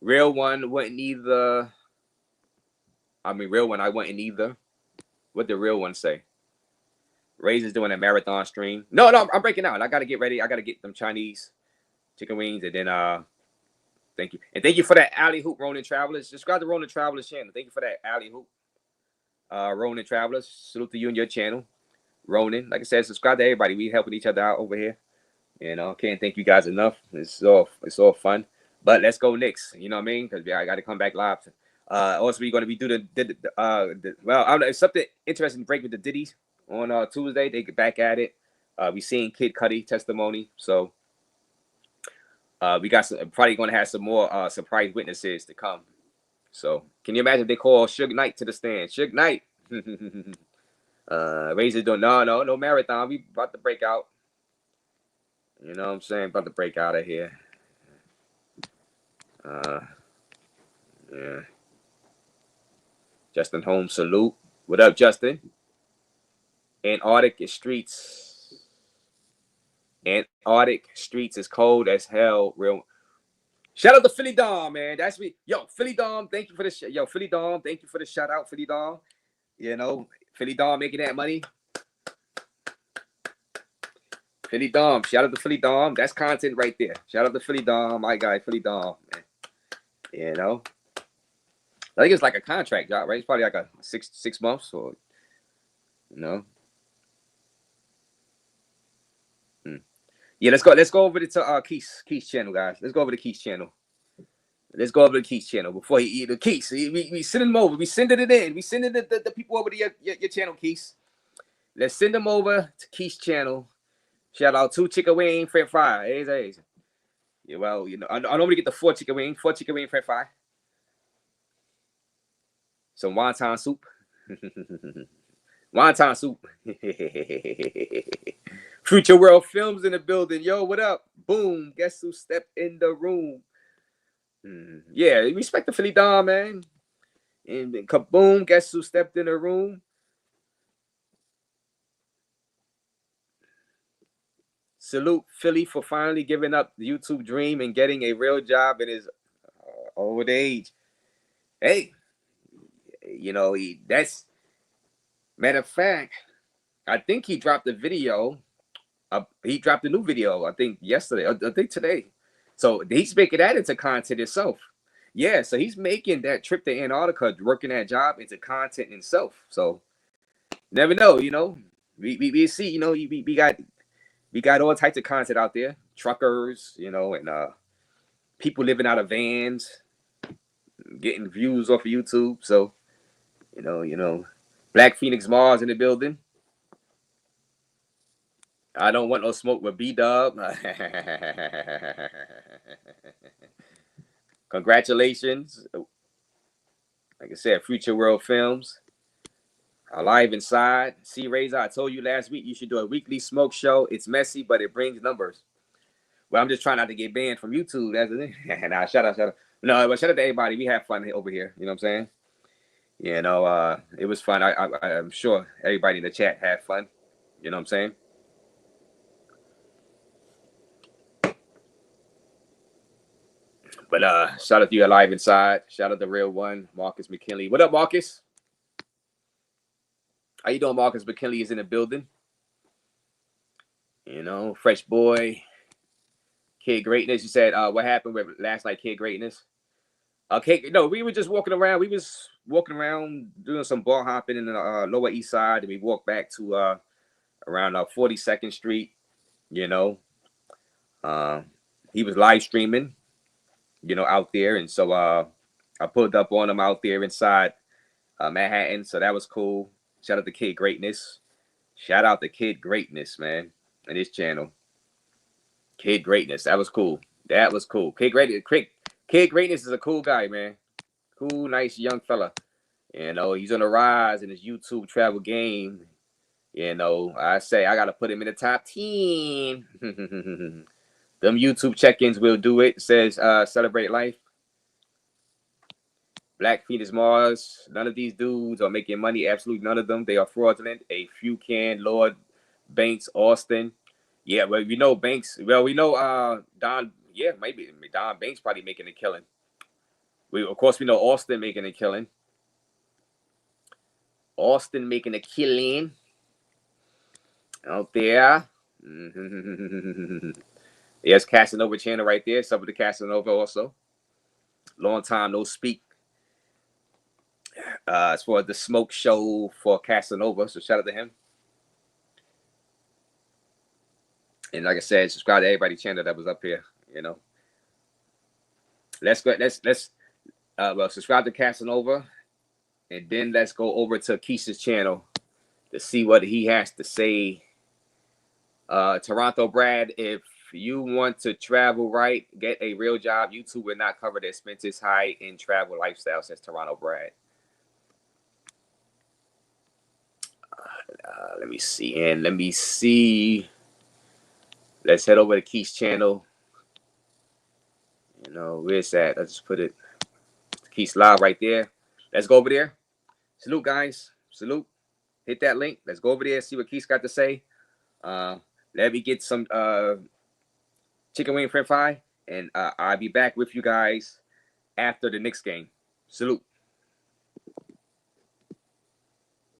Real one wouldn't either. Real one I wouldn't either. What did real one say? Raze is doing a marathon stream. No, I'm breaking out. I gotta get ready. I gotta get them Chinese chicken wings, and then thank you. And thank you for that alley hoop, Ronin Travelers. Subscribe to Ronin Travelers channel. Thank you for that alley hoop. Ronin Travelers. Salute to you and your channel. Ronin. Like I said, subscribe to everybody. We helping each other out over here. Can't thank you guys enough. It's all fun. But let's go Knicks. You know what I mean? Because I got to come back live. Also, we're going to be doing it's something interesting to break with the Diddies on Tuesday. They get back at it. We seen Kid Cudi testimony. So we got probably going to have some more surprise witnesses to come. So can you imagine if they call Suge Knight to the stand? Suge Knight. Raze is doing no marathon. We about to break out. You know what I'm saying? About to break out of here. Yeah. Justin Holmes, salute. What up, Justin? Antarctic streets is cold as hell. Real. Shout out to Philly Dom, man. That's me. Yo, Philly Dom, thank you for the Yo, Philly Dom, thank you for the shout out, Philly Dom. Philly Dom making that money. Philly Dom, shout out to Philly Dom. That's content right there. Shout out to Philly Dom, my guy, Philly Dom, man. I think it's like a contract job, right? It's probably like a six months or, Yeah, let's go over to Quis channel, guys. Let's go over to Quis channel. Before he eat the Quis. We sending them over. We sending it in. We sending the people over to your channel, Quis. Let's send them over to Quis channel. Shout out 2 chicken wing, French fry. Hey. Yeah, well, I normally get the 4 chicken wing, French fry. Some wonton soup. Wonton soup. Future World Films in the building. Yo, what up? Boom. Guess who stepped in the room? Yeah, respect the Philly Dom, man. And kaboom, guess who stepped in the room? Salute Philly for finally giving up the YouTube dream and getting a real job in his old age. Hey, that's matter of fact, I think he dropped a video. He dropped a new video, I think yesterday, I think today. So he's making that into content itself. Yeah, so he's making that trip to Antarctica, working that job into content itself. So never know, we see, we got we got all types of content out there. Truckers, you know, and people living out of vans, getting views off of YouTube. So, you know, Black Phoenix Mars in the building. I don't want no smoke with B-Dub. Congratulations. Like I said, Future World Films. Alive Inside. See, Raze, I told you last week you should do a weekly smoke show. It's messy, but it brings numbers. Well, I'm just trying not to get banned from YouTube. That's it. Nah, shout out. No, but shout out to everybody. We have fun over here. You know what I'm saying? You know, it was fun. I'm sure everybody in the chat had fun. You know what I'm saying? But shout out to you, Alive Inside. Shout out to Real One, Marcus McKinley. What up, Marcus? How you doing, Marcus McKinley is in the building. You know, Fresh Boy, Kid Greatness. You said, what happened with last night, Kid Greatness? Okay, no, we were just walking around. We was walking around doing some ball hopping in the Lower East Side, and we walked back to around 42nd Street. You know, he was live streaming, you know, out there, and so I pulled up on him out there inside Manhattan. So that was cool. Shout out to Kid Greatness. Shout out to Kid Greatness, man, and his channel. Kid Greatness. That was cool. That was cool. Kid Greatness is a cool guy, man. Cool, nice young fella. You know, he's on the rise in his YouTube travel game. You know, I say I gotta put him in the top 10. Them YouTube check-ins will do it. It says celebrate life. Black Phoenix Mars. None of these dudes are making money. Absolutely none of them. They are fraudulent. A few can. Lord Banks, Austin. Yeah, well, we know Banks. Well, we know Don. Yeah, maybe Don Banks probably making a killing. Of course, we know Austin making a killing. Austin making a killing out there. Yes, Casanova channel right there. Some of the Casanova also. Long time no speak. As far as the smoke show for Casanova, so shout out to him. And like I said, subscribe to everybody's channel that was up here. You know, let's go. Let's well, subscribe to Casanova, and then let's go over to Quis's channel to see what he has to say. Toronto Brad, if you want to travel right, get a real job. YouTube will not cover the expenses high in travel lifestyle, says Toronto Brad. Let me see. Let's head over to Quis channel. You know, where's that? Let's just put it. Quis live right there. Let's go over there. Salute, guys. Salute. Hit that link. Let's go over there and see what Quis got to say. Let me get some chicken wing french fry, and I'll be back with you guys after the Knicks game. Salute.